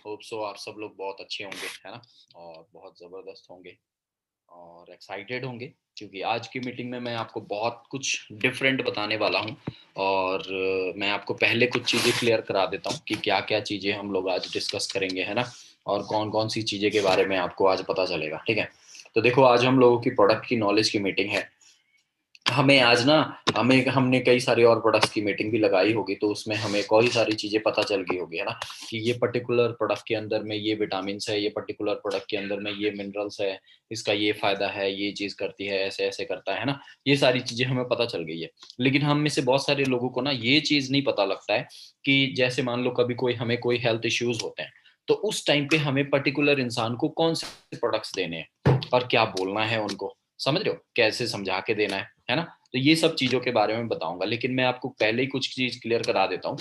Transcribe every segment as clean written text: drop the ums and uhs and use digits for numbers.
Hope so आप सब लोग बहुत अच्छे होंगे, है ना। और बहुत ज़बरदस्त होंगे और एक्साइटेड होंगे, क्योंकि आज की मीटिंग में मैं आपको बहुत कुछ डिफरेंट बताने वाला हूँ। और मैं आपको पहले कुछ चीज़ें क्लियर करा देता हूँ कि क्या क्या चीज़ें हम लोग आज डिस्कस करेंगे, है ना। और कौन कौन सी चीज़ें के बारे में आपको आज पता चलेगा, ठीक है। तो देखो, आज हम लोगों की प्रोडक्ट की नॉलेज की मीटिंग है। हमें आज ना हमें हमने कई सारी और प्रोडक्ट्स की मीटिंग भी लगाई होगी, तो उसमें हमें कई सारी चीज़ें पता चल गई होगी, है ना। कि ये पर्टिकुलर प्रोडक्ट के अंदर में ये विटामिन है, ये पर्टिकुलर प्रोडक्ट के अंदर में ये मिनरल्स है, इसका ये फ़ायदा है, ये चीज़ करती है, ऐसे ऐसे करता है ना। ये सारी चीज़ें हमें पता चल गई है। लेकिन हम में से बहुत सारे लोगों को ना ये चीज़ नहीं पता लगता है कि जैसे मान लो कभी कोई हमें कोई हेल्थ इश्यूज़ होते हैं, तो उस टाइम पे हमें पर्टिकुलर इंसान को कौन से प्रोडक्ट्स देने हैं और क्या बोलना है उनको, समझ रहे हो? कैसे समझा के देना है ना? तो ये सब चीज़ों के बारे में बताऊँगा, लेकिन मैं आपको पहले ही कुछ चीज़ क्लियर करा देता हूँ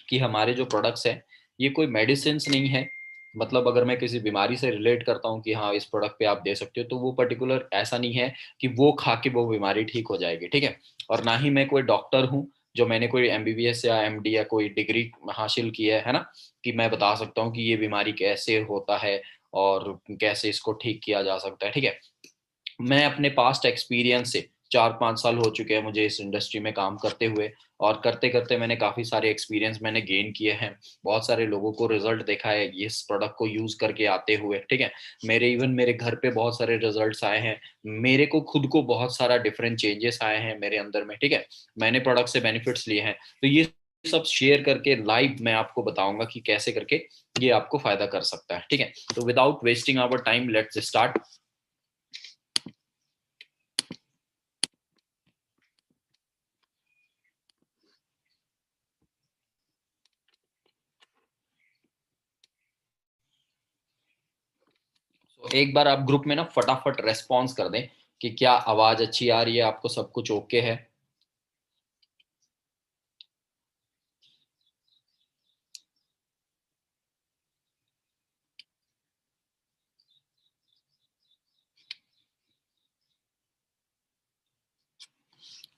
कि हमारे जो प्रोडक्ट्स हैं, ये कोई मेडिसिन्स नहीं है। मतलब अगर मैं किसी बीमारी से रिलेट करता हूँ कि हाँ, इस प्रोडक्ट पे आप दे सकते हो, तो वो पर्टिकुलर ऐसा नहीं है कि वो खा के वो बीमारी ठीक हो जाएगी, ठीक है? और ना ही मैं कोई डॉक्टर हूँ, जो मैंने कोई एमबीबीएस या एमडी या कोई डिग्री हासिल की है ना? कि मैं बता सकता हूँ कि ये बीमारी कैसे होता है और कैसे इसको ठीक किया जा सकता है, ठीक है? मैं अपने पास्ट एक्सपीरियंस से 4-5 साल हो चुके हैं मुझे इस इंडस्ट्री में काम करते हुए, और करते-करते मैंने काफ़ी सारे एक्सपीरियंस मैंने गेन किए हैं। बहुत सारे लोगों को रिज़ल्ट देखा है ये इस प्रोडक्ट को यूज़ करके आते हुए, ठीक है? मेरे घर पे बहुत सारे रिज़ल्ट्स आए हैं। मेरे को खुद को बहुत सारा डिफरेंट चेंजेस आए हैं मेरे अंदर में, ठीक है? मैंने प्रोडक्ट से बेनिफिट्स लिए हैं। तो ये सब शेयर करके लाइव मैं आपको बताऊँगा कि कैसे करके ये आपको फ़ायदा कर सकता है, ठीक है? तो without wasting our time, let's start. तो एक बार आप ग्रुप में ना फटाफट रेस्पॉन्स कर दें कि क्या आवाज अच्छी आ रही है, आपको सब कुछ ओके है।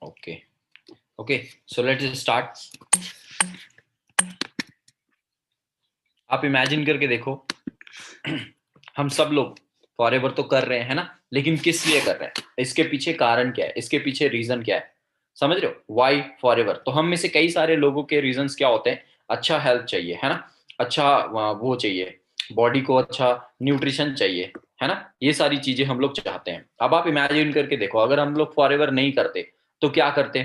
Okay. Okay, so let's start. आप इमेजिन करके देखो, हम सब लोग फॉरएवर तो कर रहे हैं ना, लेकिन किस लिए कर रहे हैं, इसके पीछे कारण क्या है, इसके पीछे रीजन क्या है, समझ रहे हो? Why forever. तो हम में से कई सारे लोगों के रीजंस क्या होते हैं? अच्छा हेल्थ चाहिए, है ना। अच्छा वो चाहिए, बॉडी को अच्छा न्यूट्रिशन चाहिए, है ना। ये सारी चीजें हम लोग चाहते हैं। अब आप इमेजिन करके देखो, अगर हम लोग फॉरएवर नहीं करते तो क्या करते?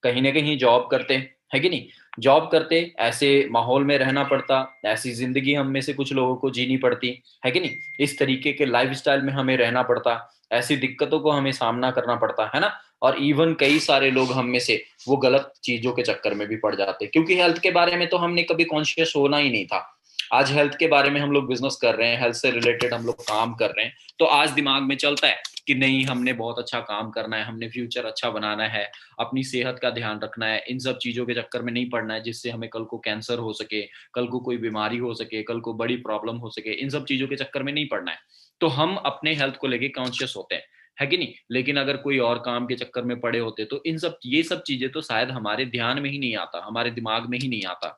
कहीं ना कहीं जॉब करते, है कि नहीं? जॉब करते, ऐसे माहौल में रहना पड़ता, ऐसी जिंदगी हम में से कुछ लोगों को जीनी पड़ती, है कि नहीं? इस तरीके के लाइफस्टाइल में हमें रहना पड़ता, ऐसी दिक्कतों को हमें सामना करना पड़ता, है ना। और इवन कई सारे लोग हम में से वो गलत चीजों के चक्कर में भी पड़ जाते, क्योंकि हेल्थ के बारे में तो हमने कभी कॉन्शियस होना ही नहीं था। आज हेल्थ के बारे में हम लोग बिजनेस कर रहे हैं, हेल्थ से रिलेटेड हम लोग काम कर रहे हैं, तो आज दिमाग में चलता है कि नहीं, हमने बहुत अच्छा काम करना है, हमने फ्यूचर अच्छा बनाना है, अपनी सेहत का ध्यान रखना है, इन सब चीज़ों के चक्कर में नहीं पड़ना है जिससे हमें कल को कैंसर हो सके, कल को कोई बीमारी हो सके, कल को बड़ी प्रॉब्लम हो सके, इन सब चीज़ों के चक्कर में नहीं पड़ना है। तो हम अपने हेल्थ को लेके कॉन्शियस होते हैं, है कि नहीं? लेकिन अगर कोई और काम के चक्कर में पड़े होते तो इन सब ये सब चीज़ें तो शायद हमारे ध्यान में ही नहीं आता, हमारे दिमाग में ही नहीं आता,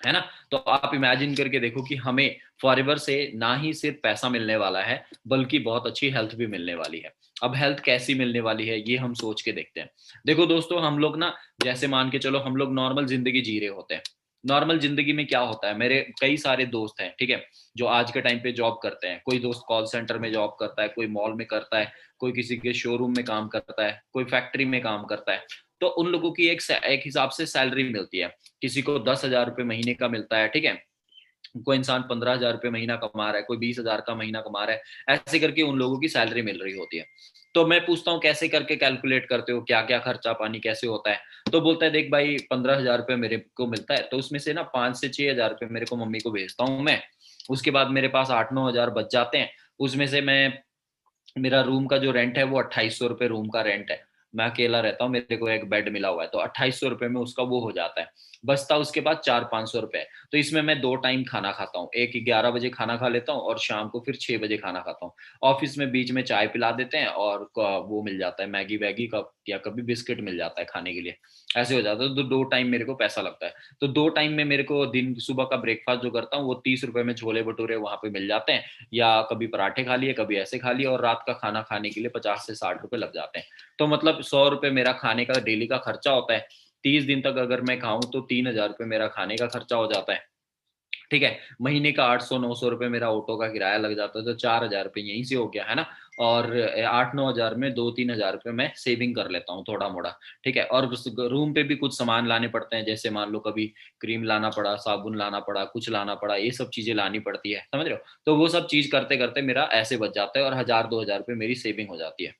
है ना? तो आप इमेजिन करके देखो कि हमें फॉरएवर से ना ही सिर्फ पैसा मिलने वाला है, बल्कि बहुत अच्छी हेल्थ भी मिलने वाली है। अब हेल्थ कैसी मिलने वाली है, ये हम सोच के देखते हैं। देखो दोस्तों, हम लोग ना, जैसे मान के चलो हम लोग नॉर्मल ज़िंदगी जी रहे होते हैं। नॉर्मल ज़िंदगी में क्या होता है, मेरे कई सारे दोस्त हैं, ठीक है? जो आज के टाइम पे जॉब करते हैं। कोई दोस्त कॉल सेंटर में जॉब करता है, कोई मॉल में करता है, कोई किसी के शोरूम में काम करता है, कोई फैक्ट्री में काम करता है। तो उन लोगों की एक हिसाब से सैलरी मिलती है। किसी को 10,000 रुपये महीने का मिलता है, ठीक है? कोई इंसान 15,000 रुपये महीना कमा रहा है, कोई 20,000 का महीना कमा रहा है, ऐसे करके उन लोगों की सैलरी मिल रही होती है। तो मैं पूछता हूँ कैसे करके कैलकुलेट करते हो, क्या क्या खर्चा पानी कैसे होता है? तो बोलता है देख भाई, 15,000 रुपये मेरे को मिलता है, तो उसमें से ना 5 से 6 हज़ार रुपये मेरे को मम्मी को भेजता हूँ मैं। उसके बाद मेरे पास 8-9 हज़ार बच जाते हैं। उसमें से मैं, मेरा रूम का जो रेंट है वो 2,800 रुपये रूम का रेंट है। मैं अकेला रहता हूँ, मेरे को एक बेड मिला हुआ है, तो 2800 रुपये में उसका वो हो जाता है। बचता उसके बाद 400-500 रुपये। तो इसमें मैं 2 टाइम खाना खाता हूँ, एक 11 बजे खाना खा लेता हूँ और शाम को फिर 6 बजे खाना खाता हूँ। ऑफिस में बीच में चाय पिला देते हैं और वो मिल जाता है मैगी वैगी का, या कभी बिस्किट मिल जाता है खाने के लिए। ऐसे हो जाता है, तो 2 टाइम मेरे को पैसा लगता है। तो 2 टाइम में मेरे को दिन सुबह का ब्रेकफास्ट जो करता हूँ वो 30 रुपए में छोले भटूरे वहां पे मिल जाते हैं, या कभी पराठे खा लिए, कभी ऐसे खा लिए, और रात का खाना खाने के लिए 50 से 60 रुपए लग जाते हैं। तो मतलब 100 रुपए मेरा खाने का डेली का खर्चा होता है। 30 दिन तक अगर मैं खाऊं तो 3,000 रुपये मेरा खाने का खर्चा हो जाता है। ठीक है, महीने का 800-900 रुपये मेरा ऑटो का किराया लग जाता है, तो 4,000 रुपये यहीं से हो गया है ना। और 8-9 हज़ार में 2-3 हज़ार रुपये मैं सेविंग कर लेता हूँ थोड़ा मोड़ा। ठीक है, और रूम पे भी कुछ सामान लाने पड़ते हैं, जैसे मान लो कभी क्रीम लाना पड़ा, साबुन लाना पड़ा, कुछ लाना पड़ा, ये सब चीजें लानी पड़ती है, समझ रहे हो। तो वो सब चीज करते करते मेरा ऐसे बच जाता है और 1,000-2,000 रुपये मेरी सेविंग हो जाती है।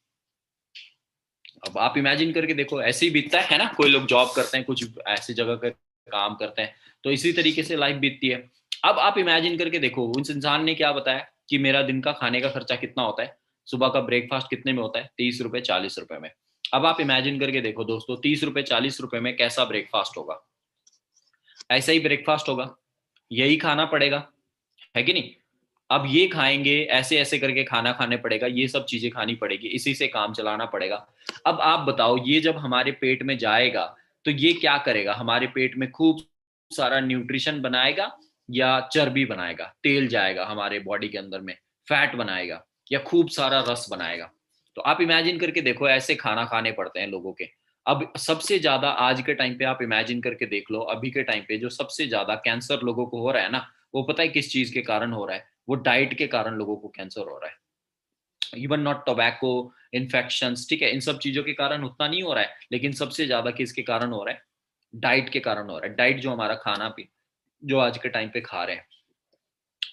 अब आप इमेजिन करके देखो, ऐसे ही बीतता है ना। कोई लोग जॉब करते हैं, कुछ ऐसी जगह पे काम करते हैं, तो इसी तरीके से लाइफ बीतती है। अब आप इमेजिन करके देखो, उस इंसान ने क्या बताया कि मेरा दिन का खाने का खर्चा कितना होता है, सुबह का ब्रेकफास्ट कितने में होता है, 30 रुपए 40 रुपए में। अब आप इमेजिन करके देखो दोस्तों, 30 रुपए 40 रुपए में कैसा ब्रेकफास्ट होगा। ऐसा ही ब्रेकफास्ट होगा, यही खाना पड़ेगा, है कि नहीं। अब ये खाएंगे, ऐसे ऐसे करके खाना खाने पड़ेगा, ये सब चीजें खानी पड़ेगी, इसी से काम चलाना पड़ेगा। अब आप बताओ, ये जब हमारे पेट में जाएगा तो ये क्या करेगा, हमारे पेट में खूब सारा न्यूट्रिशन बनाएगा, या चर्बी बनाएगा, तेल जाएगा हमारे बॉडी के अंदर में, फैट बनाएगा, या खूब सारा रस बनाएगा। तो आप इमेजिन करके देखो, ऐसे खाना खाने पड़ते हैं लोगों के। अब सबसे ज्यादा आज के टाइम पे आप इमेजिन करके देख लो, अभी के टाइम पे जो सबसे ज्यादा कैंसर लोगों को हो रहा है ना, वो पता है किस चीज के कारण हो रहा है। वो डाइट के कारण लोगों को कैंसर हो रहा है। इवन नॉट टोबैको, इन्फेक्शंस, ठीक है, इन सब चीजों के कारण उतना नहीं हो रहा है, लेकिन सबसे ज्यादा किसके कारण हो रहा है, डाइट के कारण हो रहा है। डाइट जो हमारा खाना पी जो आज के टाइम पे खा रहे हैं,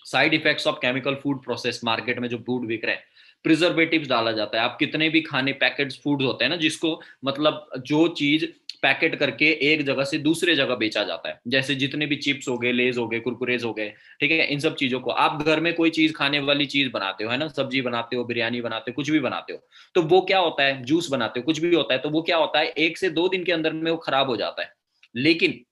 side effects of chemical food process, market में जो फूड बिक रहे हैं, प्रिजर्वेटिव्स डाला जाता है। आप कितने भी खाने पैकेट्स फूड होते हैं ना, जिसको मतलब जो चीज पैकेट करके एक जगह से दूसरे जगह बेचा जाता है, जैसे जितने भी चिप्स हो गए, लेज हो गए, कुरकुरेज हो गए, ठीक है, इन सब चीजों को आप घर में कोई चीज खाने वाली चीज बनाते हो, है ना, सब्जी बनाते हो, बिरयानी बनाते हो, कुछ भी बनाते हो, तो वो क्या होता है, जूस बनाते हो, कुछ भी होता है, तो वो क्या होता है, 1 से 2 दिन के अंदर में वो खराब हो जाता है। लेकिन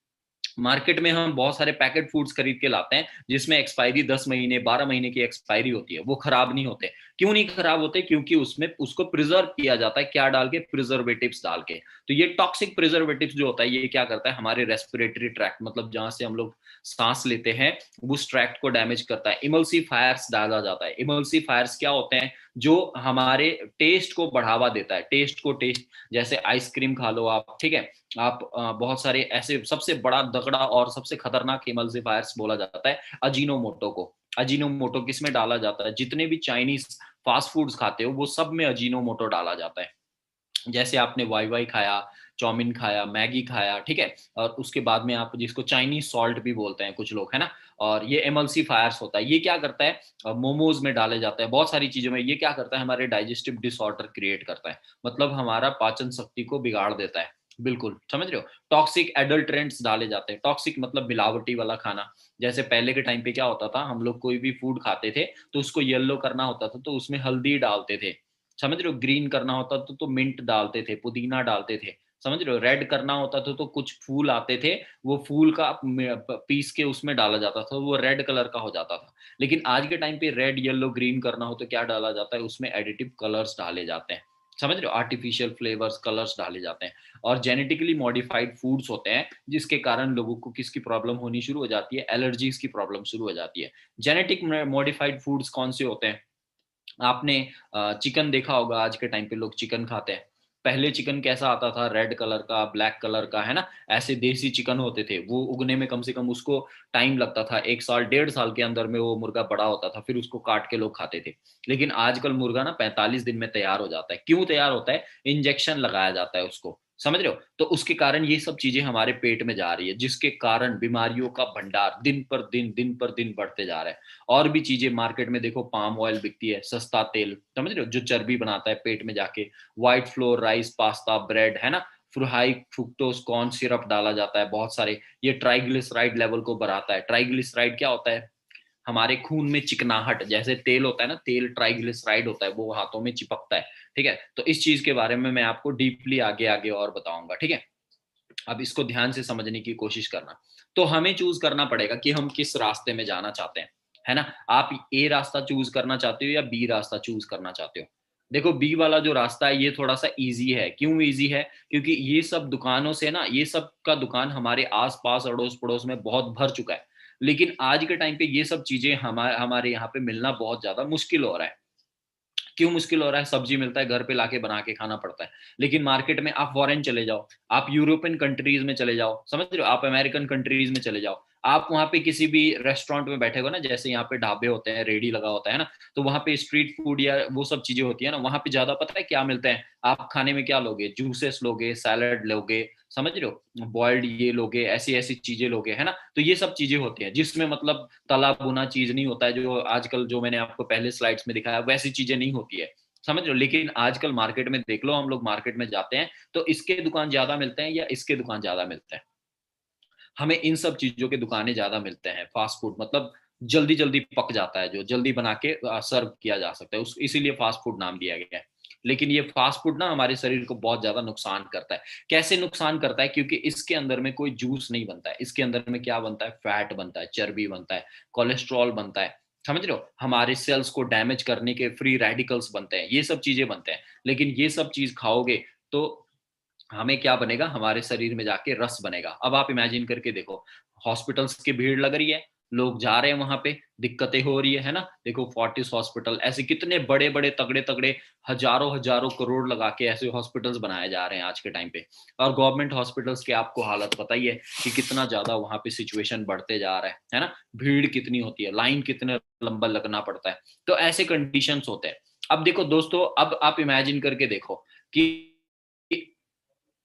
मार्केट में हम बहुत सारे पैकेट फूड्स खरीद के लाते हैं, जिसमें एक्सपायरी 10 महीने 12 महीने की एक्सपायरी होती है, वो खराब नहीं होते। क्यों नहीं खराब होते, क्योंकि उसमें उसको प्रिजर्व किया जाता है, क्या डाल के, प्रिजर्वेटिव्स डाल के। तो ये टॉक्सिक प्रिजर्वेटिव्स जो होता है, ये क्या करता है, हमारे रेस्पिरेटरी ट्रैक्ट, मतलब जहां से हम लोग सांस लेते हैं, उस ट्रैक्ट को डैमेज करता है। इमल्सीफायर्स डाला जाता है। इमल्सीफायर्स क्या होते हैं, जो हमारे टेस्ट को बढ़ावा देता है, टेस्ट को, टेस्ट, जैसे आइसक्रीम खा लो आप, ठीक है, आप बहुत सारे ऐसे, सबसे बड़ा दगड़ा और सबसे खतरनाक इमल्सिफायर्स बोला जाता है अजीनोमोटो को। अजीनोमोटो किस में डाला जाता है, जितने भी चाइनीज फास्ट फूड्स खाते हो वो सब में अजीनोमोटो डाला जाता है। जैसे आपने वाई वाई खाया, चाउमीन खाया, मैगी खाया, ठीक है, और उसके बाद में आप जिसको चाइनीज सॉल्ट भी बोलते हैं कुछ लोग, है ना, और ये एमल्सीफायर्स होता है। ये क्या करता है, मोमोज में डाले जाता है, बहुत सारी चीजों में ये क्या करता है, हमारे डाइजेस्टिव डिसऑर्डर क्रिएट करता है, मतलब हमारा पाचन शक्ति को बिगाड़ देता है। बिल्कुल समझ रहे हो। टॉक्सिक एडल्ट्रेंट्स डाले जाते हैं, टॉक्सिक मतलब मिलावटी वाला खाना। जैसे पहले के टाइम पे क्या होता था, हम लोग कोई भी फूड खाते थे तो उसको येलो करना होता था, तो उसमें हल्दी डालते थे, समझ रहे हो, ग्रीन करना होता तो मिंट डालते थे, पुदीना डालते थे, समझ रहे हो, रेड करना होता था तो कुछ फूल आते थे, वो फूल का पीस के उसमें डाला जाता था, वो रेड कलर का हो जाता था। लेकिन आज के टाइम पे रेड येलो ग्रीन करना हो तो क्या डाला जाता है, उसमें एडिटिव कलर्स डाले जाते हैं, समझ रहे हो, आर्टिफिशियल फ्लेवर्स कलर्स डाले जाते हैं। और जेनेटिकली मॉडिफाइड फूड्स होते हैं, जिसके कारण लोगों को किसकी प्रॉब्लम होनी शुरू हो जाती है, एलर्जीज की प्रॉब्लम शुरू हो जाती है। जेनेटिक मॉडिफाइड फूड्स कौन से होते हैं, आपने चिकन देखा होगा, आज के टाइम पे लोग चिकन खाते हैं। पहले चिकन कैसा आता था, रेड कलर का, ब्लैक कलर का, है ना, ऐसे देसी चिकन होते थे, वो उगने में कम से कम उसको टाइम लगता था, 1 साल 1.5 साल के अंदर में वो मुर्गा बड़ा होता था, फिर उसको काट के लोग खाते थे। लेकिन आजकल मुर्गा ना 45 दिन में तैयार हो जाता है। क्यों तैयार होता है, इंजेक्शन लगाया जाता है उसको, समझ रहे हो। तो उसके कारण ये सब चीजें हमारे पेट में जा रही है, जिसके कारण बीमारियों का भंडार दिन पर दिन बढ़ते जा रहा है। और भी चीजें मार्केट में देखो, पाम ऑयल बिकती है, सस्ता तेल, समझ रहे हो, जो चर्बी बनाता है पेट में जाके। White floor rice, pasta, bread, है ना, फिर हाई फ्रुक्टोज कॉर्न सिरप डाला जाता है बहुत सारे। ये ट्राइग्लिसराइड लेवल को बढ़ाता है। ट्राइग्लिसराइड क्या होता है, हमारे खून में चिकनाहट, जैसे तेल होता है ना, तेल ट्राइग्लिसराइड होता है, वो हाथों में चिपकता है, ठीक है। तो इस चीज के बारे में मैं आपको डीपली आगे आगे और बताऊंगा, ठीक है। अब इसको ध्यान से समझने की कोशिश करना। तो हमें चूज करना पड़ेगा कि हम किस रास्ते में जाना चाहते हैं, है ना। आप ए रास्ता चूज करना चाहते हो या बी रास्ता चूज करना चाहते हो। देखो बी वाला जो रास्ता है ये थोड़ा सा इजी है। क्यों इजी है? क्योंकि ये सब दुकानों से ना, ये सब का दुकान हमारे आसपास अड़ोस पड़ोस में बहुत भर चुका है। लेकिन आज के टाइम पे ये सब चीजें हमारे यहाँ पे मिलना बहुत ज्यादा मुश्किल हो रहा है। क्यों मुश्किल हो रहा है? सब्जी मिलता है, घर पे लाके बना के खाना पड़ता है। लेकिन मार्केट में आप फॉरेन चले जाओ, आप यूरोपियन कंट्रीज में चले जाओ, समझ रहे हो, आप अमेरिकन कंट्रीज में चले जाओ, आप वहां पे किसी भी रेस्टोरेंट में बैठे हो ना, जैसे यहाँ पे ढाबे होते हैं, रेडी लगा होता है ना, तो वहां पे स्ट्रीट फूड या वो सब चीजें होती है ना, वहां पे ज्यादा पता है क्या मिलता है? आप खाने में क्या लोगे? जूसेस लोगे, सैलड लोगे, समझ रहे हो, बॉइल्ड ये लोगे, ऐसी ऐसी चीजें लोगे, है ना। तो ये सब चीजें होती हैं जिसमें मतलब तला भुना चीज नहीं होता है, जो आजकल जो मैंने आपको पहले स्लाइड्स में दिखाया वैसी चीजें नहीं होती है, समझ रहे हो। लेकिन आजकल मार्केट में देख लो, हम लोग मार्केट में जाते हैं तो इसके दुकान ज्यादा मिलते हैं या इसके दुकान ज्यादा मिलते हैं? हमें इन सब चीजों के दुकानें ज्यादा मिलते हैं। फास्ट फूड मतलब जल्दी जल्दी पक जाता है, जो जल्दी बना के सर्व किया जा सकता है, उस इसीलिए फास्ट फूड नाम दिया गया है। लेकिन ये फास्ट फूड ना हमारे शरीर को बहुत ज्यादा नुकसान करता है। कैसे नुकसान करता है? क्योंकि इसके अंदर में कोई जूस नहीं बनता है, इसके अंदर में क्या बनता है? फैट बनता है, चर्बी बनता है, कोलेस्ट्रॉल बनता है, समझ रहे हो, हमारे सेल्स को डैमेज करने के फ्री रेडिकल्स बनते हैं, ये सब चीजें बनते हैं। लेकिन ये सब चीज खाओगे तो हमें क्या बनेगा? हमारे शरीर में जाके रस बनेगा। अब आप इमेजिन करके देखो, हॉस्पिटल्स की भीड़ लग रही है, लोग जा रहे हैं वहां पे, दिक्कतें हो रही है ना। देखो फोर्टिस हॉस्पिटल, ऐसे कितने बड़े बड़े तगड़े तगड़े हजारों हजारों करोड़ लगा के ऐसे हॉस्पिटल्स बनाए जा रहे हैं आज के टाइम पे। और गवर्नमेंट हॉस्पिटल्स की आपको हालत पता ही है कि कितना ज्यादा वहां पे सिचुएशन बढ़ते जा रहा है ना। भीड़ कितनी होती है, लाइन कितने लंबा लगना पड़ता है, तो ऐसे कंडीशंस होते हैं। अब देखो दोस्तों, अब आप इमेजिन करके देखो कि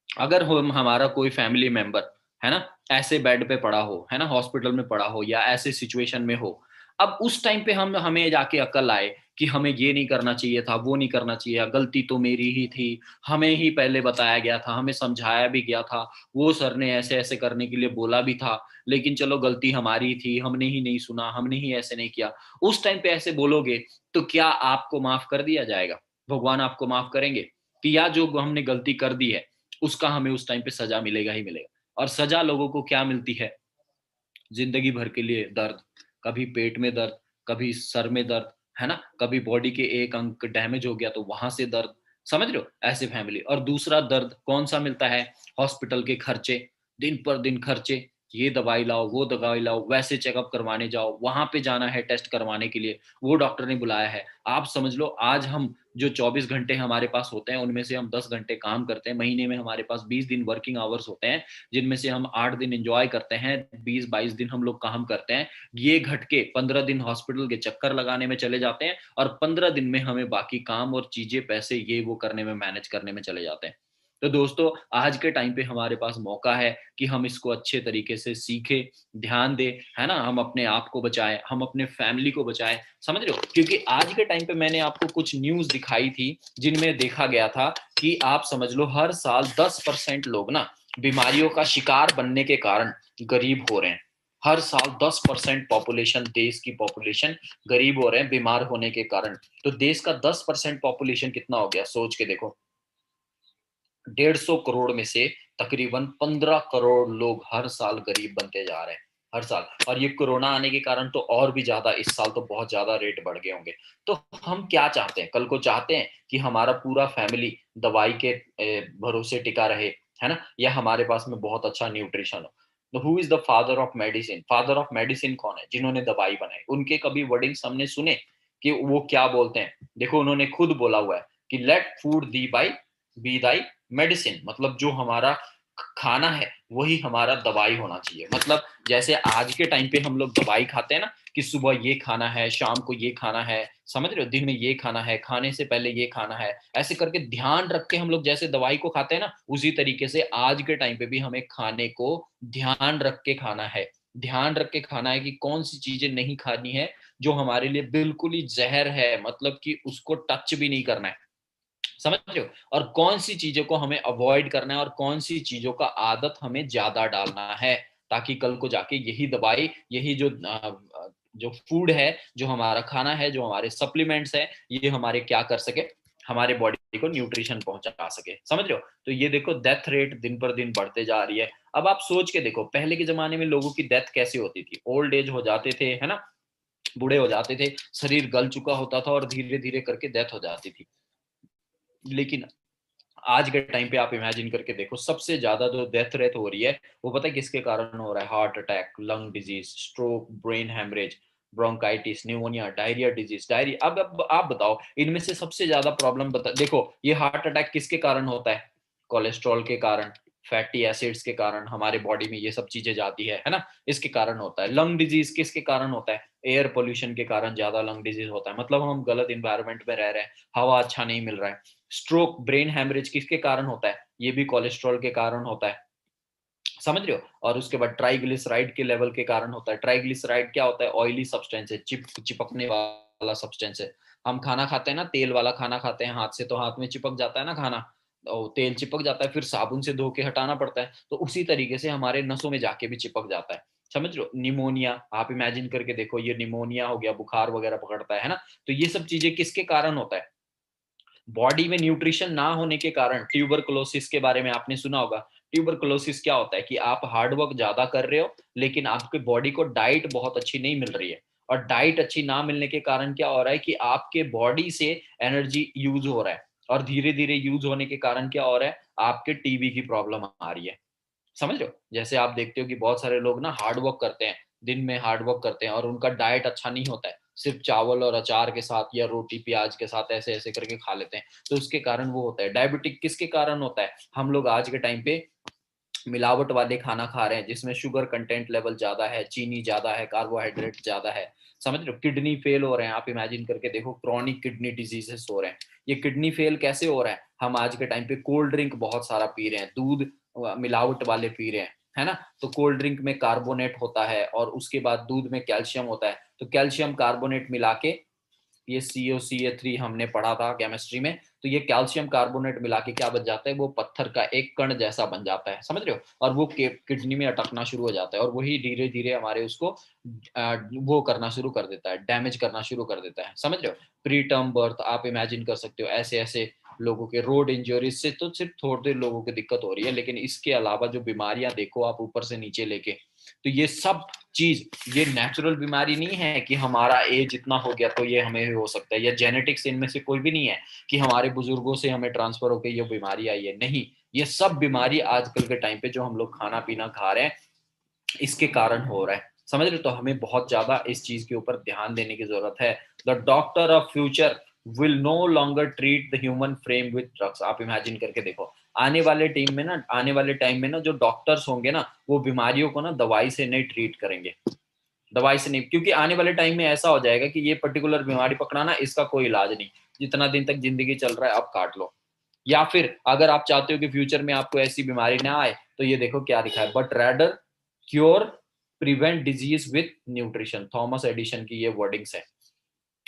अगर हम हमारा कोई फैमिली मेंबर, है ना, ऐसे बेड पे पड़ा हो, है ना, हॉस्पिटल में पड़ा हो या ऐसे सिचुएशन में हो, अब उस टाइम पे हम हमें जाके अकल आए कि हमें ये नहीं करना चाहिए था, वो नहीं करना चाहिए, गलती तो मेरी ही थी, हमें ही पहले बताया गया था, हमें समझाया भी गया था, वो सर ने ऐसे ऐसे करने के लिए बोला भी था, लेकिन चलो गलती हमारी थी, हमने ही नहीं सुना, हमने ही ऐसे नहीं किया। उस टाइम पे ऐसे बोलोगे तो क्या आपको माफ कर दिया जाएगा? भगवान आपको माफ करेंगे? कि या जो हमने गलती कर दी है उसका हमें उस टाइम पे सजा मिलेगा ही मिलेगा। और सजा लोगों को क्या मिलती है? जिंदगी भर के लिए दर्द, कभी पेट में दर्द, कभी सर में दर्द, है ना, कभी बॉडी के एक अंग डैमेज हो गया तो वहां से दर्द, समझ रहे हो, ऐसे फैमिली। और दूसरा दर्द कौन सा मिलता है? हॉस्पिटल के खर्चे, दिन पर दिन खर्चे, ये दवाई लाओ, वो दवाई लाओ, वैसे चेकअप करवाने जाओ, वहां पे जाना है टेस्ट करवाने के लिए, वो डॉक्टर ने बुलाया है। आप समझ लो, आज हम जो 24 घंटे हमारे पास होते हैं उनमें से हम 10 घंटे काम करते हैं, महीने में हमारे पास 20 दिन वर्किंग आवर्स होते हैं, जिनमें से हम 8 दिन एंजॉय करते हैं, 20-22 दिन हम लोग काम करते हैं। ये घटके 15 दिन हॉस्पिटल के चक्कर लगाने में चले जाते हैं और 15 दिन में हमें बाकी काम और चीजें, पैसे, ये वो करने में, मैनेज करने में चले जाते हैं। तो दोस्तों, आज के टाइम पे हमारे पास मौका है कि हम इसको अच्छे तरीके से सीखें, ध्यान दें, है ना, हम अपने आप को बचाएं, हम अपने फैमिली को बचाएं, समझ रहे हो। क्योंकि आज के टाइम पे मैंने आपको कुछ न्यूज दिखाई थी जिनमें देखा गया था कि आप समझ लो हर साल 10% लोग ना बीमारियों का शिकार बनने के कारण गरीब हो रहे हैं। हर साल 10% पॉपुलेशन, देश की पॉपुलेशन गरीब हो रहे हैं बीमार होने के कारण। तो देश का 10% पॉपुलेशन कितना हो गया, सोच के देखो। 150 करोड़ में से तकरीबन 15 करोड़ लोग हर साल गरीब बनते जा रहे हैं, हर साल। और ये कोरोना आने के कारण तो और भी ज्यादा, इस साल तो बहुत ज्यादा रेट बढ़ गए होंगे। तो हम क्या चाहते हैं? कल को चाहते हैं कि हमारा पूरा फैमिली दवाई के भरोसे टिका रहे, है ना, या हमारे पास में बहुत अच्छा न्यूट्रिशन हो। तो who is the father of medicine? Father of medicine कौन है? जिन्होंने दवाई बनाई, उनके कभी वर्डिंग्स हमने सुने कि वो क्या बोलते हैं? देखो उन्होंने खुद बोला हुआ है कि let food the by be thy medicine, मतलब जो हमारा खाना है वही हमारा दवाई होना चाहिए। मतलब जैसे आज के टाइम पे हम लोग दवाई खाते हैं ना, कि सुबह ये खाना है, शाम को ये खाना है, समझ रहे हो, दिन में ये खाना है, खाने से पहले ये खाना है, ऐसे करके ध्यान रख के हम लोग जैसे दवाई को खाते हैं ना, उसी तरीके से आज के टाइम पे भी हमें खाने को ध्यान रख के खाना है। ध्यान रख के खाना है कि कौन सी चीजें नहीं खानी है जो हमारे लिए बिल्कुल ही जहर है, मतलब कि उसको टच भी नहीं करना है, समझ रहे हो। और कौन सी चीजों को हमें अवॉइड करना है और कौन सी चीजों का आदत हमें ज्यादा डालना है, ताकि कल को जाके यही दवाई, यही जो जो फूड है, जो हमारा खाना है, जो हमारे सप्लीमेंट्स है, ये हमारे क्या कर सके, हमारे बॉडी को न्यूट्रिशन पहुंचा सके। समझ रहे हो? तो ये देखो डेथ रेट दिन पर दिन बढ़ते जा रही है। अब आप सोच के देखो, पहले के जमाने में लोगों की डेथ कैसी होती थी, ओल्ड एज हो जाते थे, है ना, बूढ़े हो जाते थे, शरीर गल चुका होता था और धीरे धीरे करके डेथ हो जाती थी। लेकिन आज के टाइम पे आप इमेजिन करके देखो, सबसे ज्यादा जो डेथ रेट हो रही है वो पता है किसके कारण हो रहा है? Heart attack, lung disease, stroke, brain haemorrhage, bronchitis, pneumonia, diarrhoea disease, diarrhoea. अब आप बताओ, इनमें से सबसे ज्यादा प्रॉब्लम बता देखो, ये हार्ट अटैक किसके कारण होता है? कोलेस्ट्रॉल के कारण, फैटी एसिड्स के कारण हमारे बॉडी में ये सब चीजें जाती है ना, इसके कारण होता है। लंग डिजीज किसके कारण होता है? एयर पोल्यूशन के कारण ज्यादा लंग डिजीज होता है, मतलब हम गलत इन्वायरमेंट में रह रहे हैं, हवा अच्छा नहीं मिल रहा है। स्ट्रोक, ब्रेन हैमरेज किसके कारण होता है? ये भी कोलेस्ट्रॉल के कारण होता है। समझ रहे हो? और उसके बाद ट्राइग्लिसराइड के लेवल के कारण होता है। ट्राइग्लिसराइड क्या होता है? ऑयली सब्सटेंस है, चिपकने वाला सब्सटेंस है। हम खाना खाते हैं ना, तेल वाला खाना खाते हैं हाथ से, तो हाथ में चिपक जाता है ना खाना, तो तेल चिपक जाता है, फिर साबुन से धो के हटाना पड़ता है, तो उसी तरीके से हमारे नसों में जाके भी चिपक जाता है। समझ रहे हो? निमोनिया, आप इमेजिन करके देखो, ये निमोनिया हो गया, बुखार वगैरह पकड़ता है ना, तो ये सब चीजें किसके कारण होता है? बॉडी में न्यूट्रिशन ना होने के कारण। ट्यूबरकुलोसिस के बारे में आपने सुना होगा। ट्यूबरकुलोसिस क्या होता है कि आप हार्ड वर्क ज्यादा कर रहे हो, लेकिन आपके बॉडी को डाइट बहुत अच्छी नहीं मिल रही है, और डाइट अच्छी ना मिलने के कारण क्या हो रहा है कि आपके बॉडी से एनर्जी यूज हो रहा है, और धीरे धीरे यूज होने के कारण क्या हो रहा है, आपके टीबी की प्रॉब्लम आ रही है। समझ रहे हो? जैसे आप देखते हो कि बहुत सारे लोग ना हार्ड वर्क करते हैं, दिन में हार्ड वर्क करते हैं, और उनका डाइट अच्छा नहीं होता है, सिर्फ चावल और अचार के साथ या रोटी प्याज के साथ ऐसे ऐसे करके खा लेते हैं, तो उसके कारण वो होता है। डायबिटिक किसके कारण होता है? हम लोग आज के टाइम पे मिलावट वाले खाना खा रहे हैं, जिसमें शुगर कंटेंट लेवल ज्यादा है, चीनी ज्यादा है, कार्बोहाइड्रेट ज्यादा है। समझ रहे हो? किडनी फेल हो रहे हैं, आप इमेजिन करके देखो, क्रॉनिक किडनी डिजीजेस हो रहे हैं। ये किडनी फेल कैसे हो रहा है? हम आज के टाइम पे कोल्ड ड्रिंक बहुत सारा पी रहे हैं, दूध मिलावट वाले पी रहे हैं, है ना। तो कोल्ड ड्रिंक में कार्बोनेट होता है, और उसके बाद दूध में कैल्शियम होता है, तो कैल्शियम कार्बोनेट मिला के, ये COCA3 हमने पढ़ा था केमिस्ट्री में, तो ये कैल्शियम कार्बोनेट मिला के क्या बन जाता है? वो पत्थर का एक कण जैसा बन जाता है। समझ रहे हो? और वो किडनी में अटकना शुरू हो जाता है, और वही धीरे धीरे हमारे उसको वो करना शुरू कर देता है, डैमेज करना शुरू कर देता है। समझ रहे हो? प्री टर्म बर्थ आप इमेजिन कर सकते हो, ऐसे ऐसे लोगों के रोड इंजरीज से तो सिर्फ थोड़े लोगों को दिक्कत हो रही है, लेकिन इसके अलावा जो बीमारियां देखो आप ऊपर से नीचे लेके, तो ये सब चीज, ये नेचुरल बीमारी नहीं है कि हमारा एज इतना हो गया तो ये हमें हो सकता है, या जेनेटिक्स इनमें से कोई भी नहीं है कि हमारे बुजुर्गों से हमें ट्रांसफर होकर ये बीमारी आई है। नहीं, ये सब बीमारी आजकल के टाइम पे जो हम लोग खाना पीना खा रहे हैं, इसके कारण हो रहा है। समझ रहे हो? तो हमें बहुत ज्यादा इस चीज के ऊपर ध्यान देने की जरूरत है। The doctor of future will no longer treat the human frame with drugs. आप इमेजिन करके देखो, आने वाले टाइम में ना, जो डॉक्टर्स होंगे ना, वो बीमारियों को ना दवाई से नहीं ट्रीट करेंगे, दवाई से नहीं, क्योंकि आने वाले टाइम में ऐसा हो जाएगा कि ये पर्टिकुलर बीमारी पकड़ाना, इसका कोई इलाज नहीं, जितना दिन तक जिंदगी चल रहा है अब काट लो। या फिर अगर आप चाहते हो कि फ्यूचर में आपको ऐसी बीमारी ना आए, तो ये देखो क्या लिखा है, but rather cure prevent disease with nutrition. Thomas Edison की ये वर्डिंग्स है।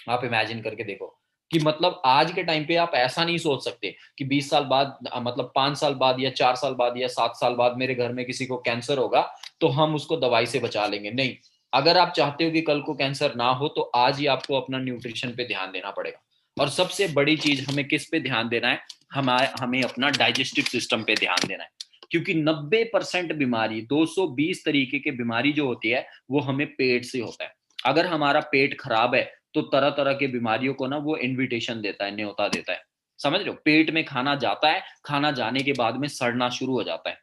आप इमेजिन करके देखो कि मतलब आज के टाइम पे आप ऐसा नहीं सोच सकते कि 20 साल बाद, मतलब 5 साल बाद या 4 साल बाद या 7 साल बाद मेरे घर में किसी को कैंसर होगा तो हम उसको दवाई से बचा लेंगे। नहीं, अगर आप चाहते हो कि कल को कैंसर ना हो, तो आज ही आपको अपना न्यूट्रिशन पे ध्यान देना पड़ेगा। और सबसे बड़ी चीज हमें किस पे ध्यान देना है? हमें अपना डाइजेस्टिव सिस्टम पे ध्यान देना है, क्योंकि 90% बीमारी, 220 तरीके की बीमारी जो होती है, वो हमें पेट से होता है। अगर हमारा पेट खराब है, तो तरह तरह के बीमारियों को ना वो इनविटेशन देता है, न्योता देता है। समझ रहे हो? पेट में खाना जाता है, खाना जाने के बाद में सड़ना शुरू हो जाता है,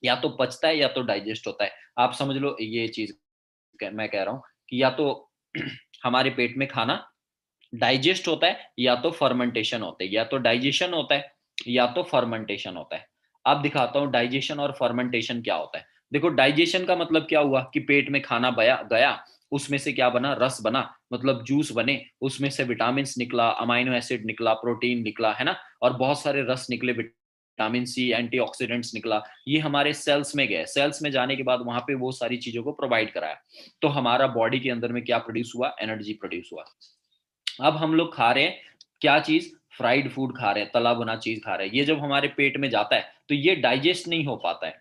या तो पचता है या तो डाइजेस्ट होता है। आप समझ लो ये चीज मैं कह रहा हूं कि या तो हमारे पेट में खाना डाइजेस्ट होता है, या तो फर्मेंटेशन होता है, या तो डाइजेशन होता है, या तो फर्मेंटेशन होता है। अब दिखाता हूं डाइजेशन और फर्मेंटेशन क्या होता है। देखो, डाइजेशन का मतलब क्या हुआ कि पेट में खाना गया, उसमें से क्या बना? रस बना, मतलब जूस बने, उसमें से विटामिन निकला, अमाइनो एसिड निकला, प्रोटीन निकला, है ना, और बहुत सारे रस निकले, विटामिन सी, एंटीऑक्सीडेंट्स निकला। ये हमारे सेल्स में गए, सेल्स में जाने के बाद वहां पे वो सारी चीजों को प्रोवाइड कराया, तो हमारा बॉडी के अंदर में क्या प्रोड्यूस हुआ? एनर्जी प्रोड्यूस हुआ। अब हम लोग खा रहे हैं क्या चीज? फ्राइड फूड खा रहे हैं, तला भुना चीज खा रहे हैं। ये जब हमारे पेट में जाता है तो ये डाइजेस्ट नहीं हो पाता है,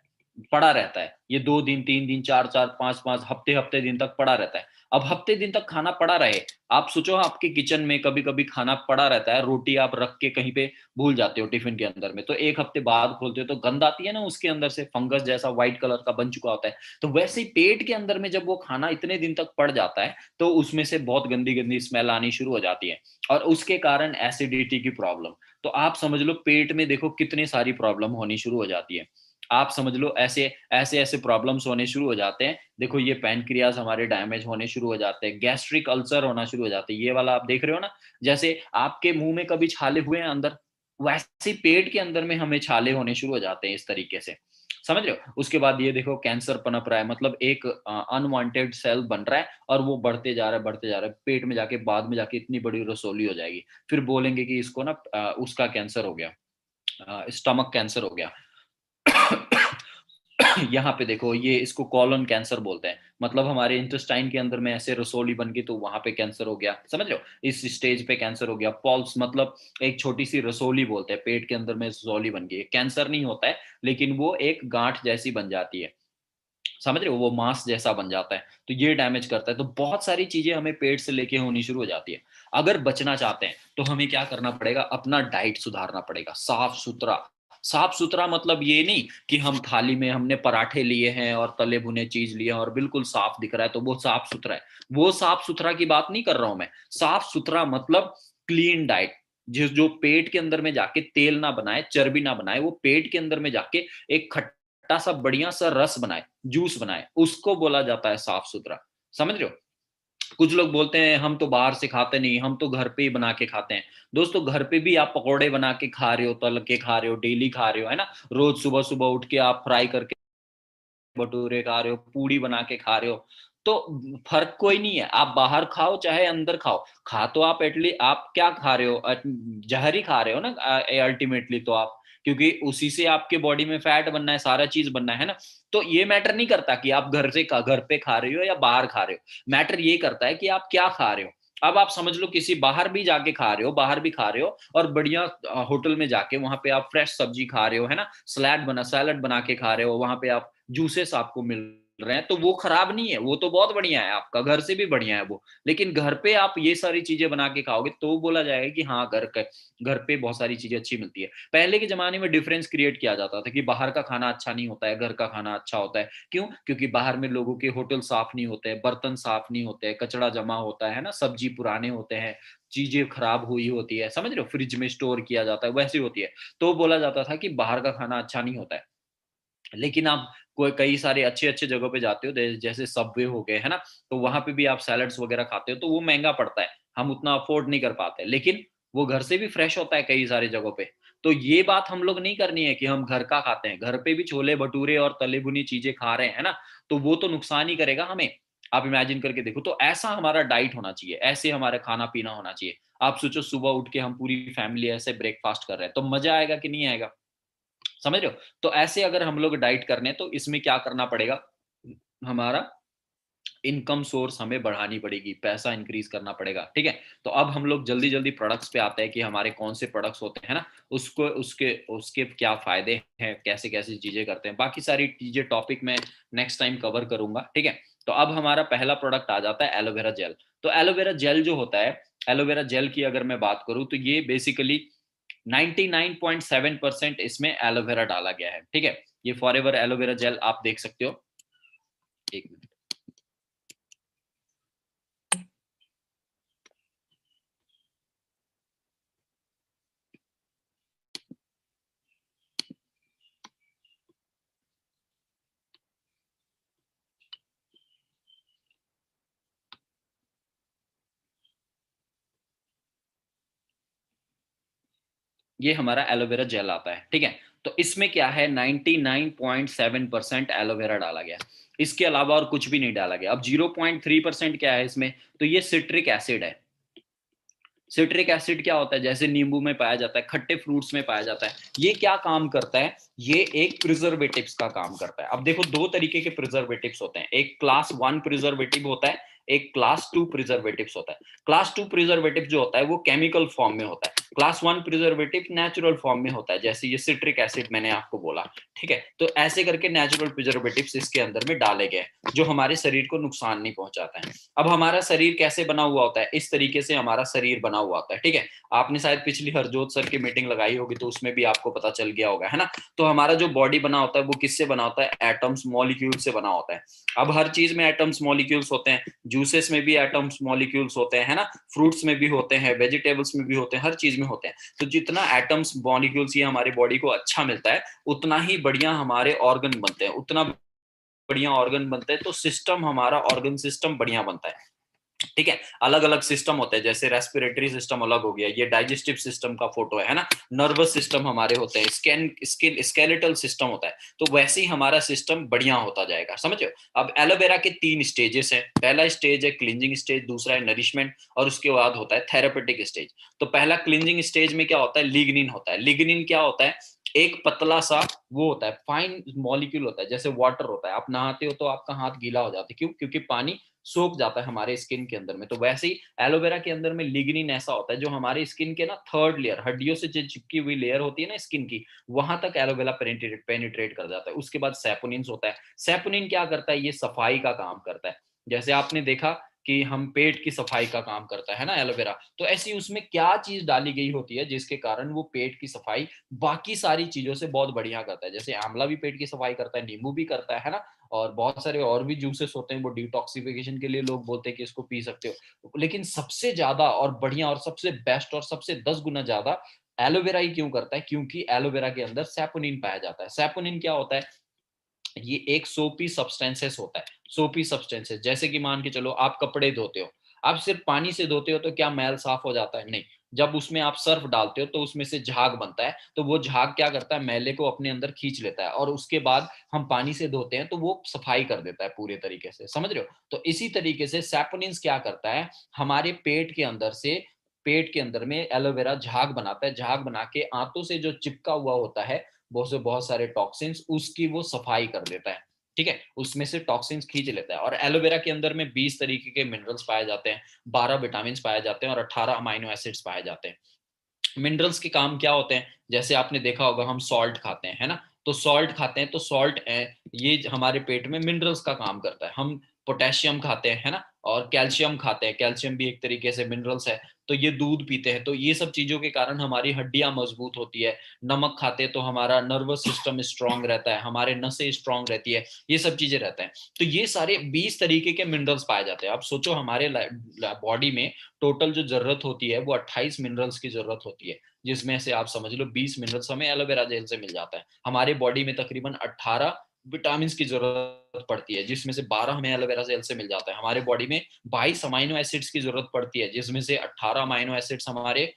पड़ा रहता है, ये 2 दिन 3 दिन 4 4 5 5 हफ्ते दिन तक पड़ा रहता है। अब हफ्ते दिन तक खाना पड़ा रहे, आप सोचो आपके किचन में कभी कभी खाना पड़ा रहता है, रोटी आप रख के कहीं पे भूल जाते हो टिफिन के अंदर में, तो 1 हफ्ते बाद खोलते हो तो गंद आती है ना, उसके अंदर से फंगस जैसा व्हाइट कलर का बन चुका होता है। तो वैसे ही पेट के अंदर में जब वो खाना इतने दिन तक पड़ जाता है तो उसमें से बहुत गंदी गंदी स्मेल आनी शुरू हो जाती है, और उसके कारण एसिडिटी की प्रॉब्लम। तो आप समझ लो पेट में देखो कितनी सारी प्रॉब्लम होनी शुरू हो जाती है। आप समझ लो ऐसे ऐसे ऐसे प्रॉब्लम्स होने शुरू हो जाते हैं। देखो ये पैनक्रियाज हमारे डैमेज होने शुरू हो जाते हैं, गैस्ट्रिक अल्सर होना शुरू हो जाते हैं, ये वाला आप देख रहे हो ना, जैसे आपके मुंह में कभी छाले हुए हैं अंदर, वैसे ही पेट के अंदर में हमें छाले होने शुरू हो जाते हैं इस तरीके से। समझ रहे हो? उसके बाद ये देखो कैंसर पनप रहा है, मतलब एक अनवांटेड सेल बन रहा है और वो बढ़ते जा रहा है, पेट में जाके बाद में जाके इतनी बड़ी रसोली हो जाएगी। फिर बोलेंगे कि इसको ना उसका कैंसर हो गया, स्टमक कैंसर हो गया। यहाँ पे देखो ये इसको कॉलन कैंसर बोलते हैं, मतलब हमारे इंटेस्टाइन के अंदर में ऐसे रसोली बन गई तो वहां पे कैंसर हो गया। समझ रहे हो? इस स्टेज पे कैंसर हो गया। पॉल्स मतलब एक छोटी सी रसोली बोलते हैं, पेट के अंदर में रसोली बन गई है, कैंसर नहीं होता है लेकिन वो एक गांठ जैसी बन जाती है। समझ रहे हो? वो मांस जैसा बन जाता है, तो ये डैमेज करता है। तो बहुत सारी चीजें हमें पेट से लेके होनी शुरू हो जाती है। अगर बचना चाहते हैं तो हमें क्या करना पड़ेगा, अपना डाइट सुधारना पड़ेगा, साफ सुथरा। साफ सुथरा मतलब ये नहीं कि हम थाली में हमने पराठे लिए हैं और तले भुने चीज लिए हैं और बिल्कुल साफ दिख रहा है तो वो साफ सुथरा है। वो साफ सुथरा की बात नहीं कर रहा हूं मैं। साफ सुथरा मतलब क्लीन डाइट, जिस जो पेट के अंदर में जाके तेल ना बनाए, चर्बी ना बनाए, वो पेट के अंदर में जाके एक खट्टा सा बढ़िया सा रस बनाए, जूस बनाए, उसको बोला जाता है साफ सुथरा। समझ रहे हो? कुछ लोग बोलते हैं हम तो बाहर से खाते नहीं, हम तो घर पे ही बना के खाते हैं। दोस्तों घर पे भी आप पकौड़े बना के खा रहे हो, तल के खा रहे हो, डेली खा रहे हो, है ना? रोज सुबह सुबह उठ के आप फ्राई करके भटूरे खा रहे हो, पूड़ी बना के खा रहे हो। तो फर्क कोई नहीं है, आप बाहर खाओ चाहे अंदर खाओ, खा तो आप एटलीस्ट आप क्या खा रहे हो, जहर ही खा रहे हो ना अल्टीमेटली तो आप, क्योंकि उसी से आपके बॉडी में फैट बनना है, सारा चीज बनना है ना। तो ये मैटर नहीं करता कि आप घर पे खा रहे हो या बाहर खा रहे हो, मैटर ये करता है कि आप क्या खा रहे हो। अब आप समझ लो किसी बाहर भी जाके खा रहे हो, बाहर भी खा रहे हो और बढ़िया होटल में जाके वहां पे आप फ्रेश सब्जी खा रहे हो, है ना, सैलड बना के खा रहे हो, वहां पे आप जूसेस आपको मिल रहे हैं, तो वो खराब नहीं है, वो तो बहुत बढ़िया है, आपका घर से भी बढ़िया है वो। लेकिन घर पे आप ये सारी चीजें बना के खाओगे तो बोला जाएगा कि हाँ घर पे बहुत सारी चीजें अच्छी मिलती है। पहले के जमाने में डिफरेंस क्रिएट किया जाता था कि बाहर का खाना अच्छा नहीं होता है, घर का खाना अच्छा होता है। क्यों? क्योंकि बाहर में लोगों के होटल साफ नहीं होते हैं, बर्तन साफ नहीं होते हैं, कचड़ा जमा होता है ना, सब्जी पुराने होते हैं, चीजें खराब हुई होती है, समझ रहे हो, फ्रिज में स्टोर किया जाता है, वैसी होती है। तो बोला जाता था कि बाहर का खाना अच्छा नहीं होता है। लेकिन आप कोई कई सारे अच्छे अच्छे जगहों पे जाते हो, जैसे सबवे हो गए, है ना, तो वहां पे भी आप सैलड्स वगैरह खाते हो तो वो महंगा पड़ता है, हम उतना अफोर्ड नहीं कर पाते, लेकिन वो घर से भी फ्रेश होता है कई सारी जगहों पे। तो ये बात हम लोग नहीं करनी है कि हम घर का खाते हैं, घर पे भी छोले भटूरे और तले भुनी चीजें खा रहे हैं, है ना, तो वो तो नुकसान ही करेगा हमें। आप इमेजिन करके देखो, तो ऐसा हमारा डाइट होना चाहिए, ऐसे हमारा खाना पीना होना चाहिए। आप सोचो सुबह उठ के हम पूरी फैमिली ऐसे ब्रेकफास्ट कर रहे हैं तो मजा आएगा कि नहीं आएगा? समझ रहे हो? तो ऐसे अगर हम लोग डाइट करने तो इसमें क्या करना पड़ेगा, हमारा इनकम सोर्स हमें बढ़ानी पड़ेगी, पैसा इंक्रीज करना पड़ेगा। ठीक है? तो अब हम लोग जल्दी जल्दी प्रोडक्ट्स पे आते हैं कि हमारे कौन से प्रोडक्ट्स होते हैं ना, उसको उसके उसके क्या फायदे हैं, कैसे कैसे चीजें करते हैं, बाकी सारी चीजें टॉपिक में नेक्स्ट टाइम कवर करूंगा। ठीक है? तो अब हमारा पहला प्रोडक्ट आ जाता है एलोवेरा जेल। तो एलोवेरा जेल जो होता है, एलोवेरा जेल की अगर मैं बात करूं तो ये बेसिकली 99.7% इसमें एलोवेरा डाला गया है। ठीक है? ये फॉरएवर एलोवेरा जेल आप देख सकते हो। एक मिनट। ये हमारा एलोवेरा जेल आता है। ठीक है? तो इसमें क्या है, 99.7% एलोवेरा डाला गया, इसके अलावा और कुछ भी नहीं डाला गया। अब 0.3% क्या है इसमें, तो ये सिट्रिक एसिड है। सिट्रिक एसिड क्या होता है, जैसे नींबू में पाया जाता है, खट्टे फ्रूट्स में पाया जाता है। ये क्या काम करता है, ये एक प्रिजर्वेटिव्स का काम करता है। अब देखो दो तरीके के प्रिजर्वेटिव्स होते हैं, एक क्लास 1 प्रिजर्वेटिव होता है, एक क्लास 2 प्रिजर्वेटिव्स होता है। क्लास 2 प्रिजर्वेटिव जो होता है वो केमिकल फॉर्म में होता है, क्लास 1 प्रिजर्वेटिव नेचुरल फॉर्म में होता है, जैसे ये सिट्रिक एसिड मैंने आपको बोला, ठीक है। तो ऐसे करके नेचुरल प्रिजर्वेटिव्स इसके अंदर में डाले गए जो हमारे शरीर को नुकसान नहीं पहुंचाता है। अब हमारा शरीर कैसे बना हुआ होता है, इस तरीके से हमारा शरीर बना हुआ होता है, ठीक है। आपने शायद पिछली हरजोत सर की मीटिंग लगाई होगी तो उसमें भी आपको पता चल गया होगा, है ना। तो हमारा जो बॉडी बना होता है वो किससे बना होता है, एटम्स मॉलिक्यूल से बना होता है। अब हर चीज में एटम्स मॉलिक्यूल्स होते हैं, जूसेस में भी एटम्स मॉलिक्यूल्स होते हैं, है ना, फ्रूट्स में भी होते हैं, वेजिटेबल्स में भी होते हैं, हर चीज में होते हैं। तो जितना एटम्स मॉलिक्यूल्स ये हमारी बॉडी को अच्छा मिलता है उतना ही बढ़िया हमारे ऑर्गन बनते हैं, उतना बढ़िया ऑर्गन बनते हैं तो सिस्टम, हमारा ऑर्गन सिस्टम बढ़िया बनता है, ठीक है। अलग अलग सिस्टम होते हैं, जैसे रेस्पिरेटरी सिस्टम अलग हो गया, ये डाइजेस्टिव सिस्टम का फोटो है ना। नर्वस सिस्टम हमारे होते हैं, स्केलेटल सिस्टम होता है। तो वैसे ही हमारा सिस्टम बढ़िया होता जाएगा, समझो। अब एलोवेरा के 3 स्टेजेस हैं। पहला स्टेज है क्लिंजिंग स्टेज, दूसरा है नरिशमेंट, और उसके बाद होता है थेरापेटिक स्टेज। तो पहला क्लिंजिंग स्टेज में क्या होता है, लिग्निन होता है। लिग्निन क्या होता है, एक पतला सा वो होता है, फाइन मॉलिक्यूल होता है, जैसे वाटर होता है। आप नहाते हो तो आपका हाथ गीला हो जाता है, क्यों, क्योंकि पानी सोख जाता है हमारे स्किन के अंदर में। तो वैसे ही एलोवेरा के अंदर में लिग्निन ऐसा होता है जो हमारे स्किन के ना थर्ड लेयर, हड्डियों से जो चिपकी हुई लेयर होती है ना स्किन की, वहां तक एलोवेरा पेनिट्रेट कर जाता है। उसके बाद सैपोनिन्स होता है। सैपोनिन क्या करता है, ये सफाई का काम करता है। जैसे आपने देखा कि हम पेट की सफाई का काम करता है ना एलोवेरा, तो ऐसी उसमें क्या चीज डाली गई होती है जिसके कारण वो पेट की सफाई बाकी सारी चीजों से बहुत बढ़िया करता है। जैसे आंवला भी पेट की सफाई करता है, नींबू भी करता है ना, और बहुत सारे और भी जूसेस होते हैं वो डिटॉक्सिफिकेशन के लिए लोग बोलते हैं कि इसको पी सकते हो। लेकिन सबसे ज्यादा और बढ़िया और सबसे बेस्ट और सबसे 10 गुना ज्यादा एलोवेरा ही क्यों करता है, क्योंकि एलोवेरा के अंदर सैपोनिन पाया जाता है। सैपोनिन क्या होता है, ये एक सोपी सब्सटेंसेस होता है। सोपी सब्सटेंसेस, जैसे कि मान के चलो आप कपड़े धोते हो, आप सिर्फ पानी से धोते हो तो क्या मैल साफ हो जाता है, नहीं। जब उसमें आप सर्फ डालते हो तो उसमें से झाग बनता है, तो वो झाग क्या करता है, मैले को अपने अंदर खींच लेता है, और उसके बाद हम पानी से धोते हैं तो वो सफाई कर देता है पूरे तरीके से, समझ रहे हो। तो इसी तरीके से सैपोनिन्स क्या करता है, हमारे पेट के अंदर से, पेट के अंदर में एलोवेरा झाग बनाता है। झाग बना के आंतों से जो चिपका हुआ होता है बहुत सारे टॉक्सिन्स, उसकी वो सफाई कर देता है, ठीक है। उसमें से टॉक्सिन्स खींच लेता है। और एलोवेरा के अंदर में 20 तरीके के मिनरल्स पाए जाते हैं, 12 विटामिन पाए जाते हैं, और 18 अमाइनो एसिड्स पाए जाते हैं। मिनरल्स के काम क्या होते हैं, जैसे आपने देखा होगा हम सॉल्ट खाते हैं, है ना। तो सॉल्ट खाते हैं तो सॉल्ट ये हमारे पेट में मिनरल्स का काम करता है। हम पोटेशियम खाते हैं, है ना, और कैल्शियम खाते हैं, कैल्शियम भी एक तरीके से मिनरल्स है। तो ये दूध पीते हैं, तो ये सब चीजों के कारण हमारी हड्डियां मजबूत होती है। नमक खाते हैं तो हमारा नर्वस सिस्टम स्ट्रांग रहता है, हमारे नसें स्ट्रांग रहती है, ये सब चीजें रहते हैं। तो ये सारे 20 तरीके के मिनरल्स पाए जाते हैं। अब सोचो हमारे बॉडी में टोटल जो जरूरत होती है वो 28 मिनरल्स की जरूरत होती है, जिसमें से आप समझ लो 20 मिनरल्स हमें एलोवेरा जेल से मिल जाता है। हमारे बॉडी में तकरीबन 18 विटामिन की जरूरत पड़ती है, जिसमें से 12 हमें एलोवेरा जेल से मिल जाता है। हमारे बॉडी में 22 अमाइनो एसिड्स की जरूरत पड़ती है, जिसमें से 18 अमाइनो एसिड्स हमारे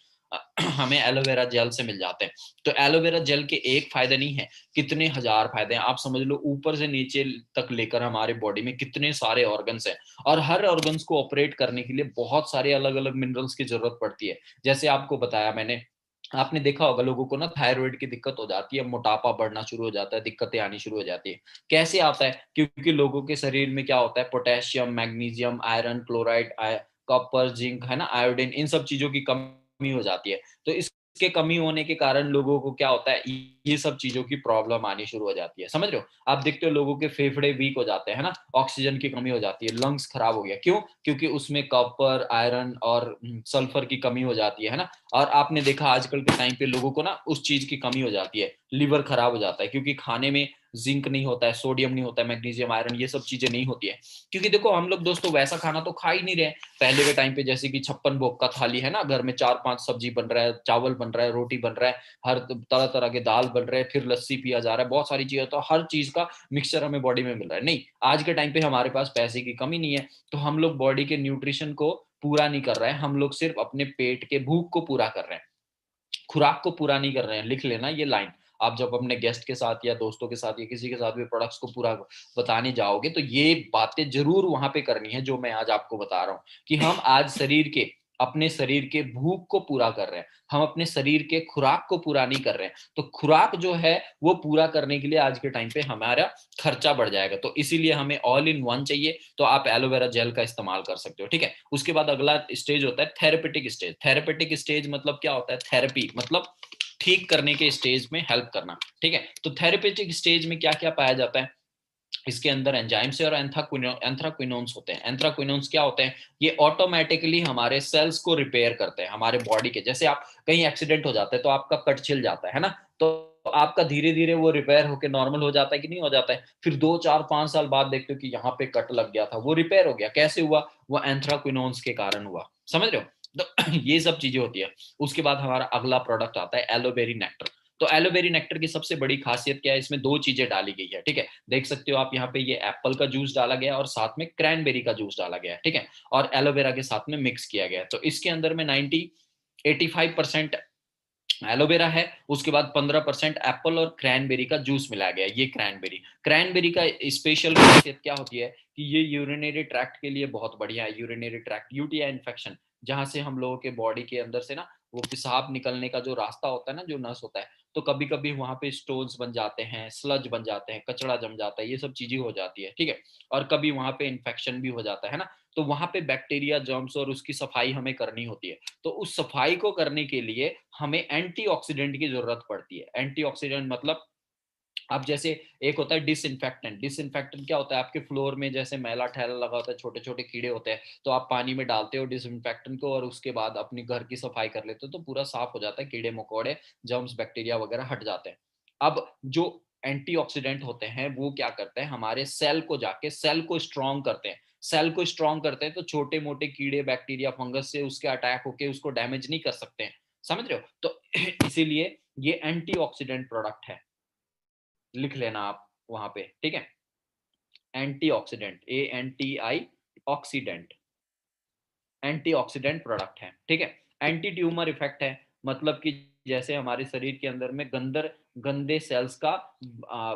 हमें एलोवेरा जेल से मिल जाते हैं। तो एलोवेरा जेल के एक फायदे नहीं है, कितने हजार फायदे हैं। आप समझ लो ऊपर से नीचे तक लेकर हमारे बॉडी में कितने सारे ऑर्गन्स हैं, और हर ऑर्गन्स को ऑपरेट करने के लिए बहुत सारे अलग अलग मिनरल्स की जरूरत पड़ती है। जैसे आपको बताया मैंने, आपने देखा होगा लोगों को ना थायराइड की दिक्कत हो जाती है, मोटापा बढ़ना शुरू हो जाता है, दिक्कतें आनी शुरू हो जाती है। कैसे आता है, क्योंकि लोगों के शरीर में क्या होता है, potassium, magnesium, iron, chloride, copper, zinc, है ना, आयोडीन, इन सब चीजों की कमी हो जाती है। तो इसके कमी होने के कारण लोगों को क्या होता है, ये सब चीजों की प्रॉब्लम आनी शुरू हो जाती है, समझ रहे हो। आप देखते हो लोगों के फेफड़े वीक हो जाते हैं ना, ऑक्सीजन की कमी हो जाती है, लंग्स खराब हो गया, क्यों, क्योंकि उसमें कॉपर, आयरन और सल्फर की कमी हो जाती है ना। और आपने देखा आजकल के टाइम पे लोगों को ना उस चीज की कमी हो जाती है, लिवर खराब हो जाता है, क्योंकि खाने में जिंक नहीं होता है, सोडियम नहीं होता है, मैग्नीशियम, आयरन, ये सब चीजें नहीं होती है। क्योंकि देखो हम लोग दोस्तों वैसा खाना तो खा ही नहीं रहे। पहले के टाइम पे जैसे कि 56 भोग का थाली है ना, घर में 4-5 सब्जी बन रहा है, चावल बन रहा है, रोटी बन रहा है, हर तरह तरह के दाल बन रहे हैं, फिर लस्सी पिया जा रहा है, बहुत सारी चीजें, तो हर चीज का मिक्सचर हमें बॉडी में मिल रहा है। नहीं, आज के टाइम पे हमारे पास पैसे की कमी नहीं है, तो हम लोग बॉडी के न्यूट्रिशन को पूरा नहीं कर रहे हैं, हम लोग सिर्फ अपने पेट के भूख को पूरा कर रहे हैं, खुराक को पूरा नहीं कर रहे हैं। लिख लेना ये लाइन, आप जब अपने गेस्ट के साथ या दोस्तों के साथ या किसी के साथ भी प्रोडक्ट्स को पूरा बताने जाओगे तो ये बातें जरूर वहां पे करनी है जो मैं आज आपको बता रहा हूँ, कि हम आज शरीर के अपने शरीर के भूख को पूरा कर रहे हैं, हम अपने शरीर के खुराक को पूरा नहीं कर रहे हैं। तो खुराक जो है वो पूरा करने के लिए आज के टाइम पे हमारा खर्चा बढ़ जाएगा, तो इसीलिए हमें ऑल इन वन चाहिए, तो आप एलोवेरा जेल का इस्तेमाल कर सकते हो, ठीक है। उसके बाद अगला स्टेज होता है थेरेपेटिक स्टेज। थेरेपेटिक स्टेज मतलब क्या होता है, थेरेपी मतलब ठीक करने के स्टेज में हेल्प करना, ठीक है। तो थेरेपेटिक स्टेज में क्या क्या पाया जाता है, इसके अंदर एंजाइम्स और एंथ्राक्विनोन्स होते हैं। एंथ्राक्विनोन्स क्या होते हैं, ये ऑटोमेटिकली हमारे सेल्स को रिपेयर करते हैं, हमारे बॉडी के। जैसे आप कहीं एक्सीडेंट हो जाता है तो आपका कट छिल जाता है ना, तो आपका धीरे धीरे वो रिपेयर होकर नॉर्मल हो जाता है कि नहीं हो जाता है, फिर 2 4 5 साल बाद देखते हो कि यहाँ पे कट लग गया था, वो रिपेयर हो गया। कैसे हुआ, वो एंथ्राक्विनोन्स के कारण हुआ, समझ रहे हो। तो ये सब चीजें होती है। उसके बाद हमारा अगला प्रोडक्ट आता है एलोवेरी नेक्टर। तो एलोवेरी नेक्टर की सबसे बड़ी खासियत क्या है, इसमें 2 चीजें डाली गई है, ठीक है। देख सकते हो आप यहाँ पे, ये एप्पल का जूस डाला गया है और साथ में क्रैनबेरी का जूस डाला गया है, ठीक है, और एलोवेरा के साथ में मिक्स किया गया है। तो इसके अंदर में 85% एलोवेरा है, उसके बाद 15% एप्पल और क्रैनबेरी का जूस मिलाया गया है। ये क्रैनबेरी का स्पेशल खासियत क्या होती है कि ये यूरिनरी ट्रैक्ट के लिए बहुत बढ़िया है। यूरिनरी ट्रैक्ट, यूटीआई इन्फेक्शन, जहां से हम लोगों के बॉडी के अंदर से ना वो पेशाब निकलने का जो रास्ता होता है ना, जो नस होता है, तो कभी कभी वहां पे स्टोन्स बन जाते हैं, स्लज बन जाते हैं, कचड़ा जम जाता है, ये सब चीजें हो जाती है, ठीक है। और कभी वहां पे इन्फेक्शन भी हो जाता है ना, तो वहां पे बैक्टीरिया, जर्म्स और उसकी सफाई हमें करनी होती है। तो उस सफाई को करने के लिए हमें एंटीऑक्सीडेंट की जरूरत पड़ती है। एंटीऑक्सीडेंट मतलब, अब जैसे एक होता है डिसइंफेक्टेंट। डिसइंफेक्टेंट क्या होता है, आपके फ्लोर में जैसे मैला ठैला लगा होता है, छोटे छोटे कीड़े होते हैं, तो आप पानी में डालते हो डिसइंफेक्टेंट को और उसके बाद अपने घर की सफाई कर लेते हो, तो पूरा साफ हो जाता है, कीड़े मकोड़े, जर्म्स, बैक्टीरिया वगैरह हट जाते हैं। अब जो एंटीऑक्सीडेंट होते हैं वो क्या करते हैं, हमारे सेल को जाके सेल को स्ट्रॉन्ग करते हैं। सेल को स्ट्रॉन्ग करते हैं तो छोटे मोटे कीड़े, बैक्टीरिया, फंगस से उसके अटैक होके उसको डैमेज नहीं कर सकते हैं, समझ रहे हो। तो इसीलिए ये एंटीऑक्सीडेंट प्रोडक्ट है, लिख लेना आप वहां पे, ठीक है। Antioxidant, ANTI oxidant, antioxidant product है, ठीक है। एंटी ट्यूमर इफेक्ट है, मतलब कि जैसे हमारे शरीर के अंदर में गंदे सेल्स का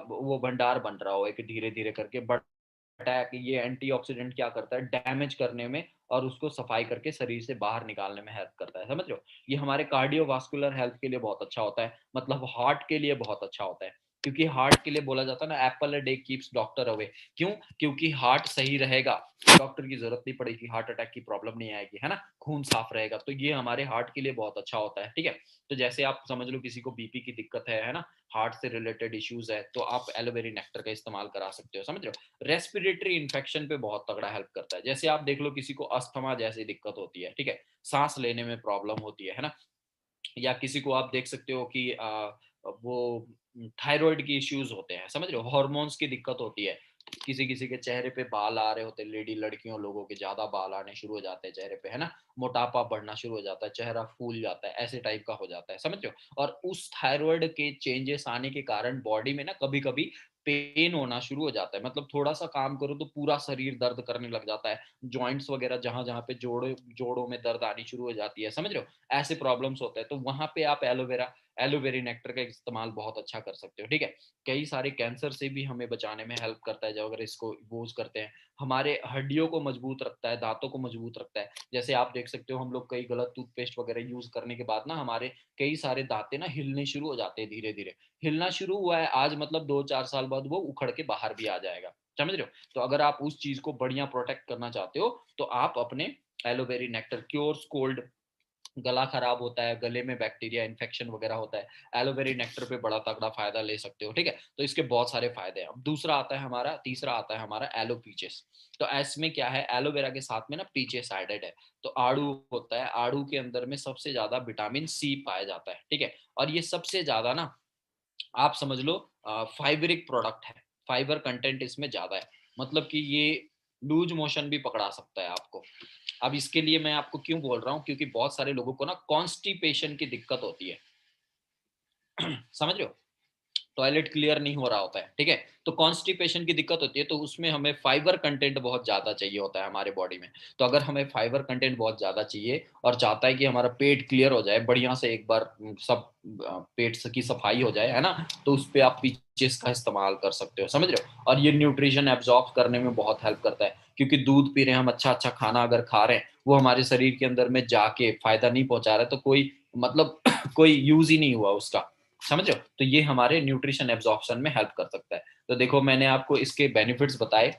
वो भंडार बन रहा हो एक धीरे धीरे करके अटैक, ये एंटीऑक्सीडेंट क्या करता है, डैमेज करने में और उसको सफाई करके शरीर से बाहर निकालने में हेल्प करता है, समझ रहे हो। ये हमारे कार्डियोवास्कुलर हेल्थ के लिए बहुत अच्छा होता है, मतलब हार्ट के लिए बहुत अच्छा होता है। क्योंकि हार्ट के लिए बोला जाता है ना, Apple a day keeps doctor away. क्यों, क्योंकि हार्ट सही रहेगा, डॉक्टर की जरूरत नहीं पड़ेगी, हार्ट अटैक की प्रॉब्लम नहीं आएगी, है ना, खून साफ रहेगा, तो ये हमारे हार्ट के लिए बहुत अच्छा होता है, ठीक है। तो जैसे आप समझ लो किसी को बीपी की दिक्कत है ना, हार्ट से रिलेटेड इश्यूज है, तो आप एलोवेरी नेक्टर का इस्तेमाल करा सकते हो, समझ रहे हो। रेस्पिरेटरी इन्फेक्शन पे बहुत तगड़ा हेल्प करता है। जैसे आप देख लो किसी को अस्थमा जैसी दिक्कत होती है, ठीक है, सांस लेने में प्रॉब्लम होती है ना, या किसी को आप देख सकते हो कि वो थायराइड की इश्यूज होते हैं, समझ रहे हो, हार्मोन्स की दिक्कत होती है, किसी किसी के चेहरे पे बाल आ रहे होते हैं, लेडी लड़कियों लोगों के ज्यादा बाल आने शुरू हो जाते हैं चेहरे पे, है ना, मोटापा बढ़ना शुरू हो जाता है, चेहरा फूल जाता है, ऐसे टाइप का हो जाता है, समझ रहे हो। और उस थायराइड के चेंजेस आने के कारण बॉडी में ना कभी कभी पेन होना शुरू हो जाता है, मतलब थोड़ा सा काम करो तो पूरा शरीर दर्द करने लग जाता है, जॉइंट्स वगैरह जहां जहां पे जोड़ों में दर्द आनी शुरू हो जाती है, समझ रहे हो, ऐसे प्रॉब्लम्स होते हैं। तो वहां पे आप एलोवेरी नेक्टर का इस्तेमाल बहुत अच्छा कर सकते हो, ठीक है। कई सारे कैंसर से भी हमें बचाने में हेल्प करता है, जब अगर इसको यूज करते हैं। हमारे हड्डियों को मजबूत रखता है, दांतों को मजबूत रखता है। जैसे आप देख सकते हो, हम लोग कई गलत टूथपेस्ट वगैरह यूज करने के बाद ना हमारे कई सारे दांतें ना हिलने शुरू हो जाते हैं, धीरे धीरे हिलना शुरू हुआ है आज, मतलब 2 4 साल बाद वो उखड़ के बाहर भी आ जाएगा, समझ रहे हो। तो अगर आप उस चीज को बढ़िया प्रोटेक्ट करना चाहते हो तो आप अपने एलोवेरी नेक्टर, क्योर्स कोल्ड, गला खराब होता है, गले में बैक्टीरिया इन्फेक्शन वगैरह होता है, एलोवेरी नेक्टर पे बड़ा तगड़ा फायदा ले सकते हो, ठीक है। तो इसके बहुत सारे फायदे हैं। अब दूसरा आता है हमारा, तीसरा आता है हमारा एलो पीचेस। तो इसमें क्या है, एलोवेरा के साथ में ना पीचेस एडेड है। तो आड़ू होता है, आड़ू के अंदर में सबसे ज्यादा विटामिन सी पाया जाता है, ठीक है। और ये सबसे ज्यादा ना, आप समझ लो, फाइबरिक प्रोडक्ट है, फाइबर कंटेंट इसमें ज्यादा है, मतलब कि ये लूज मोशन भी पकड़ा सकता है आपको। अब इसके लिए मैं आपको क्यों बोल रहा हूँ, क्योंकि बहुत सारे लोगों को ना कॉन्स्टिपेशन की दिक्कत होती है, समझ रहे हो। टॉयलेट क्लियर नहीं हो रहा होता है, ठीक है, तो कॉन्स्टिपेशन की दिक्कत होती है, तो उसमें हमें फाइबर कंटेंट बहुत ज्यादा चाहिए होता है हमारे बॉडी में। तो अगर हमें फाइबर कंटेंट बहुत ज्यादा चाहिए और चाहता है कि हमारा पेट क्लियर हो जाए बढ़िया से, एक बार सब पेट की सफाई हो जाए, है ना, तो उस पे आप पीचेस का इस्तेमाल कर सकते हो, समझ रहे हो। और ये न्यूट्रिशन एब्जॉर्ब करने में बहुत हेल्प करता है, क्योंकि दूध पी रहे हैं हम, अच्छा अच्छा खाना अगर खा रहे हैं, वो हमारे शरीर के अंदर में जाके फायदा नहीं पहुंचा रहा है, तो कोई मतलब कोई यूज ही नहीं हुआ उसका, समझ रहे हो। तो ये हमारे न्यूट्रिशन एब्जॉर्प्शन में हेल्प कर सकता है। तो देखो मैंने आपको इसके बेनिफिट्स बताए,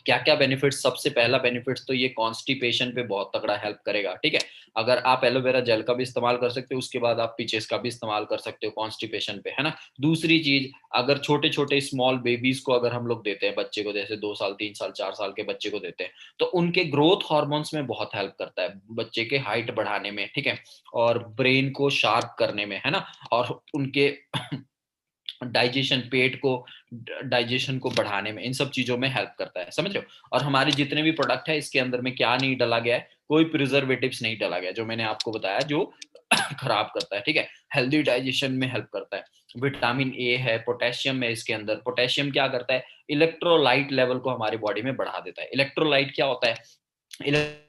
क्या क्या बेनिफिट्स। सबसे पहला बेनिफिट्स तो ये कॉन्स्टिपेशन पे बहुत तगड़ा हेल्प करेगा, ठीक है। अगर आप एलोवेरा जेल का भी इस्तेमाल कर सकते हो, उसके बाद आप पीचेस का भी इस्तेमाल कर सकते हो कॉन्स्टिपेशन पे, है ना। दूसरी चीज, अगर छोटे छोटे स्मॉल बेबीज को अगर हम लोग देते हैं, बच्चे को, जैसे 2 साल 3 साल 4 साल के बच्चे को देते हैं, तो उनके ग्रोथ हॉर्मोन्स में बहुत हेल्प करता है, बच्चे के हाइट बढ़ाने में, ठीक है, और ब्रेन को शार्प करने में, है ना, और उनके डाइजेशन, पेट को डाइजेशन को बढ़ाने में, इन सब चीजों में हेल्प करता है, समझ रहे हो। और हमारे जितने भी प्रोडक्ट है, इसके अंदर में क्या नहीं डाला गया है, कोई प्रिजर्वेटिव्स नहीं डाला गया, जो मैंने आपको बताया, जो खराब करता है, ठीक है। हेल्दी डाइजेशन में हेल्प करता है। विटामिन ए है, पोटेशियम है इसके अंदर। पोटेशियम क्या करता है, इलेक्ट्रोलाइट लेवल को हमारी बॉडी में बढ़ा देता है। इलेक्ट्रोलाइट क्या होता है,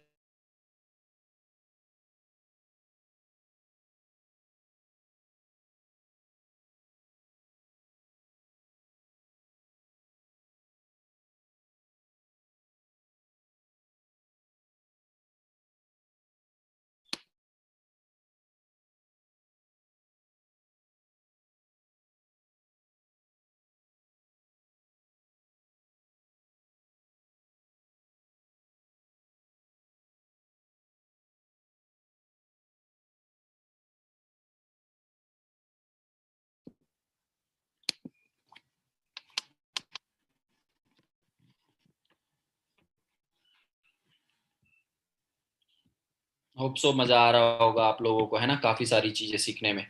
होप सो मजा आ रहा होगा आप लोगों को, है ना, काफी सारी चीजें सीखने में।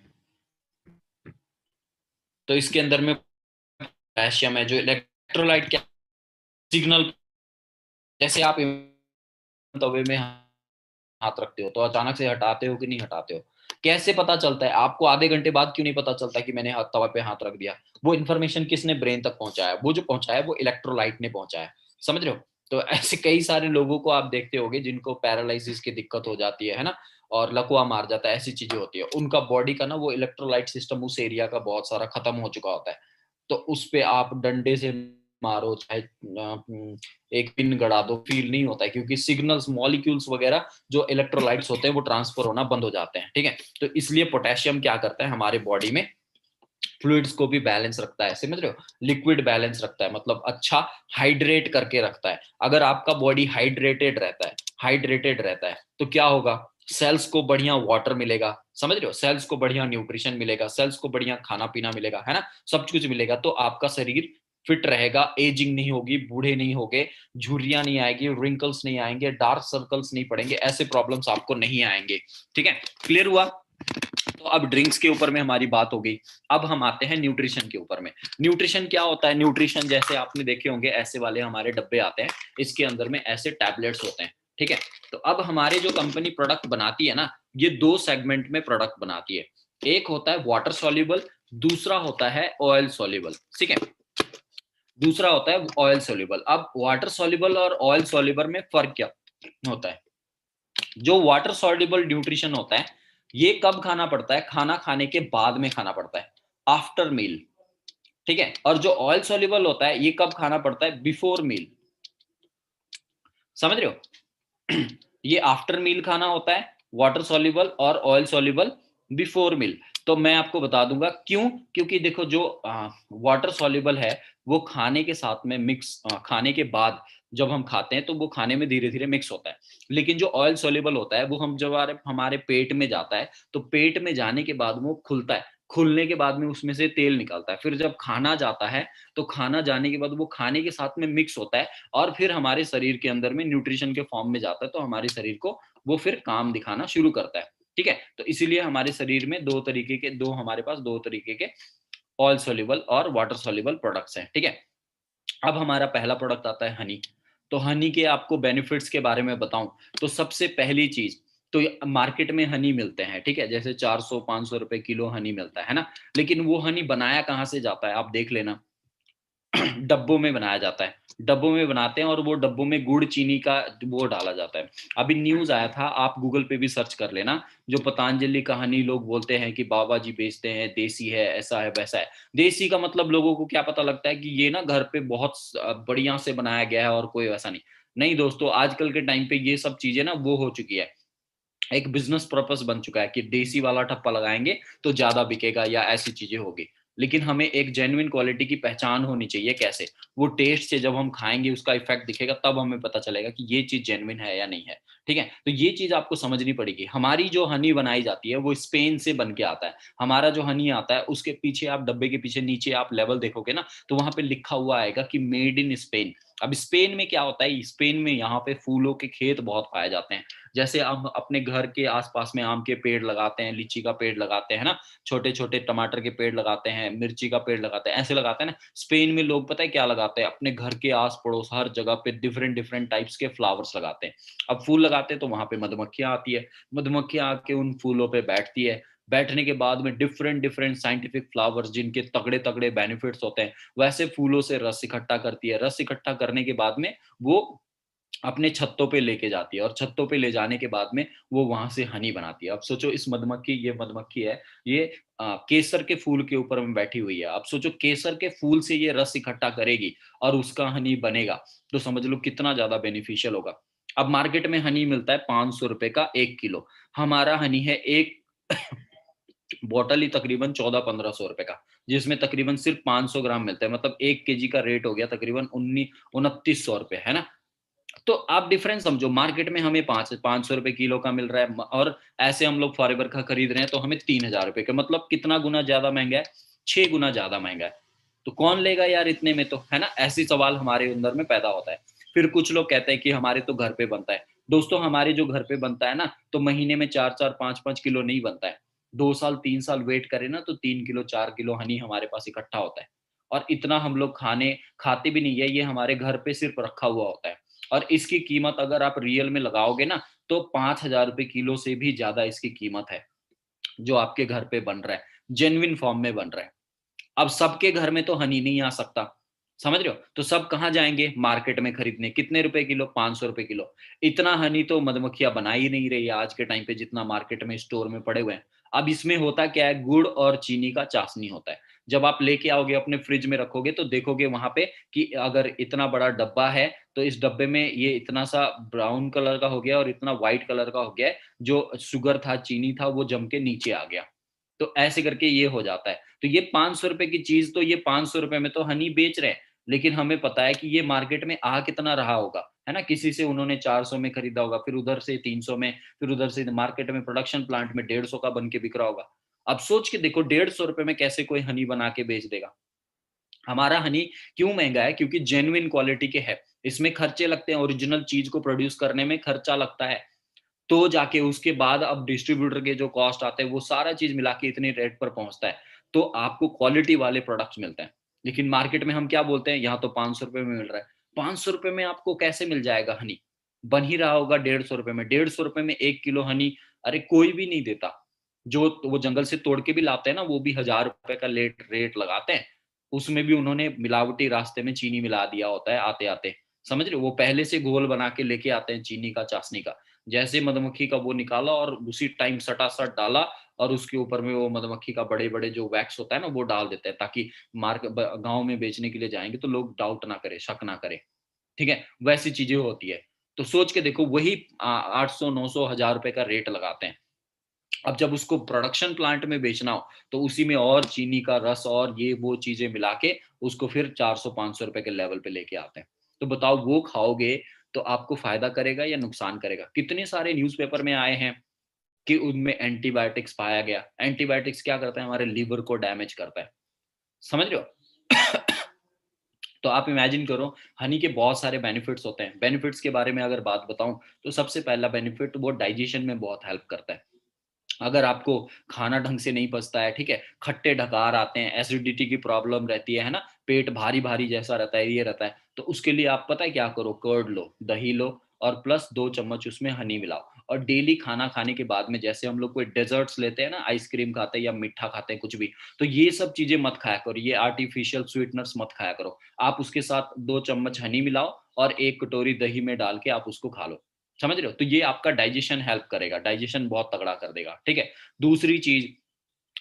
तो इसके अंदर में पोटेशियम है, जो इलेक्ट्रोलाइट क्या, सिग्नल, जैसे आप तवे में हाथ रखते हो तो अचानक से हटाते हो कि नहीं हटाते हो, कैसे पता चलता है आपको, आधे घंटे बाद क्यों नहीं पता चलता कि मैंने तवा पे हाथ रख दिया। वो इन्फॉर्मेशन किसने ब्रेन तक पहुंचाया, वो जो पहुंचाया वो इलेक्ट्रोलाइट ने पहुंचाया, समझ रहे हो। तो ऐसे कई सारे लोगों को आप देखते होंगे जिनको पैरालिसिस की दिक्कत हो जाती है ना, और लकवा मार जाता है, ऐसी चीजें होती है, उनका बॉडी का ना वो इलेक्ट्रोलाइट सिस्टम उस एरिया का बहुत सारा खत्म हो चुका होता है। तो उस पे आप डंडे से मारो, चाहे एक पिन गड़ा दो, फील नहीं होता है, क्योंकि सिग्नल्स, मॉलिक्यूल्स वगैरह जो इलेक्ट्रोलाइट्स होते हैं वो ट्रांसफर होना बंद हो जाते हैं, ठीक है। तो इसलिए पोटेशियम क्या करता है हमारे बॉडी में, फ्लूइड्स को भी बैलेंस रखता है, समझ रहे हो, लिक्विड बैलेंस रखता है, मतलब अच्छा हाइड्रेट करके रखता है। अगर आपका बॉडी हाइड्रेटेड रहता है, हाइड्रेटेड रहता है, तो क्या होगा, सेल्स को बढ़िया वाटर मिलेगा, समझ रहे हो, सेल्स को बढ़िया न्यूट्रिशन मिलेगा, सेल्स को बढ़िया खाना पीना मिलेगा, है ना, सब कुछ मिलेगा, तो आपका शरीर फिट रहेगा, एजिंग नहीं होगी, बूढ़े नहीं होगे, झुर्रियां नहीं आएगी, रिंकल्स नहीं आएंगे, डार्क सर्कल्स नहीं पड़ेंगे, ऐसे प्रॉब्लम्स आपको नहीं आएंगे, ठीक है। क्लियर हुआ। तो अब ड्रिंक्स के ऊपर में हमारी बात हो गई। अब हम आते हैं न्यूट्रिशन के ऊपर में। न्यूट्रिशन क्या होता है, न्यूट्रिशन जैसे आपने देखे होंगे ऐसे वाले हमारे डब्बे आते हैं, इसके अंदर में ऐसे टैबलेट्स होते हैं, ठीक है। तो अब हमारे जो कंपनी प्रोडक्ट बनाती है ना, ये दो सेगमेंट में प्रोडक्ट बनाती है। एक होता है वाटर सॉल्युबल, दूसरा होता है ऑयल सॉल्युबल, ठीक है, दूसरा होता है ऑयल सॉल्युबल। अब वाटर सॉल्युबल और ऑयल सॉल्युबल में फर्क क्या होता है। जो वाटर सॉल्युबल न्यूट्रिशन होता है, ये कब खाना पड़ता है, खाना खाने के बाद में खाना पड़ता है, आफ्टर मील, ठीक है। और जो ऑयल सॉल्युबल होता है, ये कब खाना पड़ता है, बिफोर मील, समझ रहे हो। ये आफ्टर मील खाना होता है वाटर सॉल्युबल, और ऑयल सॉल्युबल बिफोर मील। तो मैं आपको बता दूंगा क्यों, क्योंकि देखो जो वाटर सॉल्युबल है वो खाने के साथ में मिक्स, खाने के बाद जब हम खाते हैं तो वो खाने में धीरे धीरे मिक्स होता है। लेकिन जो ऑयल सॉल्युबल होता है वो हम जब हमारे पेट में जाता है, तो पेट में जाने के बाद वो खुलता है, खुलने के बाद में उसमें से तेल निकलता है, फिर जब खाना जाता है तो खाना जाने के बाद वो खाने के साथ में मिक्स होता है, और फिर हमारे शरीर के अंदर में न्यूट्रिशन के फॉर्म में जाता है, तो हमारे शरीर को वो फिर काम दिखाना शुरू करता है, ठीक है। तो इसीलिए हमारे शरीर में दो तरीके के, दो हमारे पास दो तरीके के ऑयल सोल्यूबल और वाटर सोल्यूबल प्रोडक्ट्स हैं, ठीक है। अब हमारा पहला प्रोडक्ट आता है हनी। तो हनी के आपको बेनिफिट्स के बारे में बताऊं, तो सबसे पहली चीज, तो मार्केट में हनी मिलते हैं, ठीक है, जैसे 400-500 रुपए किलो हनी मिलता है ना, लेकिन वो हनी बनाया कहाँ से जाता है आप देख लेना। डब्बों में बनाया जाता है, डब्बों में बनाते हैं और वो डब्बों में गुड़ चीनी का वो डाला जाता है। अभी न्यूज आया था, आप गूगल पे भी सर्च कर लेना, जो पतंजलि का हनी लोग बोलते हैं कि बाबा जी बेचते हैं, देसी है, ऐसा है वैसा है। देसी का मतलब लोगों को क्या पता लगता है कि ये ना घर पे बहुत बढ़िया से बनाया गया है और कोई वैसा नहीं। नहीं दोस्तों, आजकल के टाइम पे ये सब चीजें ना वो हो चुकी है, एक बिजनेस पर्पस बन चुका है कि देसी वाला ठप्पा लगाएंगे तो ज्यादा बिकेगा या ऐसी चीजें होगी। लेकिन हमें एक जेन्युइन क्वालिटी की पहचान होनी चाहिए। कैसे? वो टेस्ट से, जब हम खाएंगे उसका इफेक्ट दिखेगा तब हमें पता चलेगा कि ये चीज जेन्युइन है या नहीं है। ठीक है, तो ये चीज आपको समझनी पड़ेगी। हमारी जो हनी बनाई जाती है वो स्पेन से बन के आता है। हमारा जो हनी आता है उसके पीछे आप डब्बे के पीछे नीचे आप लेवल देखोगे ना, तो वहां पे लिखा हुआ आएगा कि मेड इन स्पेन। अब स्पेन में क्या होता है, स्पेन में यहाँ पे फूलों के खेत बहुत पाए जाते हैं। जैसे हम अपने घर के आसपास में आम के पेड़ लगाते हैं, लीची का पेड़ लगाते हैं ना, छोटे छोटे टमाटर के पेड़ लगाते हैं, मिर्ची का पेड़ लगाते हैं, ऐसे लगाते हैं ना। स्पेन में लोग पता है क्या लगाते हैं, अपने घर के आस पड़ोस हर जगह पे डिफरेंट डिफरेंट टाइप्स के फ्लावर्स लगाते हैं। अब फूल लगाते हैं तो वहां पे मधुमक्खियां आती है, मधुमक्खियां आके उन फूलों पे बैठती है। बैठने के बाद में डिफरेंट डिफरेंट साइंटिफिक फ्लावर्स जिनके तगड़े तगड़े बेनिफिट्स होते हैं, वैसे फूलों से रस इकट्ठा करती है। रस इकट्ठा करने के बाद में वो अपने छत्तों पे लेके जाती है, और छत्तों पे ले जाने के बाद में वो वहां से हनी बनाती है। अब सोचो, इस मधुमक्खी, ये मधुमक्खी है, ये केसर के फूल के ऊपर में बैठी हुई है। अब सोचो, केसर के फूल से ये रस इकट्ठा करेगी और उसका हनी बनेगा, तो समझ लो कितना ज्यादा बेनिफिशियल होगा। अब मार्केट में हनी मिलता है 500 रुपए का 1 किलो। हमारा हनी है एक बॉटल ही तकरीबन 1400-1500 रुपए का, जिसमें तकरीबन सिर्फ 500 ग्राम मिलता है। मतलब 1 केजी का रेट हो गया तकरीबन 2900 रुपए, है ना। तो आप डिफरेंस समझो, मार्केट में हमें 500 रुपए किलो का मिल रहा है, और ऐसे हम लोग फॉरएवर का खरीद रहे हैं तो हमें 3000 रुपए का, मतलब कितना गुना ज्यादा महंगा है, 6 गुना ज्यादा महंगा है। तो कौन लेगा यार इतने में, तो है ना, ऐसी सवाल हमारे अंदर में पैदा होता है। फिर कुछ लोग कहते हैं कि हमारे तो घर पे बनता है। दोस्तों, हमारे जो घर पे बनता है ना, तो महीने में 4-4 5-5 किलो नहीं बनता है। 2 साल 3 साल वेट करें ना तो 3 किलो 4 किलो हनी हमारे पास इकट्ठा होता है। और इतना हम लोग खाने खाते भी नहीं है, ये हमारे घर पे सिर्फ रखा हुआ होता है। और इसकी कीमत अगर आप रियल में लगाओगे ना, तो 5,000 रुपए किलो से भी ज्यादा इसकी कीमत है, जो आपके घर पे बन रहा है, जेन्युइन फॉर्म में बन रहा है। अब सबके घर में तो हनी नहीं आ सकता, समझ रहे हो, तो सब कहाँ जाएंगे मार्केट में खरीदने, कितने रुपए किलो, 500 रुपए किलो। इतना हनी तो मधुमक्खियां बना ही नहीं रही है आज के टाइम पे, जितना मार्केट में स्टोर में पड़े हुए हैं। अब इसमें होता क्या है, गुड़ और चीनी का चाशनी होता है। जब आप लेके आओगे अपने फ्रिज में रखोगे तो देखोगे वहां पे कि अगर इतना बड़ा डब्बा है, तो इस डब्बे में ये इतना सा ब्राउन कलर का हो गया और इतना व्हाइट कलर का हो गया है, जो शुगर था, चीनी था, वो जम के नीचे आ गया। तो ऐसे करके ये हो जाता है। तो ये 500 रुपए की चीज, तो ये 500 रुपए में तो हनी बेच रहे हैं, लेकिन हमें पता है कि ये मार्केट में आ कितना रहा होगा, है ना। किसी से उन्होंने 400 में खरीदा होगा, फिर उधर से 300 में, फिर उधर से मार्केट में प्रोडक्शन प्लांट में 150 का बन के बिक रहा होगा। अब सोच के देखो, 150 रुपए में कैसे कोई हनी बना के बेच देगा। हमारा हनी क्यों महंगा है, क्योंकि जेन्युइन क्वालिटी के है। इसमें खर्चे लगते हैं, ओरिजिनल चीज को प्रोड्यूस करने में खर्चा लगता है। तो जाके उसके बाद अब डिस्ट्रीब्यूटर के जो कॉस्ट आते हैं, वो सारा चीज मिला के इतने रेट पर पहुंचता है, तो आपको क्वालिटी वाले प्रोडक्ट्स मिलते हैं। लेकिन मार्केट में हम क्या बोलते हैं, यहाँ तो 500 रुपए में मिल रहा है। 500 रुपए में आपको कैसे मिल जाएगा हनी? बन ही रहा होगा 150 रुपए में। 150 रुपए में 1 किलो हनी, अरे कोई भी नहीं देता। जो वो जंगल से तोड़ के भी लाते हैं ना, वो भी 1000 रुपए का रेट लगाते हैं। उसमें भी उन्होंने मिलावटी रास्ते में चीनी मिला दिया होता है आते आते, समझ रहे हो। वो पहले से घोल बना के लेके आते हैं चीनी का, चाशनी का। जैसे मधुमक्खी का वो निकाला और उसी टाइम सटासट डाला, और उसके ऊपर में वो मधुमक्खी का बड़े बड़े जो वैक्स होता है ना, वो डाल देते हैं, ताकि गांव में बेचने के लिए जाएंगे तो लोग डाउट ना करे, शक ना करे। ठीक है, वैसी चीजें होती है। तो सोच के देखो, वही 800 900 1000 रुपए का रेट लगाते हैं। अब जब उसको प्रोडक्शन प्लांट में बेचना हो, तो उसी में और चीनी का रस और ये वो चीजें मिला के उसको फिर 400 500 रुपए के लेवल पे लेके आते हैं। तो बताओ, वो खाओगे तो आपको फायदा करेगा या नुकसान करेगा? कितने सारे न्यूज़पेपर में आए हैं कि उनमें एंटीबायोटिक्स पाया गया। एंटीबायोटिक्स क्या करता है, हमारे लीवर को डैमेज करता है, समझ रहे हो। तो आप इमेजिन करो, हनी के बहुत सारे बेनिफिट्स होते हैं। बेनिफिट्स के बारे में अगर बात बताऊं, तो सबसे पहला बेनिफिट, वो डाइजेशन में बहुत हेल्प करता है। अगर आपको खाना ढंग से नहीं पचता है, ठीक है, खट्टे ढकार आते हैं, एसिडिटी की प्रॉब्लम रहती है ना, पेट भारी भारी जैसा रहता है, ये रहता है, तो उसके लिए आप पता है क्या करो, कर्ड लो, दही लो, और प्लस 2 चम्मच उसमें हनी मिलाओ। और डेली खाना खाने के बाद में जैसे हम लोग कोई डेजर्ट्स लेते हैं ना, आइसक्रीम खाते हैं या मीठा खाते हैं कुछ भी, तो ये सब चीजें मत खाया करो, ये आर्टिफिशियल स्वीटनर्स मत खाया करो। आप उसके साथ 2 चम्मच हनी मिलाओ और 1 कटोरी दही में डाल के आप उसको खा लो। समझ रहे हो? तो ये आपका डाइजेशन हेल्प करेगा, डाइजेशन बहुत तगड़ा कर देगा। ठीक है। दूसरी चीज,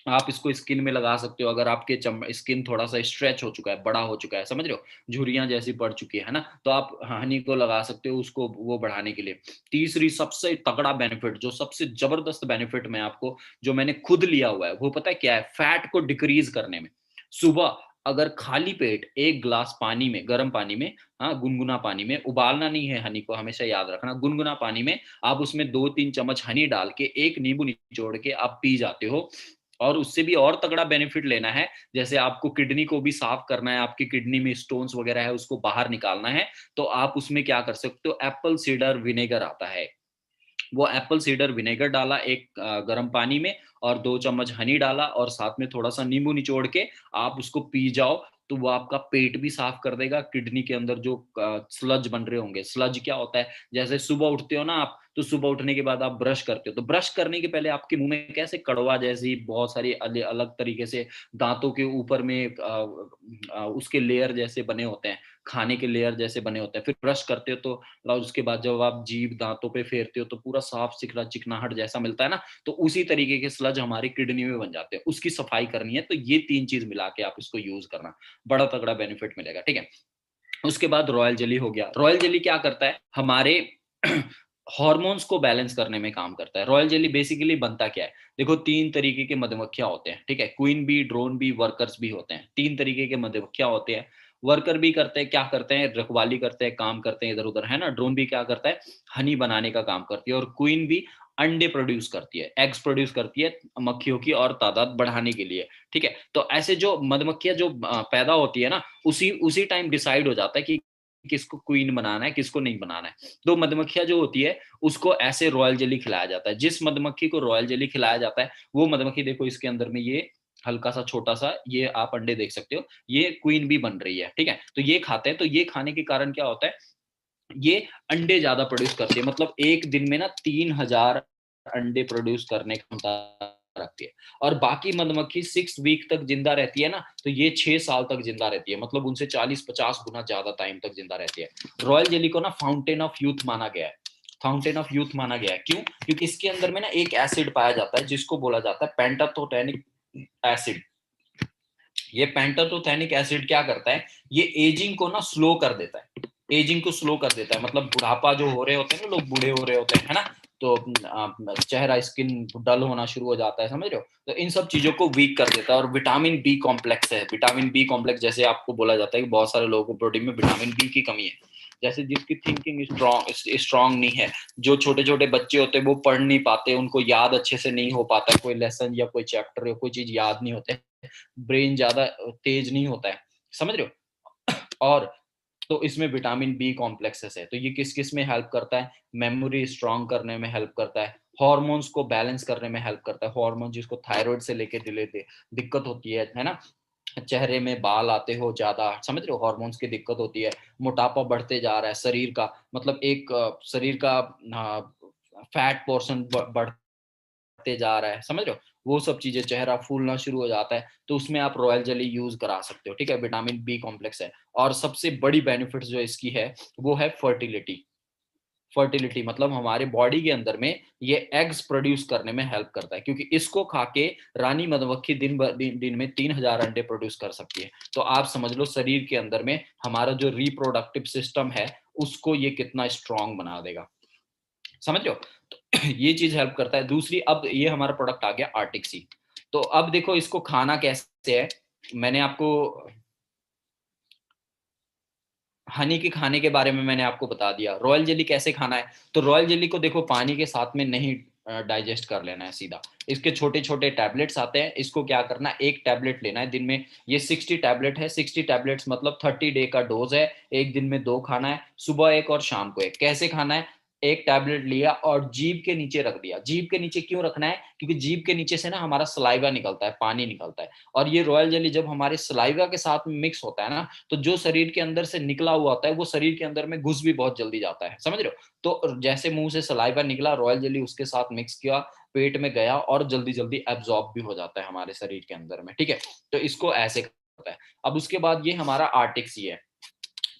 आप इसको स्किन में लगा सकते हो अगर आपके स्किन थोड़ा सा स्ट्रेच हो चुका है, बड़ा हो चुका है, समझ रहे हो, झुर्रियां जैसी पड़ चुकी है ना, तो आप हनी को लगा सकते हो उसको वो बढ़ाने के लिए। तीसरी सबसे तगड़ा बेनिफिट, जो सबसे जबरदस्त बेनिफिट मैं आपको, जो मैंने खुद लिया हुआ है, वो पता है क्या है? फैट को डिक्रीज करने में। सुबह अगर खाली पेट 1 गिलास पानी में, गर्म पानी में, हाँ गुनगुना पानी में, उबालना नहीं है हनी को, हमेशा याद रखना, गुनगुना पानी में आप उसमें 2-3 चम्मच हनी डाल के एक नींबू निचोड़ के आप पी जाते हो, और उससे भी और तगड़ा बेनिफिट लेना है, जैसे आपको किडनी को भी साफ करना है, आपकी किडनी में स्टोन्स वगैरह है उसको बाहर निकालना है, तो आप उसमें क्या कर सकते हो? एप्पल सीडर विनेगर आता है, वो एप्पल सीडर विनेगर डाला एक गर्म पानी में, और 2 चम्मच हनी डाला और साथ में थोड़ा सा नींबू निचोड़ के आप उसको पी जाओ, तो वो आपका पेट भी साफ कर देगा। किडनी के अंदर जो स्लज बन रहे होंगे, स्लज क्या होता है? जैसे सुबह उठते हो ना आप, तो सुबह उठने के बाद आप ब्रश करते हो, तो ब्रश करने के पहले आपके मुंह में कैसे कड़वा जैसी बहुत सारी अलग तरीके से दांतों के ऊपर में उसके लेयर जैसे बने होते हैं, खाने के लेयर जैसे बने होते हैं, फिर ब्रश करते हो तो और उसके बाद जब आप जीभ दांतों पे फेरते हो तो पूरा साफ सुथरा चिकनाहट जैसा मिलता है ना, तो उसी तरीके के स्लज हमारी किडनी में बन जाते हैं, उसकी सफाई करनी है, तो ये 3 चीज मिला के आप इसको यूज करना, बड़ा तगड़ा बेनिफिट मिलेगा। ठीक है। उसके बाद रॉयल जेली हो गया। रॉयल जेली क्या करता है? हमारे हॉर्मोन्स को बैलेंस करने में काम करता है। रॉयल जेली बेसिकली बनता क्या है? देखो 3 तरीके के मधुमक्खियां होते हैं, ठीक है, queen bee, drone bee, workers भी होते हैं, 3 तरीके के मधुमक्खियां होते हैं। वर्कर भी करते हैं, क्या करते हैं? रखवाली करते हैं, काम करते हैं इधर उधर, है ना। ड्रोन भी क्या करता है? हनी बनाने का काम करती है। और क्वीन भी अंडे प्रोड्यूस करती है, एग्स प्रोड्यूस करती है मक्खियों की और तादाद बढ़ाने के लिए। ठीक है। तो ऐसे जो मधुमक्खियां जो पैदा होती है ना, उसी उसी टाइम डिसाइड हो जाता है कि किसको क्वीन बनाना है, किसको नहीं बनाना है। तो मधुमक्खियां जो होती है उसको ऐसे रॉयल जेली खिलाया जाता है। जिस मधुमक्खी को रॉयल जेली खिलाया जाता है, वो मधुमक्खी, देखो इसके अंदर में ये हल्का सा छोटा सा ये आप अंडे देख सकते हो, ये क्वीन भी बन रही है। ठीक है। तो ये खाते हैं, तो ये खाने के कारण क्या होता है? ये अंडे ज्यादा प्रोड्यूस करती है, मतलब एक दिन में ना 3,000 अंडे प्रोड्यूस करने की क्षमता रखती है। और बाकी मधुमक्खी 6 वीक तक जिंदा रहती है ना, तो ये 6 साल तक जिंदा रहती है, मतलब उनसे 40-50 गुना ज्यादा टाइम तक जिंदा रहती है। रॉयल जेली को ना फाउंटेन ऑफ यूथ माना गया है। फाउंटेन ऑफ यूथ माना गया है, क्यों? क्योंकि इसके अंदर में ना एक एसिड पाया जाता है जिसको बोला जाता है पेंटाथोथेनिक एसिड। ये पेंटाथोथेनिक एसिड क्या करता है? ये एजिंग को ना स्लो कर देता है, एजिंग को स्लो कर देता है, मतलब बुढ़ापा जो हो रहे होते हैं ना, लोग बूढ़े हो रहे होते हैं, है ना, तो चेहरा स्किन डल होना शुरू हो जाता है, समझ रहे हो, तो इन सब चीजों को वीक कर देता है। और विटामिन बी कॉम्प्लेक्स है, विटामिन बी कॉम्प्लेक्स, जैसे आपको बोला जाता है कि बहुत सारे लोगों को प्रोटीन में विटामिन बी की कमी है, जैसे जिसकी थिंकिंग स्ट्रॉन्ग नहीं है, जो छोटे छोटे बच्चे होते हैं वो पढ़ नहीं पाते, उनको याद अच्छे से नहीं हो पाता, कोई लेसन या कोई चैप्टर या कोई चीज याद नहीं होते, ब्रेन ज्यादा तेज नहीं होता है, समझ रहे हो। और तो इसमें विटामिन बी कॉम्प्लेक्सेस है, तो ये किस किस में हेल्प करता है? मेमोरी स्ट्रांग करने में हेल्प करता है, हॉर्मोन्स को बैलेंस करने में हेल्प करता है, हॉर्मोन जिसको थायराइड से लेके दिक्कत होती है ना, चेहरे में बाल आते हो ज्यादा, समझ रहे हो, हॉर्मोन्स की दिक्कत होती है, मोटापा बढ़ते जा रहा है शरीर का, मतलब एक शरीर का फैट पोर्शन बढ़ते जा रहा है, समझ रहे हो, वो सब चीजें, चेहरा फूलना शुरू हो जाता है, तो उसमें आप रॉयल जेली यूज करा सकते हो। ठीक है। विटामिन बी कॉम्प्लेक्स है। और सबसे बड़ी बेनिफिट जो इसकी है वो है फर्टिलिटी। फर्टिलिटी मतलब हमारे बॉडी के अंदर में ये एग्स प्रोड्यूस करने में हेल्प करता है, क्योंकि इसको खा के रानी मधुमक्खी दिन में 3,000 अंडे प्रोड्यूस कर सकती है। तो आप समझ लो शरीर के अंदर में हमारा जो रिप्रोडक्टिव सिस्टम है उसको ये कितना स्ट्रांग बना देगा, समझ रहे हो। तो ये चीज हेल्प करता है। दूसरी, अब ये हमारा प्रोडक्ट आ गया आर्टिक सी। तो अब देखो इसको खाना कैसे है। मैंने आपको हनी के खाने के बारे में मैंने आपको बता दिया। रॉयल जेली कैसे खाना है? तो रॉयल जेली को देखो पानी के साथ में नहीं डाइजेस्ट कर लेना है सीधा, इसके छोटे छोटे टैबलेट्स आते हैं, इसको क्या करना है, एक टैबलेट लेना है दिन में। ये 60 टैबलेट है, 60 टैबलेट्स मतलब 30 डे का डोज है, एक दिन में 2 खाना है, सुबह एक और शाम को एक। कैसे खाना है? एक टैबलेट लिया और जीभ के नीचे रख दिया। जीभ के नीचे क्यों रखना है? क्योंकि जीभ के नीचे से ना हमारा सलाइवा निकलता है, पानी निकलता है, और ये रॉयल जेली जब हमारे सलाइवा के साथ में मिक्स होता है ना, तो जो शरीर के अंदर से निकला हुआ होता है वो शरीर के अंदर में घुस भी बहुत जल्दी जाता है, समझ रहे हो? तो जैसे मुंह से सलाइवा निकला, रॉयल जेली उसके साथ मिक्स किया, पेट में गया और जल्दी जल्दी एब्जॉर्ब भी हो जाता है हमारे शरीर के अंदर में, ठीक है? तो इसको ऐसे करता है। अब उसके बाद ये हमारा आर्टिक सी है।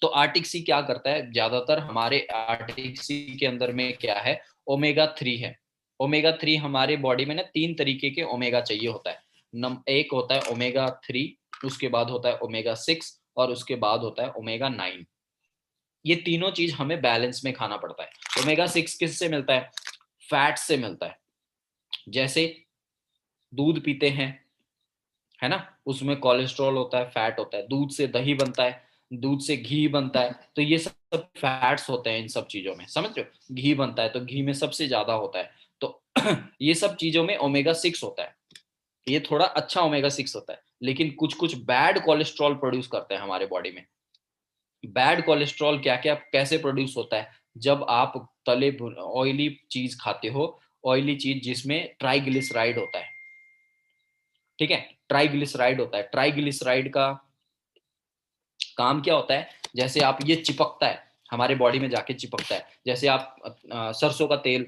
तो आर्टिक सी क्या करता है? ज्यादातर हमारे आर्टिक सी के अंदर में क्या है? ओमेगा 3 है। ओमेगा 3 हमारे बॉडी में ना 3 तरीके के ओमेगा चाहिए होता है। एक होता है ओमेगा 3, उसके बाद होता है ओमेगा 6, और उसके बाद होता है ओमेगा 9। ये तीनों चीज हमें बैलेंस में खाना पड़ता है। ओमेगा 6 किससे मिलता है? फैट से मिलता है। जैसे दूध पीते हैं, है ना, उसमें कोलेस्ट्रॉल होता है, फैट होता है। दूध से दही बनता है, दूध से घी बनता है, तो ये सब फैट्स होते हैं इन सब चीजों में, समझ रहे हो? घी बनता है तो घी में सबसे ज्यादा होता है। तो ये सब चीजों में ओमेगा 6 होता है। ये थोड़ा अच्छा ओमेगा 6 होता है, लेकिन कुछ कुछ बैड कोलेस्ट्रॉल प्रोड्यूस करते हैं हमारे बॉडी में। बैड कोलेस्ट्रॉल क्या क्या कैसे प्रोड्यूस होता है? जब आप तले ऑयली चीज खाते हो, ऑयली चीज जिसमें ट्राइग्लिसराइड होता है, ठीक है? ट्राइग्लिसराइड होता है। ट्राइग्लिसराइड का काम क्या होता है? जैसे आप, ये चिपकता है हमारे बॉडी में, जाके चिपकता है। जैसे आप सरसों का तेल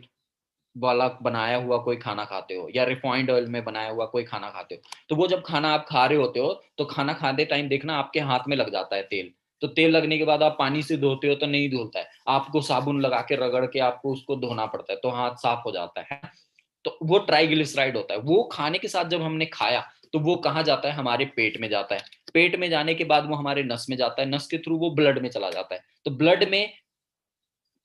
वाला बनाया हुआ कोई खाना खाते हो, या रिफाइंड ऑयल में बनाया हुआ कोई खाना खाते हो, तो वो जब खाना आप खा रहे होते हो, तो खाना खाते टाइम देखना आपके हाथ में लग जाता है तेल। तो तेल लगने के बाद आप पानी से धोते हो तो नहीं धुलता है, आपको साबुन लगा के रगड़ के आपको उसको धोना पड़ता है, तो हाथ साफ हो जाता है। तो वो ट्राइग्लिसराइड होता है। वो खाने के साथ जब हमने खाया, तो वो कहाँ जाता है? हमारे पेट में जाता है। पेट में जाने के बाद वो हमारे नस में जाता है, नस के थ्रू वो ब्लड में चला जाता है। तो ब्लड में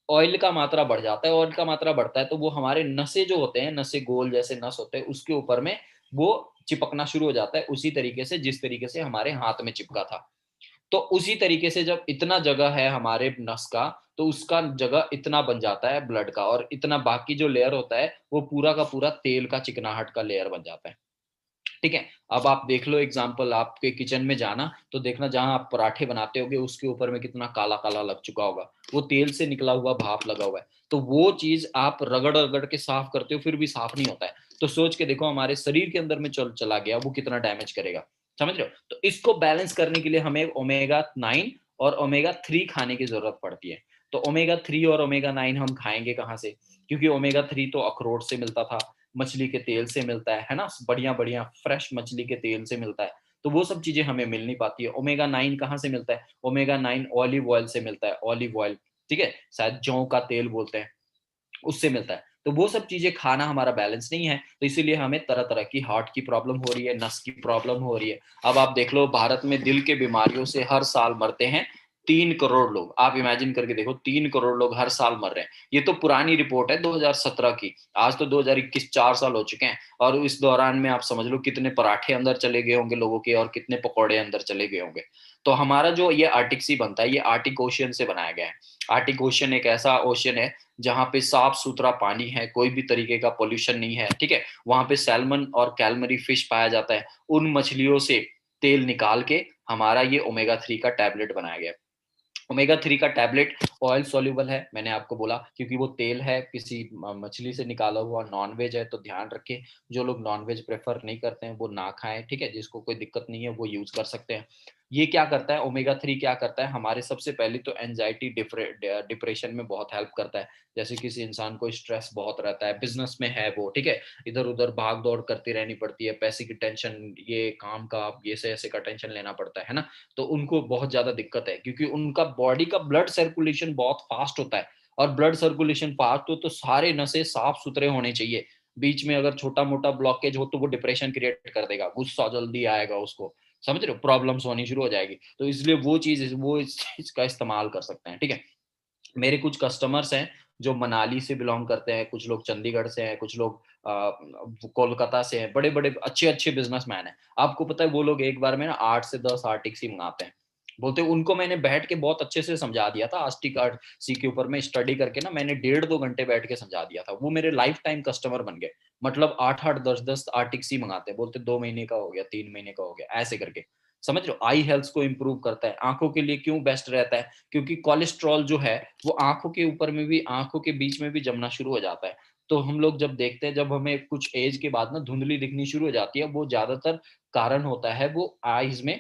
ऑयल का मात्रा बढ़ जाता है, ऑयल का मात्रा बढ़ता है तो वो हमारे नसें जो होते हैं, नसें गोल जैसे नस होते हैं, उसके ऊपर में वो चिपकना शुरू हो जाता है, उसी तरीके से जिस तरीके से हमारे हाथ में चिपका था। तो उसी तरीके से जब इतना जगह है हमारे नस का, तो उसका जगह इतना बन जाता है ब्लड का, और इतना बाकी जो लेयर होता है वो पूरा का पूरा तेल का चिकनाहट का लेयर बन जाता है, ठीक है? अब आप देख लो एग्जाम्पल, आपके किचन में जाना तो देखना, जहां आप पराठे बनाते होगे उसके ऊपर में कितना काला काला लग चुका होगा, वो तेल से निकला हुआ भाप लगा हुआ है। तो वो चीज आप रगड़ रगड़ के साफ करते हो फिर भी साफ नहीं होता है। तो सोच के देखो हमारे शरीर के अंदर में चला गया वो कितना डैमेज करेगा, समझ रहे हो? तो इसको बैलेंस करने के लिए हमें ओमेगा 9 और ओमेगा 3 खाने की जरूरत पड़ती है। तो ओमेगा 3 और ओमेगा 9 हम खाएंगे कहाँ से? क्योंकि ओमेगा 3 तो अखरोट से मिलता था, मछली के तेल से मिलता है ना, बढ़िया बढ़िया फ्रेश मछली के तेल से मिलता है। तो वो सब चीजें हमें मिल नहीं पाती है। ओमेगा 9 कहाँ से मिलता है? ओमेगा 9 ऑलिव ऑयल से मिलता है, ऑलिव ऑयल, ठीक है, शायद जौ का तेल बोलते हैं, उससे मिलता है। तो वो सब चीजें खाना हमारा बैलेंस नहीं है, तो इसीलिए हमें तरह तरह की हार्ट की प्रॉब्लम हो रही है, नस की प्रॉब्लम हो रही है। अब आप देख लो भारत में दिल के बीमारियों से हर साल मरते हैं 3 करोड़ लोग। आप इमेजिन करके देखो, 3 करोड़ लोग हर साल मर रहे हैं। ये तो पुरानी रिपोर्ट है 2017 की, आज तो 2021, 4 साल हो चुके हैं। और इस दौरान में आप समझ लो कितने पराठे अंदर चले गए होंगे लोगों के, और कितने पकौड़े अंदर चले गए होंगे। तो हमारा जो ये आर्टिक सी बनता है, ये आर्टिक ओशियन से बनाया गया है। आर्टिक ओशियन एक ऐसा ओशियन है जहाँ पे साफ सुथरा पानी है, कोई भी तरीके का पोल्यूशन नहीं है, ठीक है? वहां पे सैल्मन और कैलमरी फिश पाया जाता है। उन मछलियों से तेल निकाल के हमारा ये ओमेगा 3 का टैबलेट बनाया गया है। ओमेगा 3 का टैबलेट ऑयल सॉल्युबल है, मैंने आपको बोला, क्योंकि वो तेल है, किसी मछली से निकाला हुआ, नॉन वेज है, तो ध्यान रखें जो लोग नॉन वेज प्रेफर नहीं करते हैं वो ना खाएं, ठीक है? जिसको कोई दिक्कत नहीं है वो यूज कर सकते हैं। ये क्या करता है? ओमेगा 3 क्या करता है हमारे? सबसे पहले तो एंजाइटी डिप्रेशन में बहुत हेल्प करता है। जैसे किसी इंसान को स्ट्रेस बहुत रहता है, बिजनेस में है वो, ठीक है, इधर उधर भाग दौड़ करती रहनी पड़ती है, पैसे की टेंशन, ये काम का, ये से ऐसे का टेंशन लेना पड़ता है ना, तो उनको बहुत ज्यादा दिक्कत है, क्योंकि उनका बॉडी का ब्लड सर्कुलेशन बहुत फास्ट होता है। और ब्लड सर्कुलेशन फास्ट हो तो सारे नसें साफ सुथरे होने चाहिए। बीच में अगर छोटा मोटा ब्लॉकेज हो तो वो डिप्रेशन क्रिएट कर देगा, गुस्सा जल्दी आएगा उसको, समझ रहे हो? प्रॉब्लम्स होनी शुरू हो जाएगी। तो इसलिए वो चीज, वो इस चीज का इस्तेमाल कर सकते हैं, ठीक है? मेरे कुछ कस्टमर्स हैं जो मनाली से बिलोंग करते हैं, कुछ लोग चंडीगढ़ से हैं, कुछ लोग कोलकाता से हैं, बड़े बड़े अच्छे अच्छे बिजनेसमैन हैं। आपको पता है वो लोग एक बार में ना 8 से 10 आर्टिक सी मंगाते हैं। बोलते हैं, उनको मैंने बैठ के बहुत अच्छे से समझा दिया था, आस्टिक आर्ट सी के ऊपर में स्टडी करके ना मैंने 1.5-2 घंटे बैठ के समझा दिया था। वो मेरे लाइफ टाइम कस्टमर बन गए। मतलब 8-8 10-10 आर्टिक सी मंगाते हैं, बोलते 2 महीने का हो गया, 3 महीने का हो गया, ऐसे करके, समझ रहे हो? आई हेल्थ को इंप्रूव करता है। आंखों के लिए क्यों बेस्ट रहता है? क्योंकि कोलेस्ट्रॉल जो है वो आंखों के ऊपर में भी, आंखों के बीच में भी जमना शुरू हो जाता है। तो हम लोग जब देखते हैं, जब हमें कुछ एज के बाद ना धुंधली दिखनी शुरू हो जाती है, वो ज्यादातर कारण होता है वो आईज में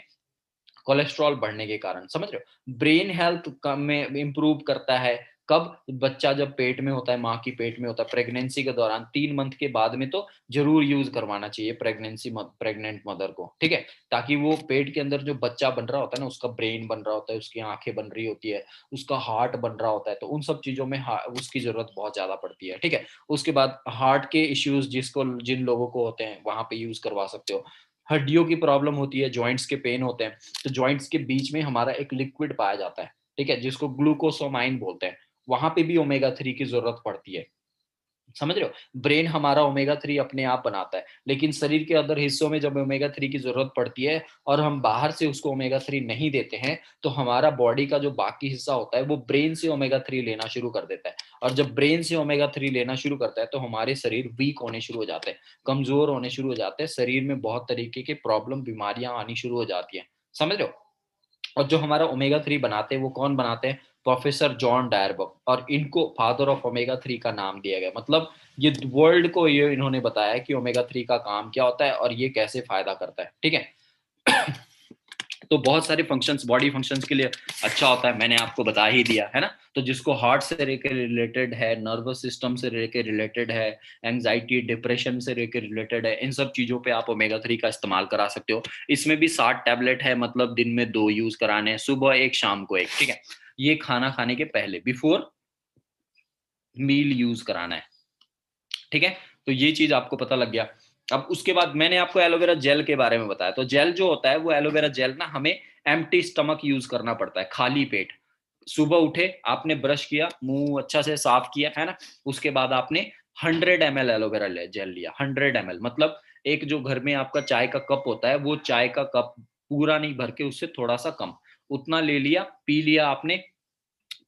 कोलेस्ट्रॉल बढ़ने के कारण। समझ रहे हो? ब्रेन हेल्थ में इंप्रूव करता है। कब? बच्चा जब पेट में होता है, माँ की पेट में होता है, प्रेगनेंसी के दौरान 3 मंथ के बाद में तो जरूर यूज करवाना चाहिए प्रेग्नेंट मदर को, ठीक है? ताकि वो पेट के अंदर जो बच्चा बन रहा होता है ना, उसका ब्रेन बन रहा होता है, उसकी आंखें बन रही होती है, उसका हार्ट बन रहा होता है, तो उन सब चीजों में उसकी जरूरत बहुत ज्यादा पड़ती है, ठीक है? उसके बाद हार्ट के इश्यूज जिन लोगों को होते हैं वहां पे यूज करवा सकते हो। हड्डियों की प्रॉब्लम होती है, जॉइंट्स के पेन होते हैं, तो जॉइंट्स के बीच में हमारा एक लिक्विड पाया जाता है, ठीक है, जिसको ग्लूकोसामाइन बोलते हैं। वहां पे भी ओमेगा 3 की जरूरत पड़ती है। समझ रहे हो? ब्रेन हमारा ओमेगा 3 अपने आप बनाता है, लेकिन शरीर के अदर हिस्सों में जब ओमेगा 3 की जरूरत पड़ती है और हम बाहर से उसको ओमेगा 3 नहीं देते हैं, तो हमारा बॉडी का जो बाकी हिस्सा होता है वो ब्रेन से ओमेगा 3 लेना शुरू कर देता है। और जब ब्रेन से ओमेगा 3 लेना शुरू करता है तो हमारे शरीर वीक होने शुरू हो जाते हैं, कमजोर होने शुरू हो जाते हैं, शरीर में बहुत तरीके के प्रॉब्लम, बीमारियां आनी शुरू हो जाती हैं। समझ रहे हो? और जो हमारा ओमेगा 3 बनाते हैं वो कौन बनाते हैं? Professor John Dyerberg. और इनको फादर ऑफ ओमेगा 3 का नाम दिया गया, मतलब ये वर्ल्ड को ये इन्होंने बताया कि ओमेगा 3 का काम क्या होता है और ये कैसे फायदा करता है, ठीक है? तो बहुत सारे फंक्शंस, बॉडी फंक्शंस के लिए अच्छा होता है, मैंने आपको बता ही दिया है ना। तो जिसको हार्ट से लेकर रिलेटेड है, नर्वस सिस्टम से लेकर रिलेटेड है, एंजाइटी डिप्रेशन से लेकर रिलेटेड है, इन सब चीजों पे आप ओमेगा 3 का इस्तेमाल करा सकते हो। इसमें भी 60 टैबलेट है, मतलब दिन में 2 यूज कराने हैं, सुबह एक शाम को एक, ठीक है? ये खाना खाने के पहले, बिफोर मील यूज कराना है, ठीक है? तो ये चीज आपको पता लग गया। अब उसके बाद मैंने आपको एलोवेरा जेल के बारे में बताया। तो जेल जो होता है वो एलोवेरा जेल ना हमें एम्प्टी स्टमक यूज करना पड़ता है, खाली पेट। सुबह उठे, आपने ब्रश किया, मुंह अच्छा से साफ किया, है ना? उसके बाद आपने 100 ml एलोवेरा जेल लिया। 100 ml मतलब एक जो घर में आपका चाय का कप होता है, वो चाय का कप पूरा नहीं भर के उससे थोड़ा सा कम, उतना ले लिया, पी लिया आपने।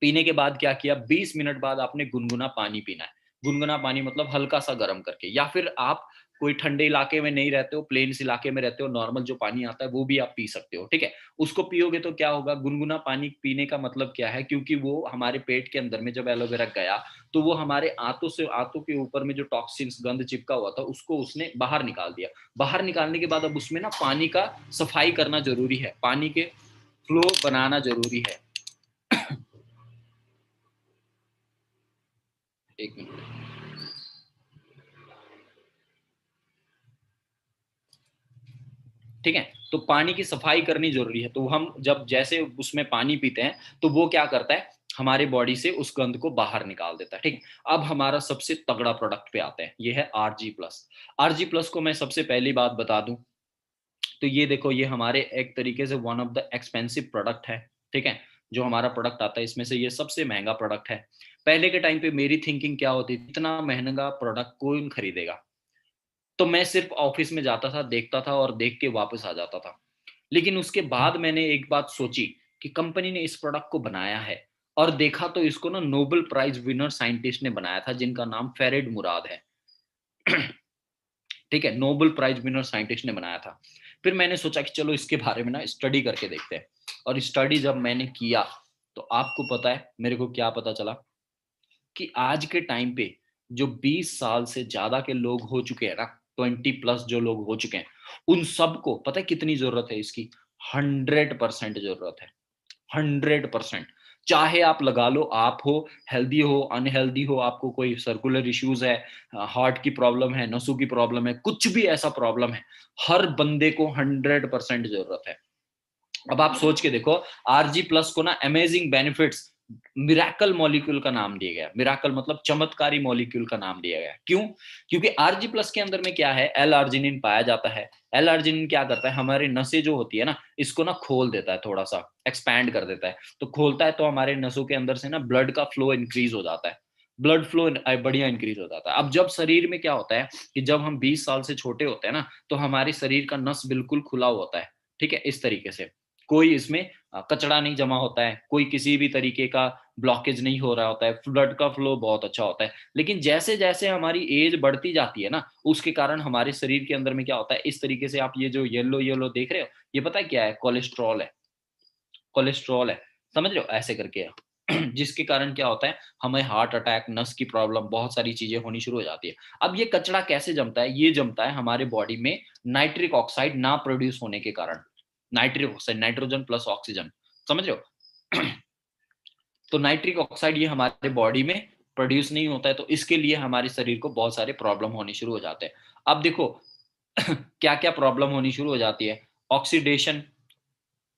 पीने के बाद क्या किया? 20 मिनट बाद आपने गुनगुना पानी पीना है। गुनगुना पानी मतलब हल्का सा गर्म करके, या फिर आप कोई ठंडे इलाके में नहीं रहते हो, प्लेन्स इलाके में रहते हो, नॉर्मल जो पानी आता है वो भी आप पी सकते हो, ठीक है? उसको पियोगे तो क्या होगा? गुनगुना पानी पीने का मतलब क्या है? क्योंकि वो हमारे पेट के अंदर में जब एलोवेरा गया तो वो हमारे आंतों के ऊपर में जो टॉक्सिन्स, गंद चिपका हुआ था, उसको उसने बाहर निकाल दिया। बाहर निकालने के बाद अब उसमें ना पानी का सफाई करना जरूरी है, पानी के फ्लो बनाना जरूरी है। एक मिनट। ठीक है? तो पानी की सफाई करनी जरूरी है। तो हम जब जैसे उसमें पानी पीते हैं तो वो क्या करता है? हमारी बॉडी से उस गंद को बाहर निकाल देता है, ठीक? अब हमारा सबसे तगड़ा प्रोडक्ट पे आते हैं, ये है आरजी प्लस। आरजी प्लस को मैं सबसे पहली बात बता दूं तो ये देखो, ये हमारे एक तरीके से one of the expensive product है, ठीक है? जो हमारा प्रोडक्ट आता है इसमें से ये सबसे महंगा प्रोडक्ट है। पहले के टाइम पे मेरी थिंकिंग क्या होती थी, इतना महंगा प्रोडक्ट कौन खरीदेगा? तो मैं सिर्फ ऑफिस में जाता था, देखता था और देख के वापस आ जाता था। लेकिन उसके बाद मैंने एक बात सोची कि कंपनी ने इस प्रोडक्ट को बनाया है, और देखा तो इसको ना नोबेल प्राइज विनर साइंटिस्ट ने बनाया था, जिनका नाम फेरेड मुराद है। ठीक है? नोबेल प्राइज विनर साइंटिस्ट ने बनाया था। फिर मैंने सोचा कि चलो इसके बारे में ना स्टडी करके देखते हैं। और स्टडी जब मैंने किया तो आपको पता है मेरे को क्या पता चला? कि आज के टाइम पे जो 20 साल से ज्यादा के लोग हो चुके हैं ना, 20+ जो लोग हो चुके हैं, उन सबको पता है कितनी जरूरत है इसकी? 100% जरूरत है। 100%। चाहे आप लगा लो, आप हो हेल्दी हो, अनहेल्दी हो, आपको कोई सर्कुलर इश्यूज है, हार्ट की प्रॉब्लम है, नसों की प्रॉब्लम है, कुछ भी ऐसा प्रॉब्लम है, हर बंदे को 100% जरूरत है। अब आप सोच के देखो, आरजी प्लस को ना अमेजिंग बेनिफिट्स, मिराकल मॉलिक्यूल का नाम दिया गया। मिराकल मतलब चमत्कारी मॉलिक्यूल का नाम दिया गया। क्यों? क्योंकि आरजी प्लस के अंदर में क्या है? एल आर्जिनिन पाया जाता है। एल आर्जिनिन क्या करता है? हमारी नसें जो होती है ना, इसको ना खोल देता है, थोड़ा सा एक्सपैंड कर देता है। तो खोलता है तो हमारे नसों के अंदर से ना ब्लड का फ्लो इंक्रीज हो जाता है, ब्लड फ्लो बढ़िया इंक्रीज हो जाता है। अब जब शरीर में क्या होता है कि जब हम 20 साल से छोटे होते हैं ना, तो हमारे शरीर का नस बिल्कुल खुला होता है, ठीक है? इस तरीके से कोई इसमें कचड़ा नहीं जमा होता है, कोई किसी भी तरीके का ब्लॉकेज नहीं हो रहा होता है, ब्लड का फ्लो बहुत अच्छा होता है। लेकिन जैसे जैसे हमारी एज बढ़ती जाती है ना, उसके कारण हमारे शरीर के अंदर में क्या होता है, इस तरीके से आप ये जो येलो येलो देख रहे हो, ये पता है क्या है? कोलेस्ट्रॉल है। कोलेस्ट्रॉल है, समझ रहे हो, ऐसे करके जिसके कारण क्या होता है, हमें हार्ट अटैक, नस की प्रॉब्लम, बहुत सारी चीजें होनी शुरू हो जाती है। अब ये कचरा कैसे जमता है? ये जमता है हमारे बॉडी में नाइट्रिक ऑक्साइड ना प्रोड्यूस होने के कारण। Nitric oxide, nitrogen plus oxygen, समझ रहे हो? तो नाइट्रिक ऑक्साइड ये हमारे बॉडी में प्रोड्यूस नहीं होता है, तो इसके लिए हमारे शरीर को बहुत सारे प्रॉब्लम होने शुरू हो जाते हैं। अब देखो क्या क्या प्रॉब्लम होनी शुरू हो जाती है। ऑक्सीडेशन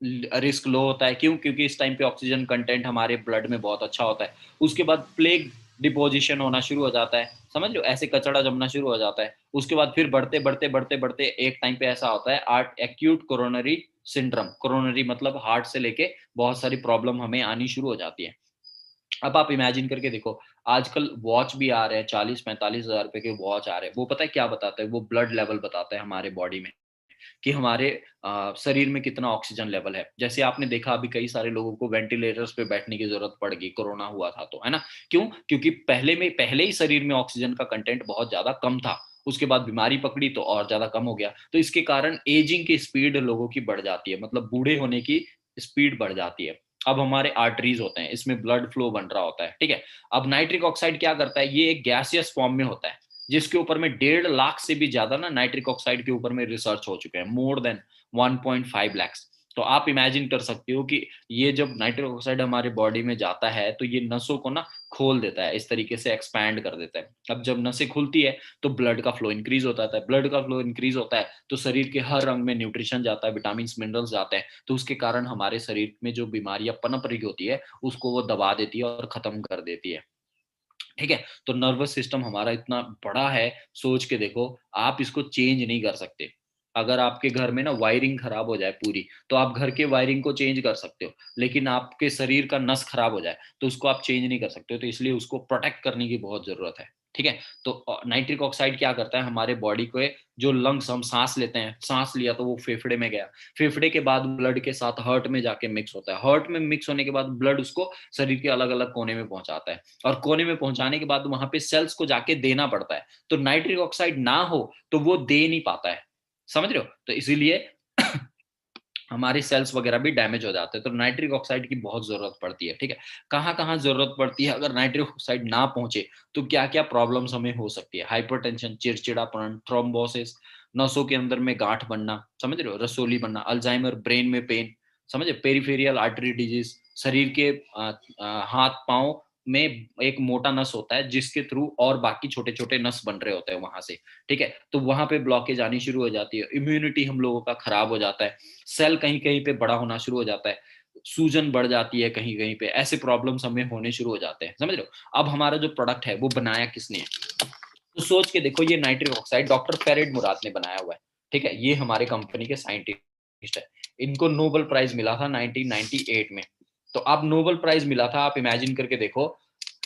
रिस्क लो होता है, क्यों? क्योंकि इस टाइम पे ऑक्सीजन कंटेंट हमारे ब्लड में बहुत अच्छा होता है। उसके बाद प्लेग डिपोजिशन होना शुरू हो जाता है, समझ लो, ऐसे कचड़ा जमना शुरू हो जाता है। उसके बाद फिर बढ़ते बढ़ते बढ़ते बढ़ते एक टाइम पे ऐसा होता है art acute coronary syndrome. Coronary मतलब हार्ट से लेके बहुत सारी प्रॉब्लम हमें आनी शुरू हो जाती है। अब आप इमेजिन करके देखो, आजकल वॉच भी आ रहे हैं, 40-45 हजार रुपए के वॉच आ रहे हैं। वो पता है क्या बताता है? वो ब्लड लेवल बताता है हमारे बॉडी में, कि हमारे शरीर में कितना ऑक्सीजन लेवल है। जैसे आपने देखा अभी कई सारे लोगों को वेंटिलेटर्स पे बैठने की जरूरत पड़ गई, कोरोना हुआ था तो, है ना? क्यों? क्योंकि पहले ही शरीर में ऑक्सीजन का कंटेंट बहुत ज्यादा कम था, उसके बाद बीमारी पकड़ी तो और ज्यादा कम हो गया। तो इसके कारण एजिंग की स्पीड लोगों की बढ़ जाती है, मतलब बूढ़े होने की स्पीड बढ़ जाती है। अब हमारे आर्टरीज होते हैं, इसमें ब्लड फ्लो बन रहा होता है, ठीक है। अब नाइट्रिक ऑक्साइड क्या करता है? ये एक गैसियस फॉर्म में होता है, जिसके ऊपर में 1.5 लाख से भी ज्यादा ना नाइट्रिक ऑक्साइड के ऊपर में रिसर्च हो चुके हैं, मोर देन 1.5 लैक्स। तो आप इमेजिन कर सकते हो कि ये जब नाइट्रिक ऑक्साइड हमारे बॉडी में जाता है तो ये नसों को ना खोल देता है, इस तरीके से एक्सपैंड कर देता है। अब जब नसें खुलती है तो ब्लड का फ्लो इंक्रीज होता है, ब्लड का फ्लो इंक्रीज होता है तो शरीर के हर अंग में न्यूट्रिशन जाता है, विटामिन मिनरल्स जाते हैं, तो उसके कारण हमारे शरीर में जो बीमारियां पनप रही होती है उसको वो दबा देती है और खत्म कर देती है, ठीक है। तो नर्वस सिस्टम हमारा इतना बड़ा है, सोच के देखो, आप इसको चेंज नहीं कर सकते। अगर आपके घर में ना वायरिंग खराब हो जाए पूरी, तो आप घर के वायरिंग को चेंज कर सकते हो, लेकिन आपके शरीर का नस खराब हो जाए तो उसको आप चेंज नहीं कर सकते हो। तो इसलिए उसको प्रोटेक्ट करने की बहुत जरूरत है, ठीक है। तो नाइट्रिक ऑक्साइड क्या करता है, हमारे बॉडी को जो लंग्स हम सांस लेते हैं, सांस लिया तो वो फेफड़े में गया, फेफड़े के बाद ब्लड के साथ हार्ट में जाके मिक्स होता है, हार्ट में मिक्स होने के बाद ब्लड उसको शरीर के अलग अलग कोने में पहुंचाता है, और कोने में पहुंचाने के बाद वहां पे सेल्स को जाके देना पड़ता है। तो नाइट्रिक ऑक्साइड ना हो तो वो दे नहीं पाता है, समझ रहे हो? तो इसीलिए हमारे सेल्स वगैरह भी डैमेज हो जाते हैं। तो नाइट्रिक ऑक्साइड की बहुत जरूरत पड़ती है, ठीक है। कहाँ कहाँ जरूरत पड़ती है? अगर नाइट्रिक ऑक्साइड ना पहुंचे तो क्या क्या प्रॉब्लम्स हमें हो सकती है? हाइपरटेंशन, चिड़चिड़ापन, थ्रोम्बोसिस, नसों के अंदर में गांठ बनना, समझ रहे हो, रसोली बनना, अल्जाइमर, ब्रेन में पेन, समझे, पेरिफेरियल आर्टरी डिजीज, शरीर के हाथ पांव में एक मोटा नस होता है जिसके थ्रू और बाकी छोटे छोटे नस बन रहे होते हैं वहां से, ठीक है। तो वहां पे ब्लॉकेज आनी शुरू हो जाती है, इम्यूनिटी हम लोगों का खराब हो जाता है, सेल कहीं कहीं पे बड़ा होना शुरू हो जाता है, सूजन बढ़ जाती है कहीं कहीं पे, ऐसे प्रॉब्लम्स हमें होने शुरू हो जाते हैं, समझ रहे हो? अब हमारा जो प्रोडक्ट है वो बनाया किसने है? तो सोच के देखो, ये नाइट्रिक ऑक्साइड डॉक्टर फेरेड मुराद ने बनाया हुआ है, ठीक है। ये हमारे कंपनी के साइंटिस्ट है। इनको नोबेल प्राइज मिला था 1998 में। तो अब नोबेल प्राइज मिला था, आप इमेजिन करके देखो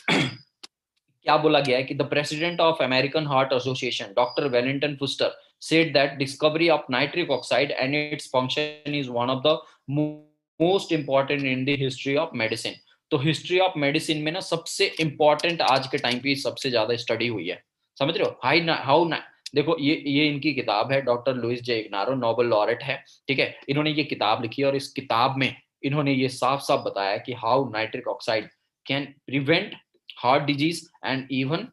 क्या बोला गया है कि the president of American Heart Association doctor Wellington Fuster said that discovery of nitric oxide and its function is one of the most important in the history of medicine। तो हिस्ट्री ऑफ मेडिसिन में ना सबसे important आज के time पे सबसे ज्यादा study हुई है, समझ रहे हो? हाउ देखो, ये इनकी किताब है, डॉक्टर लुइस जे इग्नारो, नोबेल लॉरेट है, ठीक है। इन्होंने ये किताब लिखी और इस किताब में इन्होंने ये साफ साफ बताया कि how nitric oxide can prevent heart disease and even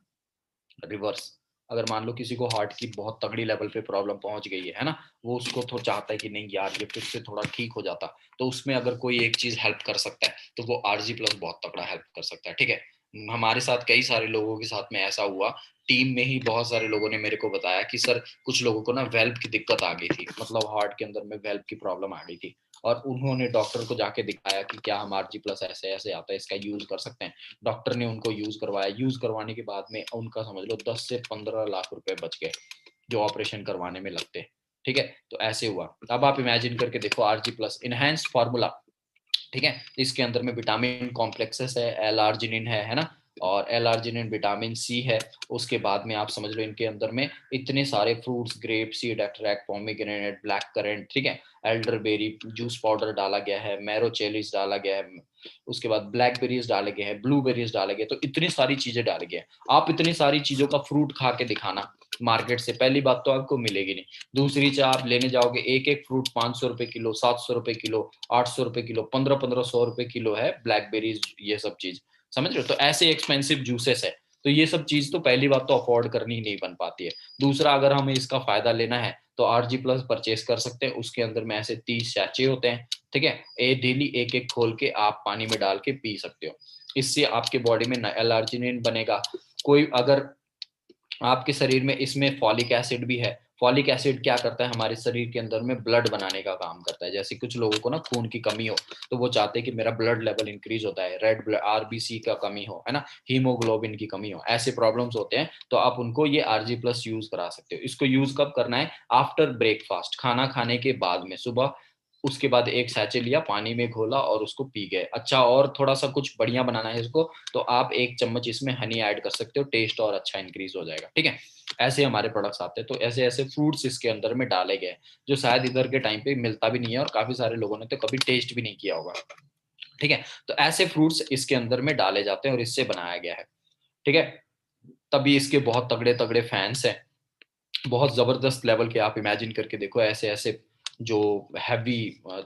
reverse. अगर मान लो किसी को हार्ट की बहुत तगड़ी लेवल पे प्रॉब्लम पहुंच गई है ना, वो उसको तो चाहता है कि नहीं यार ये फिर से थोड़ा ठीक हो जाता, तो उसमें अगर कोई एक चीज हेल्प कर सकता है तो वो आरजी प्लस बहुत तगड़ा हेल्प कर सकता है, ठीक है। हमारे साथ कई सारे लोगों के साथ में ऐसा हुआ, टीम में ही बहुत सारे लोगों ने मेरे को बताया कि सर कुछ लोगों को ना वेल्व की दिक्कत आ गई थी, मतलब हार्ट के अंदर में वेल्व की प्रॉब्लम आ गई थी, और उन्होंने डॉक्टर को जाके दिखाया कि क्या हम आरजी प्लस ऐसे ऐसे आता है, इसका यूज कर सकते हैं। डॉक्टर ने उनको यूज करवाया, यूज करवाने के बाद में उनका समझ लो 10 से 15 लाख रुपए बच गए जो ऑपरेशन करवाने में लगते, ठीक है। तो ऐसे हुआ। अब आप इमेजिन करके देखो, आरजी प्लस इनहेंस्ड फार्मूला, ठीक है। इसके अंदर में विटामिन कॉम्प्लेक्सेस है, एल आर्जिनिन है ना, और L-arginine विटामिन सी है। उसके बाद में आप समझ लो इनके अंदर में इतने सारे fruits, grape seed extract, pomegranate, black currant, ठीक है, एल्डरबेरी जूस पाउडर डाला गया है, मैरो चेलीज डाला गया है, उसके बाद ब्लैकबेरीज डाले गए हैं, ब्लूबेरीज डाले गए, तो इतनी सारी चीजें डाली गई हैं। आप इतनी सारी चीजों का फ्रूट खा के दिखाना मार्केट से, पहली बात तो आपको मिलेगी नहीं। दूसरी चीज, आप लेने जाओगे एक एक फ्रूट 500 रुपए किलो, 700 रुपए किलो, 800 रुपए किलो, 1500 रुपए किलो है ब्लैकबेरीज, ये सब चीज समझ रहे हो। तो ऐसे एक्सपेंसिव जूसेस है, तो ये सब चीज तो पहली बात तो अफोर्ड करनी ही नहीं बन पाती है। दूसरा, अगर हमें इसका फायदा लेना है तो आरजी प्लस परचेस कर सकते हैं। उसके अंदर में ऐसे 30 सैचे होते हैं, ठीक है, ए डेली एक एक खोल के आप पानी में डाल के पी सकते हो। इससे आपके बॉडी में L-arginine बनेगा। कोई अगर आपके शरीर में, इसमें फॉलिक एसिड भी है। फॉलिक एसिड क्या करता है, हमारे शरीर के अंदर में ब्लड बनाने का काम करता है। जैसे कुछ लोगों को ना खून की कमी हो, तो वो चाहते हैं कि मेरा ब्लड लेवल इंक्रीज होता है, रेड ब्लड आरबीसी का कमी हो, है ना, हीमोग्लोबिन की कमी हो, ऐसे प्रॉब्लम्स होते हैं, तो आप उनको ये आरजी प्लस यूज करा सकते हो। इसको यूज कब करना है, आफ्टर ब्रेकफास्ट, खाना खाने के बाद में सुबह। उसके बाद एक सैचे लिया, पानी में घोला और उसको पी गए। अच्छा, और थोड़ा सा कुछ बढ़िया बनाना है इसको, तो आप एक चम्मच इसमें हनी ऐड कर सकते हो, टेस्ट और अच्छा इंक्रीज हो जाएगा, ठीक है। ऐसे हमारे प्रोडक्ट्स आते हैं। तो ऐसे ऐसे फ्रूट्स इसके अंदर में डाले गए जो शायद इधर के टाइम पे मिलता भी नहीं है, और काफी सारे लोगों ने तो कभी टेस्ट भी नहीं किया होगा, ठीक है। तो ऐसे फ्रूट्स इसके अंदर में डाले जाते हैं और इससे बनाया गया है, ठीक है। तभी इसके बहुत तगड़े तगड़े फैंस हैं, बहुत जबरदस्त लेवल के। आप इमेजिन करके देखो, ऐसे ऐसे जो हैवी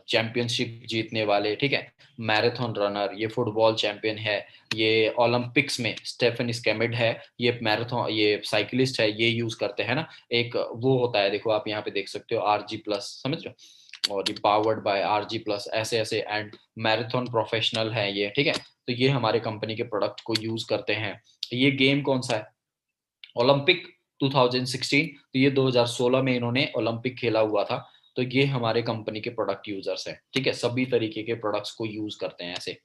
चैंपियनशिप जीतने वाले, ठीक है, मैराथन रनर, ये फुटबॉल चैंपियन है, ये ओलंपिक्स में स्टेफन स्केमिड है, ये मैराथन, ये साइकिलिस्ट है, ये यूज करते हैं ना। एक वो होता है, देखो आप यहाँ पे देख सकते हो, आरजी प्लस, समझ रहे हो, और ये पावर्ड बाय आरजी प्लस, ऐसे ऐसे, एंड मैराथन प्रोफेशनल है ये, ठीक है। तो ये हमारे कंपनी के प्रोडक्ट को यूज करते हैं। ये गेम कौन सा है, ओलंपिक 2016, तो ये 2016 में इन्होंने ओलंपिक खेला हुआ था। तो ये हमारे कंपनी के प्रोडक्ट यूजर्स हैं, ठीक है, सभी तरीके के प्रोडक्ट्स को यूज करते हैं ऐसे।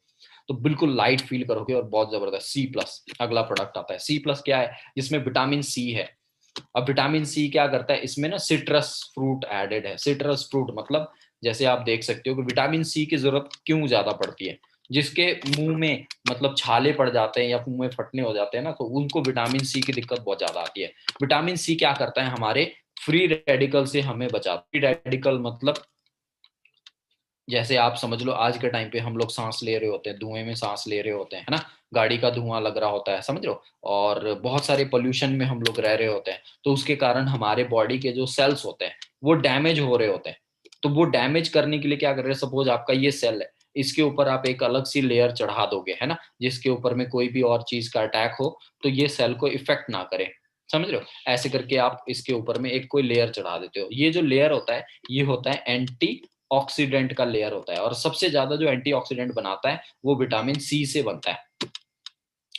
तो बिल्कुल लाइट फील करोगे और बहुत जबरदस्त। सी प्लस अगला प्रोडक्ट आता है। सी प्लस क्या है, जिसमें विटामिन सी है। अब विटामिन सी क्या करता है, इसमें ना सिट्रस फ्रूट एडेड है। सिट्रस फ्रूट मतलब, जैसे आप देख सकते हो कि विटामिन सी की जरूरत क्यों ज्यादा पड़ती है, जिसके मुंह में मतलब छाले पड़ जाते हैं या मुंह में फटने हो जाते हैं ना, तो उनको विटामिन सी की दिक्कत बहुत ज्यादा आती है। विटामिन सी क्या करता है, हमारे फ्री रेडिकल से हमें बचाता है। फ्री रेडिकल मतलब, जैसे आप समझ लो आज के टाइम पे हम लोग सांस ले रहे होते हैं, धुएं में सांस ले रहे होते हैं, है ना, गाड़ी का धुआं लग रहा होता है, समझ लो, और बहुत सारे पोल्यूशन में हम लोग रह रहे होते हैं। तो उसके कारण हमारे बॉडी के जो सेल्स होते हैं वो डैमेज हो रहे होते हैं। तो वो डैमेज करने के लिए क्या कर रहे हैं, सपोज आपका ये सेल है, इसके ऊपर आप एक अलग सी लेयर चढ़ा दोगे, है ना, जिसके ऊपर में कोई भी और चीज का अटैक हो तो ये सेल को इफेक्ट ना करे, समझ रहे हो। ऐसे करके आप इसके ऊपर में एक कोई लेयर चढ़ा देते हो। ये जो लेयर होता है, ये होता है एंटी ऑक्सीडेंट का लेयर होता है, और सबसे ज्यादा जो एंटीऑक्सीडेंट बनाता है वो विटामिन सी से बनता है।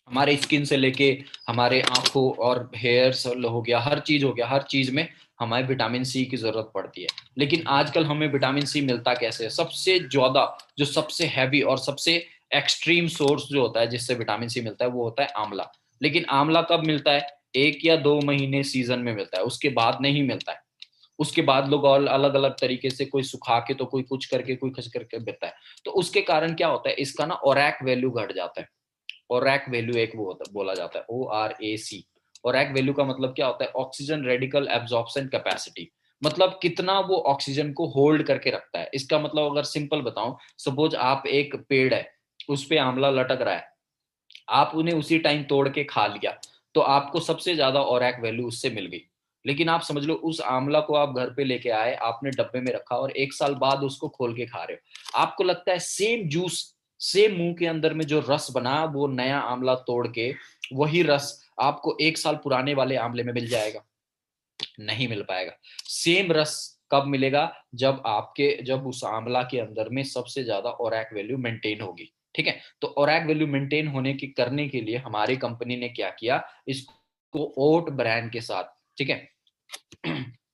हमारे स्किन से लेके हमारे आंखों और हेयर्स हो गया, हर चीज हो गया, हर चीज में हमें विटामिन सी की जरूरत पड़ती है। लेकिन आजकल हमें विटामिन सी मिलता कैसे है, सबसे ज्यादा जो सबसे हैवी और सबसे एक्सट्रीम सोर्स जो होता है जिससे विटामिन सी मिलता है वो होता है आंवला। लेकिन आंवला कब मिलता है, 1 या 2 महीने सीजन में मिलता है, उसके बाद नहीं मिलता है। उसके बाद लोग और अलग अलग तरीके से, कोई सुखा के, तो कोई कुछ करके, कोई कुछ करके देता है। तो उसके कारण क्या होता है, इसका ना ओरैक वैल्यू घट जाता है। ओरैक वैल्यू एक वो होता है, बोला जाता है ORAC। ओरैक वैल्यू का मतलब क्या होता है, ऑक्सीजन रेडिकल एब्जॉर्प्शन कैपेसिटी, मतलब कितना वो ऑक्सीजन को होल्ड करके रखता है। इसका मतलब अगर सिंपल बताऊं, सपोज आप, एक पेड़ है, उस पे आंवला लटक रहा है, आप उन्हें उसी टाइम तोड़ के खा लिया, तो आपको सबसे ज्यादा ओरैक वैल्यू उससे मिल गई। लेकिन आप समझ लो, उस आंवला को आप घर पे लेके आए, आपने डब्बे में रखा और 1 साल बाद उसको खोल के खा रहे हो, आपको लगता है सेम जूस, सेम मुंह के अंदर में जो रस बना, वो नया आंवला तोड़ के वही रस आपको 1 साल पुराने वाले आंवले में मिल जाएगा? नहीं मिल पाएगा। सेम रस कब मिलेगा, जब उस आंवला के अंदर में सबसे ज्यादा ओरैक वैल्यू मेंटेन होगी, ठीक है। तो ओरैक वैल्यू मेंटेन होने की करने के लिए हमारी कंपनी ने क्या किया, इसको ओट ब्रांड के साथ, ठीक है,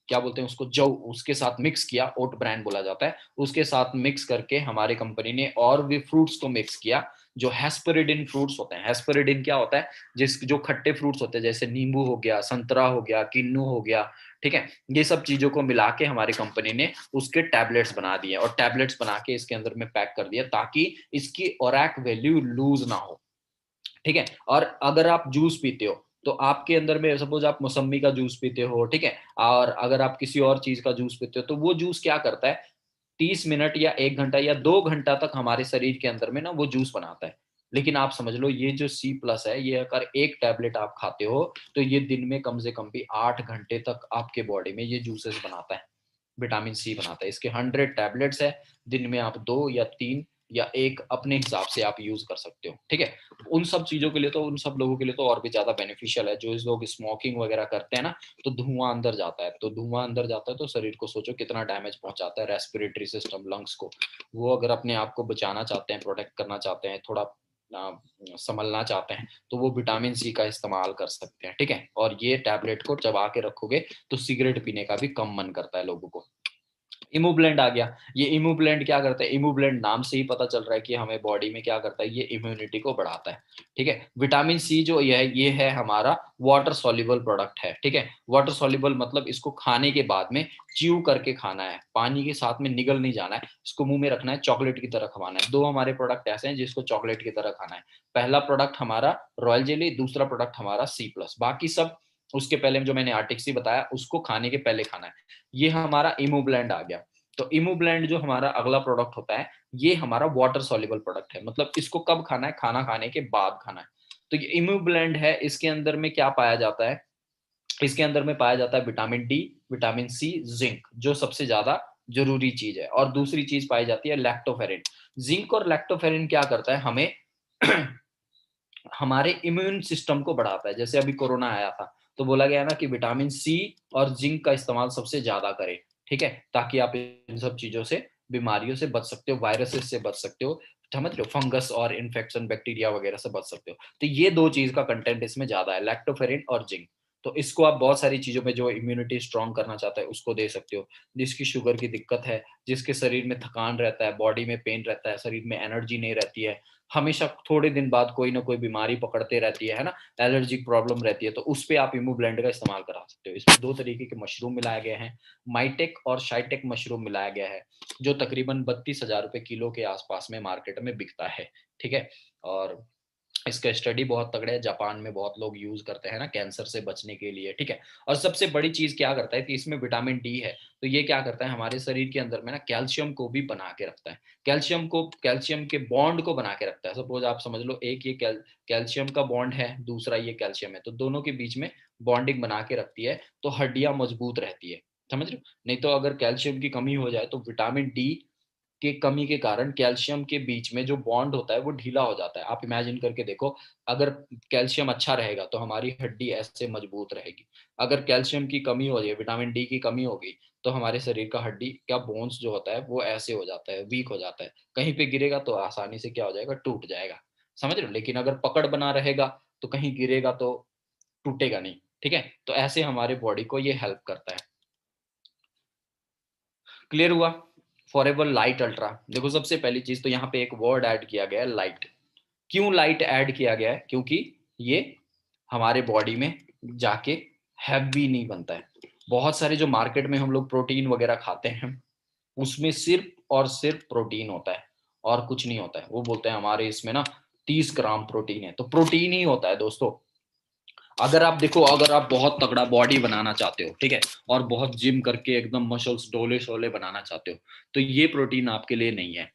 क्या बोलते हैं उसको, जव, उसके साथ मिक्स किया, ओट ब्रांड बोला जाता है, उसके साथ मिक्स करके हमारी कंपनी ने और भी फ्रूट्स को मिक्स किया, जो हेस्पेरिडिन फ्रूट्स होते हैं। हेस्पेरिडिन क्या होता है, जो खट्टे फ्रूट्स होते हैं, जैसे नींबू हो गया, संतरा हो गया, किन्नू हो गया, ठीक है, ये सब चीजों को मिला के हमारी कंपनी ने उसके टैबलेट्स बना दिए, और टैबलेट्स बना के इसके अंदर में पैक कर दिया, ताकि इसकी ओरैक वैल्यू लूज ना हो, ठीक है। और अगर आप जूस पीते हो तो आपके अंदर में, सपोज आप मौसम्मी का जूस पीते हो, ठीक है, और अगर आप किसी और चीज का जूस पीते हो तो वो जूस क्या करता है, 30 मिनट या 1 घंटा या 2 घंटा तक हमारे शरीर के अंदर में ना वो जूस बनाता है। लेकिन आप समझ लो ये जो C+ है, ये अगर एक टैबलेट आप खाते हो तो ये दिन में कम से कम भी 8 घंटे तक आपके बॉडी में ये जूसेस बनाता है, विटामिन सी बनाता है। इसके 100 टैबलेट्स है, दिन में आप 2 या 3 या एक अपने हिसाब से आप यूज कर सकते हो, ठीक है। उन सब चीजों के लिए तो, उन सब लोगों के लिए तो और भी ज्यादा बेनिफिशियल है। जो इस लोग स्मोकिंग वगैरह करते हैं ना, तो धुआं अंदर जाता है, तो धुआं अंदर जाता है तो शरीर को सोचो कितना डैमेज पहुंचाता है, रेस्पिरेटरी सिस्टम, लंग्स को। वो अगर अपने आप को बचाना चाहते हैं, प्रोटेक्ट करना चाहते हैं, थोड़ा संभलना चाहते हैं, तो वो विटामिन सी का इस्तेमाल कर सकते हैं, ठीक है। और ये टैबलेट को चबा के रखोगे तो सिगरेट पीने का भी कम मन करता है लोगों को। इमोब्लेंड आ गया। ये इमोब्लेंड क्या करता है, इमोब्लेंड नाम से ही पता चल रहा है कि हमें बॉडी में क्या करता है, ये इम्यूनिटी को बढ़ाता है, ठीक है। विटामिन सी जो ये है हमारा वाटर सॉल्युबल प्रोडक्ट है, ठीक है। वाटर सॉल्युबल मतलब इसको खाने के बाद में च्यू करके खाना है, पानी के साथ में निगल नहीं जाना है, इसको मुंह में रखना है, चॉकलेट की तरह खवाना है। दो हमारे प्रोडक्ट ऐसे हैं जिसको चॉकलेट की तरह खाना है। पहला प्रोडक्ट हमारा रॉयल जेली, दूसरा प्रोडक्ट हमारा C+। बाकी सब उसके पहले जो मैंने आर्टिक्सी बताया उसको खाने के पहले खाना है। ये हमारा इमोब्लेंड आ गया। तो इमोब्लेंड जो हमारा अगला प्रोडक्ट होता है, ये हमारा वाटर सॉल्युबल प्रोडक्ट है। मतलब इसको कब खाना है, खाना खाने के बाद खाना है। तो ये इमोब्लेंड है, इसके अंदर में क्या पाया जाता है, इसके अंदर में पाया जाता है vitamin D, vitamin C, zinc, जो सबसे ज्यादा जरूरी चीज है। और दूसरी चीज पाई जाती है लैक्टोफेरिन। जिंक और लैक्टोफेरिन क्या करता है, हमें हमारे इम्यून सिस्टम को बढ़ाता है। जैसे अभी कोरोना आया था तो बोला गया ना कि विटामिन सी और जिंक का इस्तेमाल सबसे ज्यादा करें, ठीक है, ताकि आप इन सब चीजों से, बीमारियों से बच सकते हो, वायरसेस से बच सकते हो, समझ रहे हो, फंगस और इन्फेक्शन, बैक्टीरिया वगैरह से बच सकते हो। तो ये दो चीज का कंटेंट इसमें ज्यादा है, लैक्टोफेरिन और जिंक। तो इसको आप बहुत सारी चीजों में, जो इम्यूनिटी स्ट्रांग करना चाहता है उसको दे सकते हो। जिसकी शुगर की दिक्कत है, जिसके शरीर में थकान रहता है, बॉडी में पेन रहता है, शरीर में एनर्जी नहीं रहती है, हमेशा थोड़े दिन बाद कोई ना कोई बीमारी पकड़ते रहती है ना, एलर्जिक प्रॉब्लम रहती है, तो उस पे आप इमू ब्लेंड का इस्तेमाल करा सकते हो। इसमें 2 तरीके के मशरूम मिलाए गए हैं, माइटेक और शाइटेक मशरूम मिलाया गया है, जो तकरीबन 32,000 रुपए किलो के आसपास में मार्केट में बिकता है, ठीक है। और इसका स्टडी बहुत तगड़ा है, जापान में बहुत लोग यूज करते हैं ना कैंसर से बचने के लिए, ठीक है। और सबसे बड़ी चीज क्या करता है कि इसमें विटामिन डी है, तो ये क्या करता है हमारे शरीर के अंदर में ना कैल्शियम को भी बना के रखता है। कैल्शियम के बॉन्ड को बना के रखता है। सपोज आप समझ लो एक ये कैल्शियम का बॉन्ड है, दूसरा ये कैल्शियम है, तो दोनों के बीच में बॉन्डिंग बना के रखती है, तो हड्डियां मजबूत रहती है, समझ रहे हो। नहीं तो अगर कैल्शियम की कमी हो जाए तो विटामिन डी के कमी के कारण कैल्शियम के बीच में जो बॉन्ड होता है वो ढीला हो जाता है। आप इमेजिन करके देखो, अगर कैल्शियम अच्छा रहेगा तो हमारी हड्डी ऐसे मजबूत रहेगी। अगर कैल्शियम की कमी हो जाए, विटामिन डी की कमी होगी, तो हमारे शरीर का हड्डी का बोन्स जो होता है वो ऐसे हो जाता है, वीक हो जाता है। कहीं पे गिरेगा तो आसानी से क्या हो जाएगा, टूट जाएगा, समझ रहे हो। लेकिन अगर पकड़ बना रहेगा तो कहीं गिरेगा तो टूटेगा नहीं, ठीक है। तो ऐसे हमारे बॉडी को ये हेल्प करता है। क्लियर हुआ। फॉरएवर लाइट अल्ट्रा, देखो सबसे पहली चीज तो यहाँ पे एक वर्ड ऐड किया गया है, लाइट। क्यों लाइट ऐड किया गया है, क्योंकि ये हमारे बॉडी में जाके हैवी नहीं बनता है। बहुत सारे जो मार्केट में हम लोग प्रोटीन वगैरह खाते हैं उसमें सिर्फ और सिर्फ प्रोटीन होता है और कुछ नहीं होता है। वो बोलते हैं हमारे इसमें ना 30 ग्राम प्रोटीन है, तो प्रोटीन ही होता है दोस्तों। अगर आप देखो, अगर आप बहुत तगड़ा बॉडी बनाना चाहते हो, ठीक है, और बहुत जिम करके एकदम मसल्स डोले शोले बनाना चाहते हो, तो ये प्रोटीन आपके लिए नहीं है।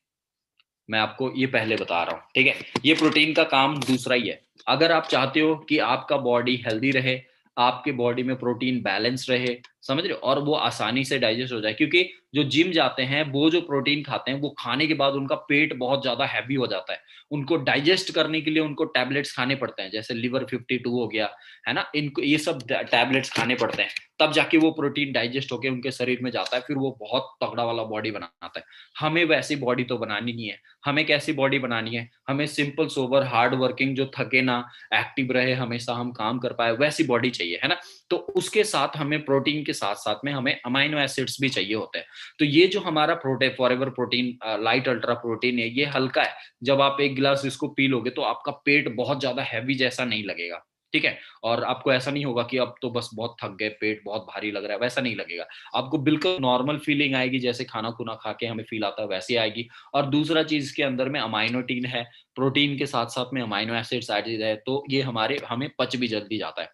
मैं आपको ये पहले बता रहा हूँ, ठीक है। ये प्रोटीन का काम दूसरा ही है। अगर आप चाहते हो कि आपका बॉडी हेल्दी रहे, आपके बॉडी में प्रोटीन बैलेंस रहे, समझ रहे हो, और वो आसानी से डाइजेस्ट हो जाए, क्योंकि जो जिम जाते हैं वो जो प्रोटीन खाते हैं वो खाने के बाद उनका पेट बहुत ज्यादा हैवी हो जाता है। उनको डाइजेस्ट करने के लिए उनको टैबलेट्स खाने पड़ते हैं, जैसे लिवर 52 हो गया, है ना, इनको ये सब टैबलेट्स खाने पड़ते हैं, तब जाके वो प्रोटीन डाइजेस्ट होकर उनके शरीर में जाता है, फिर वो बहुत तगड़ा वाला बॉडी बनाता है। हमें वैसी बॉडी तो बनानी नहीं है। हमें कैसी बॉडी बनानी है, हमें सिंपल सोबर हार्ड वर्किंग, जो थके ना, एक्टिव रहे, हमेशा हम काम कर पाए, वैसी बॉडी चाहिए, है ना। तो उसके साथ हमें प्रोटीन के साथ साथ में हमें अमाइनो एसिड्स भी चाहिए होते हैं। तो ये जो हमारा protein, forever protein light ultra protein है, ये हल्का है। जब आप एक गिलास इसको पी लोगे तो आपका पेट बहुत ज्यादा हैवी जैसा नहीं लगेगा, ठीक है। और आपको ऐसा नहीं होगा कि अब तो बस बहुत थक गए, पेट बहुत भारी लग रहा है, वैसा नहीं लगेगा। आपको बिल्कुल नॉर्मल फीलिंग आएगी, जैसे खाना खुना खा के हमें फील आता है वैसे आएगी। और दूसरा चीज इसके अंदर में अमाइनोटीन है, प्रोटीन के साथ साथ में अमाइनो एसिड्स एडेड है, तो ये हमें पच भी जल्दी जाता है।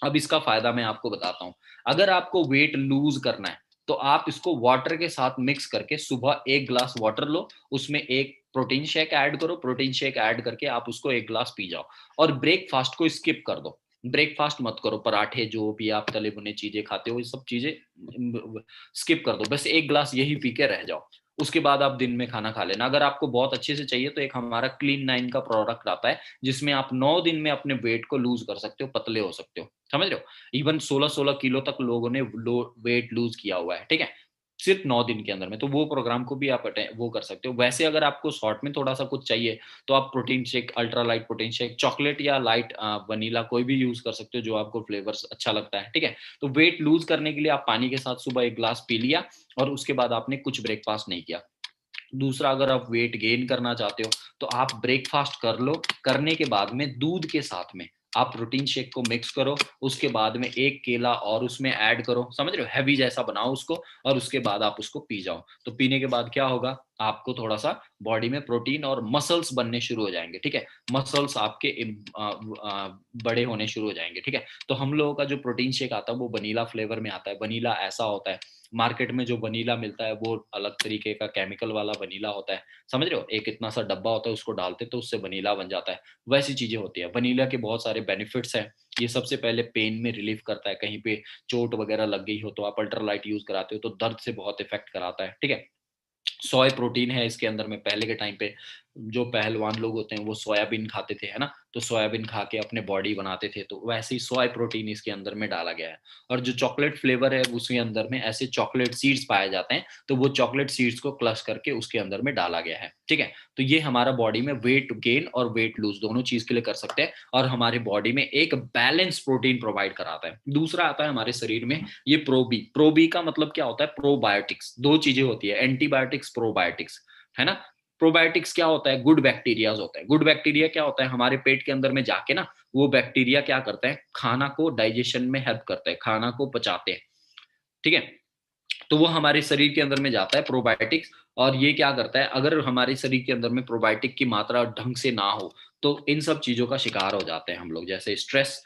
अब इसका फायदा मैं आपको बताता हूँ। अगर आपको वेट लूज करना है तो आप इसको वाटर के साथ मिक्स करके सुबह 1 ग्लास वाटर लो, उसमें एक प्रोटीन शेक ऐड करो, प्रोटीन शेक ऐड करके आप उसको 1 ग्लास पी जाओ। और ब्रेकफास्ट को स्किप कर दो, ब्रेकफास्ट मत करो, पराठे जो भी आप तले भुने चीजें खाते हो ये सब चीजें स्किप कर दो, बस 1 ग्लास यही पी के रह जाओ। उसके बाद आप दिन में खाना खा लेना। अगर आपको बहुत अच्छे से चाहिए तो एक हमारा क्लीन 9 का प्रोडक्ट आता है, जिसमें आप 9 दिन में अपने वेट को लूज कर सकते हो, पतले हो सकते हो, समझ रहे हो। इवन 16-16 किलो तक लोगों ने वेट लूज किया हुआ है, ठीक है, सिर्फ 9 दिन के अंदर में। तो वो प्रोग्राम को भी आप वो कर सकते हो। वैसे अगर आपको शॉर्ट में थोड़ा सा कुछ चाहिए तो आप protein shake, ultra light protein shake, chocolate या लाइट वनीला कोई भी यूज कर सकते हो जो आपको फ्लेवर्स अच्छा लगता है, ठीक है। तो वेट लूज करने के लिए आप पानी के साथ सुबह 1 ग्लास पी लिया और उसके बाद आपने कुछ ब्रेकफास्ट नहीं किया। दूसरा, अगर आप वेट गेन करना चाहते हो तो आप ब्रेकफास्ट कर लो, करने के बाद में दूध के साथ में आप प्रोटीन शेक को मिक्स करो, उसके बाद में एक केला और उसमें ऐड करो, समझ रहे हो, हैवी जैसा बनाओ उसको, और उसके बाद आप उसको पी जाओ। तो पीने के बाद क्या होगा, आपको थोड़ा सा बॉडी में प्रोटीन और मसल्स बनने शुरू हो जाएंगे, ठीक है, मसल्स आपके बड़े होने शुरू हो जाएंगे, ठीक है। तो हम लोगों का जो प्रोटीन शेक आता है वो वनीला फ्लेवर में आता है। वनीला ऐसा होता है, मार्केट में जो वनीला मिलता है वो अलग तरीके का केमिकल वाला वनीला होता है, समझ रहे हो, एक इतना सा डब्बा होता है, उसको डालते तो उससे वनीला बन जाता है। वैसी चीजें होती है। वनीला के बहुत सारे बेनिफिट्स हैं। ये सबसे पहले पेन में रिलीफ करता है, कहीं पे चोट वगैरह लग गई हो तो आप अल्ट्रालाइट यूज कराते हो तो दर्द से बहुत इफेक्ट कराता है, ठीक है। सोया प्रोटीन है इसके अंदर में। पहले के टाइम पे जो पहलवान लोग होते हैं वो सोयाबीन खाते थे, है ना, तो सोयाबीन खा के अपने बॉडी बनाते थे, तो वैसे ही सोया प्रोटीन इसके अंदर में डाला गया है। और जो चॉकलेट फ्लेवर है उसके अंदर में ऐसे चॉकलेट सीड्स पाए जाते हैं, तो वो चॉकलेट सीड्स को क्रश करके उसके अंदर में डाला गया है, ठीक है। तो ये हमारा बॉडी में वेट गेन और वेट लूज दोनों चीज के लिए कर सकते हैं, और हमारे बॉडी में एक बैलेंस प्रोटीन प्रोवाइड कराता है। दूसरा आता है हमारे शरीर में ये प्रोबी। प्रोबी का मतलब क्या होता है, प्रोबायोटिक्स। दो चीजें होती है, एंटीबायोटिक्स, प्रोबायोटिक्स, है ना। प्रोबायोटिक्स क्या होता है, गुड बैक्टीरियाज होता है। गुड बैक्टीरिया क्या होता है, हमारे पेट के अंदर में जाके ना वो बैक्टीरिया क्या करता है, खाना को डाइजेशन में हेल्प करता है, खाना को पचाते हैं, ठीक है। तो वो हमारे शरीर के अंदर में जाता है प्रोबायोटिक्स। और ये क्या करता है, अगर हमारे शरीर के अंदर में प्रोबायोटिक की मात्रा ढंग से ना हो तो इन सब चीजों का शिकार हो जाते हैं हम लोग, जैसे स्ट्रेस,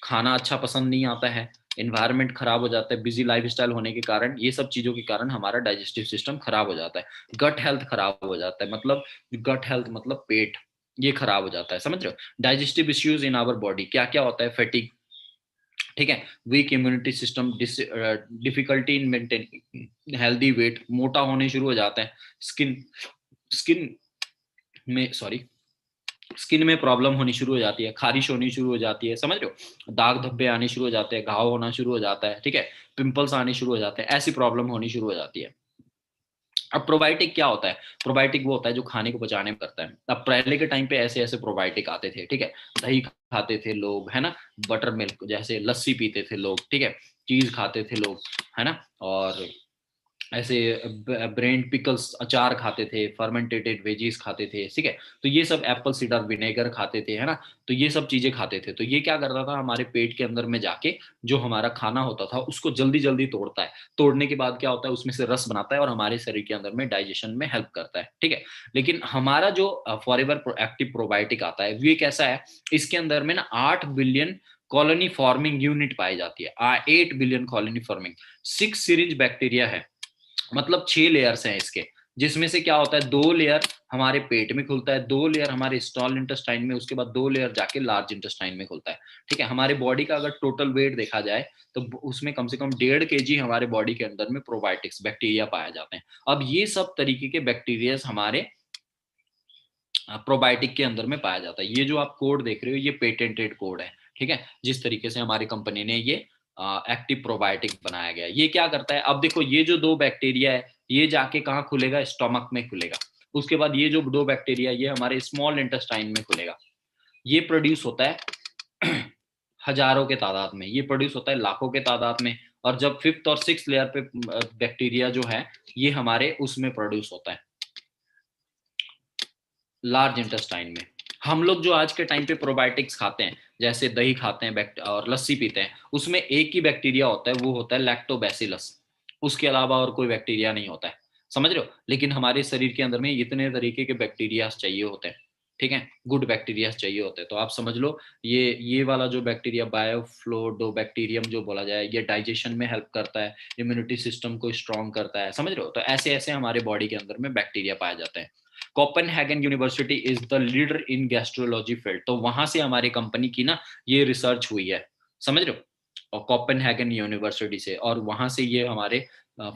खाना अच्छा पसंद नहीं आता है, एनवायरनमेंट खराब हो जाता है, बिजी लाइफस्टाइल होने के कारण, ये सब चीजों के कारण हमारा डाइजेस्टिव सिस्टम खराब हो जाता है, गट हेल्थ खराब हो जाता है, मतलब गट हेल्थ मतलब पेट, ये खराब हो जाता है, समझ रहे हो। Digestive issues in our body क्या क्या होता है, फैटिक, ठीक है, weak immunity system, difficulty in maintain healthy weight, मोटा होने शुरू हो जाता है, स्किन स्किन में सॉरी स्किन में प्रॉब्लम होनी शुरू हो जाती है, खारिश होनी शुरू हो जाती है, समझ रहे हो, दाग धब्बे आने शुरू हो जाते हैं, घाव होना शुरू हो जाता है, ठीक है, पिंपल्स आने शुरू हो जाते हैं, ऐसी प्रॉब्लम होनी शुरू हो जाती है। अब प्रोबायोटिक क्या होता है, प्रोबायोटिक वो होता है जो खाने को पचाने में करता है। अब पहले के टाइम पे ऐसे ऐसे प्रोबायोटिक आते थे, ठीक है, दही खाते थे लोग, है ना, बटर मिल्क जैसे लस्सी पीते थे लोग, ठीक है, चीज खाते थे लोग, है ना, और ऐसे ब्रेन पिकल्स अचार खाते थे, फर्मेंटेटेड वेजीज खाते थे, ठीक है। तो ये सब एप्पल सीडर विनेगर खाते थे, है ना। तो ये सब चीजें खाते थे, तो ये क्या करता था, हमारे पेट के अंदर में जाके जो हमारा खाना होता था उसको जल्दी जल्दी तोड़ता है, तोड़ने के बाद क्या होता है उसमें से रस बनाता है और हमारे शरीर के अंदर में डाइजेशन में हेल्प करता है, ठीक है। लेकिन हमारा जो फॉरएवर एक्टिव प्रोबायोटिक आता है ये कैसा है, इसके अंदर में ना 8 बिलियन कॉलोनी फॉर्मिंग यूनिट पाई जाती है, 8 billion colony forming, 6 syringe bacteria है, मतलब 6 लेयर्स हैं इसके, जिसमें से क्या होता है 2 लेयर हमारे पेट में खुलता है, 2 लेयर हमारे स्मॉल इंटेस्टाइन में, उसके बाद 2 लेयर जाके लार्ज इंटेस्टाइन में खुलता है, ठीक है। हमारे बॉडी का अगर टोटल वेट देखा जाए तो उसमें कम से कम 1.5 kg हमारे बॉडी के अंदर में प्रोबायोटिक्स बैक्टीरिया पाए जाते हैं। अब ये सब तरीके के बैक्टीरिया हमारे प्रोबायोटिक के अंदर में पाया जाता है। ये जो आप कोड देख रहे हो ये पेटेंटेड कोड है, ठीक है, जिस तरीके से हमारी कंपनी ने ये एक्टिव प्रोबायोटिक बनाया गया है। ये क्या करता है, अब देखो ये जो 2 बैक्टीरिया है ये जाके कहाँ खुलेगा, स्टोमक में खुलेगा। उसके बाद ये जो 2 बैक्टीरिया ये हमारे स्मॉल इंटेस्टाइन में खुलेगा। ये प्रोड्यूस होता है हजारों के तादाद में, ये प्रोड्यूस होता है लाखों के तादाद में। और जब 5th और 6th लेयर पे बैक्टीरिया जो है ये हमारे उसमें प्रोड्यूस होता है लार्ज इंटेस्टाइन में, हम लोग जो आज के टाइम पे प्रोबायोटिक्स खाते हैं, जैसे दही खाते हैं और लस्सी पीते हैं, उसमें एक ही बैक्टीरिया होता है, वो होता है लैक्टोबैसिलस। उसके अलावा और कोई बैक्टीरिया नहीं होता है, समझ रहे हो? लेकिन हमारे शरीर के अंदर में इतने तरीके के बैक्टीरिया चाहिए होते हैं, ठीक है, गुड बैक्टीरिया चाहिए होते हैं। तो आप समझ लो, ये वाला जो बैक्टीरिया बायोफ्लोडोबैक्टीरियम जो बोला जाए, ये डाइजेशन में हेल्प करता है, इम्यूनिटी सिस्टम को स्ट्रॉन्ग करता है, समझ रहे हो? तो ऐसे ऐसे हमारे बॉडी के अंदर में बैक्टीरिया पाए जाते हैं। Copenhagen university is the leader in gastrology field, तो वहां से हमारी कंपनी की ना ये रिसर्च हुई है, समझ रहे हो? और कोपेनहेगन यूनिवर्सिटी से, और वहां से ये हमारे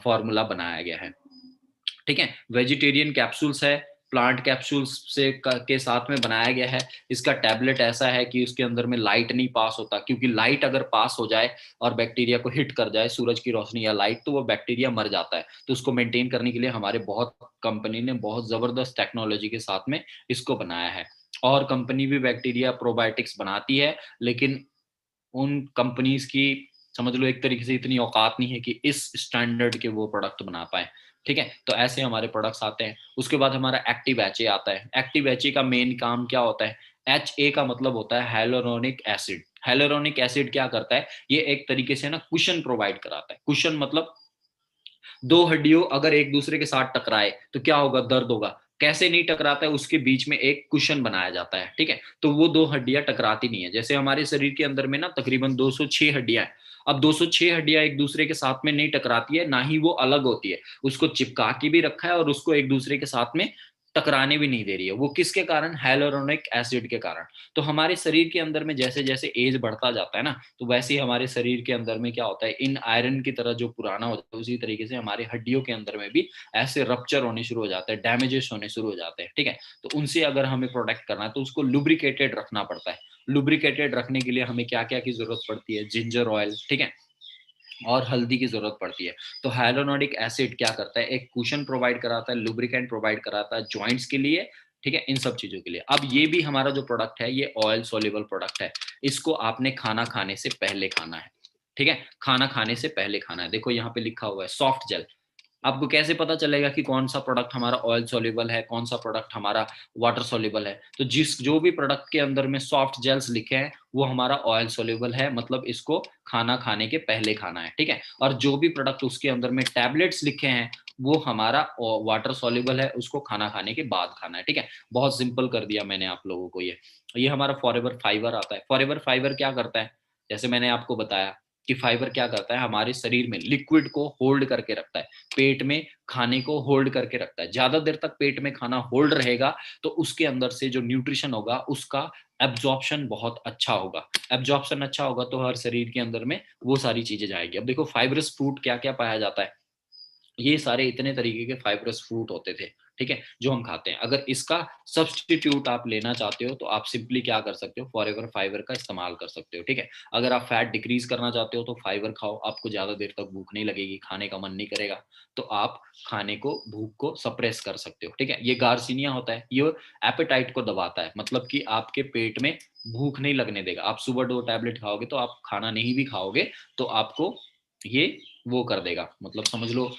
फॉर्मूला बनाया गया है, ठीक है। वेजिटेरियन कैप्सूल्स है, प्लांट कैप्सूल्स के साथ में बनाया गया है। इसका टैबलेट ऐसा है कि उसके अंदर में लाइट नहीं पास होता, क्योंकि लाइट अगर पास हो जाए और बैक्टीरिया को हिट कर जाए, सूरज की रोशनी या लाइट, तो वो बैक्टीरिया मर जाता है। तो उसको मेंटेन करने के लिए हमारे बहुत कंपनी ने बहुत जबरदस्त टेक्नोलॉजी के साथ में इसको बनाया है। और कंपनी भी बैक्टीरिया प्रोबायोटिक्स बनाती है, लेकिन उन कंपनीज की, समझ लो, एक तरीके से इतनी औकात नहीं है कि इस स्टैंडर्ड के वो प्रोडक्ट बना पाए, ठीक है। तो ऐसे हमारे प्रोडक्ट्स आते हैं। उसके बाद हमारा एक्टिव एच ए आता है। एक्टिव एच ए का मेन काम क्या होता है? एच ए का मतलब होता है हेलोरोनिक एसिड। हेलोरोनिक एसिड क्या करता है? ये एक तरीके से ना कुशन प्रोवाइड कराता है। कुशन मतलब दो हड्डियों अगर एक दूसरे के साथ टकराए तो क्या होगा? दर्द होगा। कैसे नहीं टकराता है? उसके बीच में एक कुशन बनाया जाता है, ठीक है। तो वो दो हड्डियां टकराती नहीं है। जैसे हमारे शरीर के अंदर में ना तकरीबन 206 हड्डियां हैं। अब 206 हड्डियां एक दूसरे के साथ में नहीं टकराती है, ना ही वो अलग होती है। उसको चिपका के भी रखा है और उसको एक दूसरे के साथ में टकराने भी नहीं दे रही है। वो किसके कारण? हाइलुरोनिक एसिड के कारण। तो हमारे शरीर के अंदर में जैसे जैसे एज बढ़ता जाता है ना, तो वैसे ही हमारे शरीर के अंदर में क्या होता है, इन आयरन की तरह जो पुराना होता है, उसी तरीके से हमारे हड्डियों के अंदर में भी ऐसे रप्चर होने शुरू हो जाते हैं, डैमेजेस होने शुरू हो जाते हैं, ठीक है। तो उनसे अगर हमें प्रोटेक्ट करना है तो उसको लुब्रिकेटेड रखना पड़ता है। लुब्रिकेटेड रखने के लिए हमें क्या क्या की जरूरत पड़ती है? जिंजर ऑयल, ठीक है, और हल्दी की जरूरत पड़ती है। तो हाइलोनोडिक एसिड क्या करता है? एक कुशन प्रोवाइड कराता है, लुब्रिकेंट प्रोवाइड कराता है जॉइंट्स के लिए, ठीक है, इन सब चीजों के लिए। अब ये भी हमारा जो प्रोडक्ट है, ये ऑयल सोल्यूबल प्रोडक्ट है। इसको आपने खाना खाने से पहले खाना है, ठीक है, खाना खाने से पहले खाना है। देखो यहाँ पे लिखा हुआ है सॉफ्ट जेल। आपको कैसे पता चलेगा कि कौन सा प्रोडक्ट हमारा ऑयल सोल्यूबल है, कौन सा प्रोडक्ट हमारा वाटर सोल्यूबल है? तो जो भी प्रोडक्ट के अंदर में सॉफ्ट जेल्स लिखे हैं, वो हमारा ऑयल सोल्यूबल है, मतलब इसको खाना खाने के पहले खाना है, ठीक है। और जो भी प्रोडक्ट उसके अंदर में टैबलेट्स लिखे हैं, वो हमारा वाटर सोल्यूबल है, उसको खाना खाने के बाद खाना है, ठीक है। बहुत सिंपल कर दिया मैंने आप लोगों को। ये हमारा फॉरएवर फाइबर आता है। फॉरएवर फाइबर क्या करता है? जैसे मैंने आपको बताया कि फाइबर क्या करता है, हमारे शरीर में लिक्विड को होल्ड करके रखता है। पेट में खाने को होल्ड करके रखता है। ज्यादा देर तक पेट में खाना होल्ड रहेगा तो उसके अंदर से जो न्यूट्रिशन होगा उसका एब्जॉर्प्शन बहुत अच्छा होगा। एब्जॉर्प्शन अच्छा होगा तो हर शरीर के अंदर में वो सारी चीजें जाएगी। अब देखो फाइब्रस फ्रूट क्या क्या पाया जाता है। ये सारे इतने तरीके के फाइब्रस फ्रूट होते थे, ठीक है, जो हम खाते हैं। अगर इसका सब्सटीट्यूट आप लेना चाहते हो तो आप सिंपली क्या कर सकते हो? फॉरएवर फाइबर का इस्तेमाल कर सकते हो, ठीक है। अगर आप फैट डिक्रीज करना चाहते हो तो फाइबर खाओ, आपको ज्यादा देर तक भूख नहीं लगेगी, खाने का मन नहीं करेगा, तो आप खाने को, भूख को सप्रेस कर सकते हो, ठीक है। ये गार्सिनिया होता है, ये एपेटाइट को दबाता है, मतलब कि आपके पेट में भूख नहीं लगने देगा। आप सुबह 2 टैबलेट खाओगे तो आप खाना नहीं भी खाओगे तो आपको ये वो कर देगा, मतलब समझ लो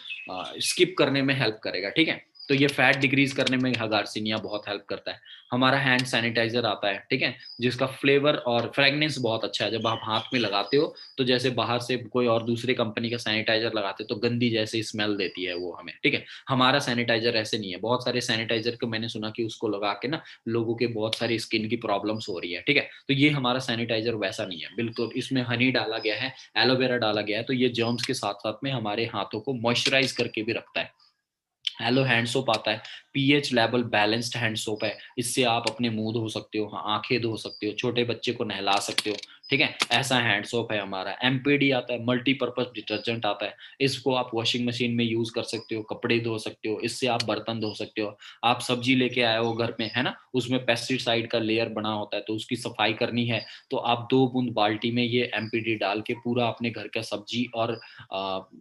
स्किप करने में हेल्प करेगा, ठीक है। तो ये फैट डिक्रीज करने में गार्सिनिया बहुत हेल्प करता है। हमारा हैंड सैनिटाइजर आता है, ठीक है, जिसका फ्लेवर और फ्रेगनेंस बहुत अच्छा है। जब आप हाथ में लगाते हो तो जैसे बाहर से कोई और दूसरे कंपनी का सैनिटाइजर लगाते हो तो गंदी जैसी स्मेल देती है वो हमें, ठीक है। हमारा सैनिटाइजर ऐसे नहीं है। बहुत सारे सैनिटाइजर को मैंने सुना कि उसको लगा के ना लोगों के बहुत सारी स्किन की प्रॉब्लम्स हो रही है, ठीक है। तो ये हमारा सैनिटाइजर वैसा नहीं है बिल्कुल। इसमें हनी डाला गया है, एलोवेरा डाला गया है, तो ये जर्म्स के साथ साथ में हमारे हाथों को मॉइस्चराइज करके भी रखता है। हेलो हैंड सोप आता है। PH level balanced hand soap है। इससे आप अपने मुंह धो सकते हो, आंखें धो सकते हो, छोटे बच्चे को नहला सकते हो, ठीक है। ऐसा हैंड सोप है हमारा। एमपीडी आता है, मल्टीपर्पज डिटर्जेंट आता है। इसको आप वॉशिंग मशीन में यूज कर सकते हो, कपड़े धो सकते हो, इससे आप बर्तन धो सकते हो। आप सब्जी लेके आए हो घर में, है ना, उसमें पेस्टिसाइड का लेयर बना होता है तो उसकी सफाई करनी है, तो आप 2 बूंद बाल्टी में ये एमपीडी डाल के पूरा अपने घर का सब्जी और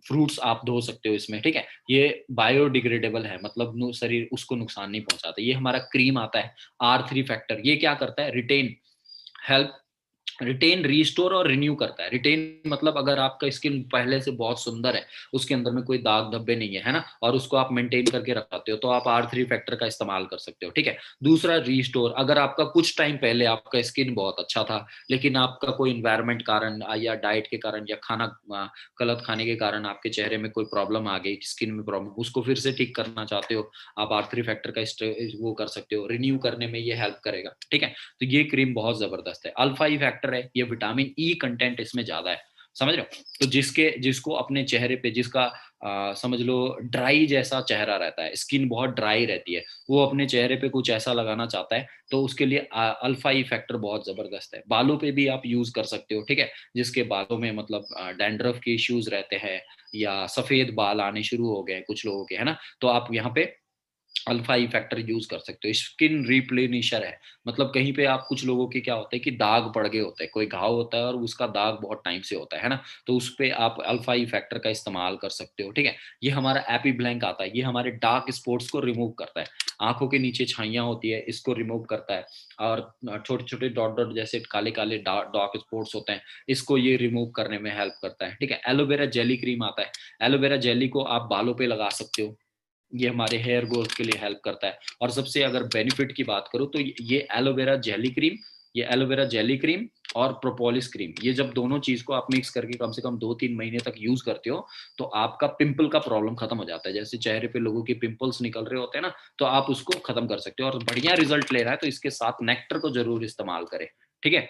फ्रूट्स आप धो सकते हो इसमें, ठीक है। ये बायोडिग्रेडेबल है, मतलब शरीर उसको नुकसान नहीं पहुंचाता। ये हमारा क्रीम आता है R3 फैक्टर। ये क्या करता है? रिटेन, हेल्प रिटेन, रीस्टोर और रिन्यू करता है। रिटेन मतलब अगर आपका स्किन पहले से बहुत सुंदर है, उसके अंदर में कोई दाग धब्बे नहीं है, है ना, और उसको आप मेंटेन करके रखते हो, तो आप R3 फैक्टर का इस्तेमाल कर सकते हो, ठीक है। दूसरा रीस्टोर, अगर आपका कुछ टाइम पहले आपका स्किन बहुत अच्छा था, लेकिन आपका कोई इन्वायरमेंट कारण या डाइट के कारण या खाना गलत खाने के कारण आपके चेहरे में कोई प्रॉब्लम आ गई, स्किन में प्रॉब्लम, उसको फिर से ठीक करना चाहते हो, आप R3 फैक्टर का वो कर सकते हो, रिन्यू करने में ये हेल्प करेगा, ठीक है। तो ये क्रीम बहुत जबरदस्त है। अल्फा ई फैक्टर है, ये विटामिन ई कंटेंट इसमें ज्यादा है, समझ रहे हो। तो जिसको अपने चेहरे पे, जिसका समझ लो ड्राई जैसा चेहरा रहता है, स्किन बहुत ड्राई रहती है, वो अपने चेहरे पे कुछ ऐसा लगाना चाहता है, तो उसके लिए अल्फा ई फैक्टर बहुत जबरदस्त है। बालों पे भी आप यूज कर सकते हो, ठीक है। जिसके बालों में मतलब डैंड्रफ के इश्यूज रहते हैं, या सफेद बाल आने शुरू हो गए कुछ लोगों के, है ना, तो आप यहाँ पे अल्फा ई फैक्टर यूज कर सकते हो। स्किन रिप्लेनिशर है, मतलब कहीं पे आप, कुछ लोगों के क्या होता है कि दाग पड़ गए होते हैं, कोई घाव होता है और उसका दाग बहुत टाइम से होता है ना, तो उस पे आप अल्फा ई फैक्टर का इस्तेमाल कर सकते हो, ठीक है। ये हमारा एपी ब्लैंक आता है, ये हमारे डार्क स्पॉट्स को रिमूव करता है, आंखों के नीचे छाइयां होती है, इसको रिमूव करता है, और छोटे छोटे डॉट डॉट जैसे काले काले डार्क स्पॉट्स होते हैं, इसको ये रिमूव करने में हेल्प करता है, ठीक है। एलोवेरा जेली क्रीम आता है, एलोवेरा जेली को आप बालों पे लगा सकते हो, ये हमारे हेयर ग्रोथ के लिए हेल्प करता है। और सबसे अगर बेनिफिट की बात करूं तो ये एलोवेरा जेली क्रीम, ये एलोवेरा जेली क्रीम और प्रोपोलिस क्रीम, ये जब दोनों चीज को आप मिक्स करके कम से कम 2-3 महीने तक यूज करते हो, तो आपका पिंपल का प्रॉब्लम खत्म हो जाता है। जैसे चेहरे पे लोगों के पिंपल्स निकल रहे होते हैं ना, तो आप उसको खत्म कर सकते हो, और बढ़िया रिजल्ट ले रहा है तो इसके साथ नेक्टर को जरूर इस्तेमाल करें, ठीक है।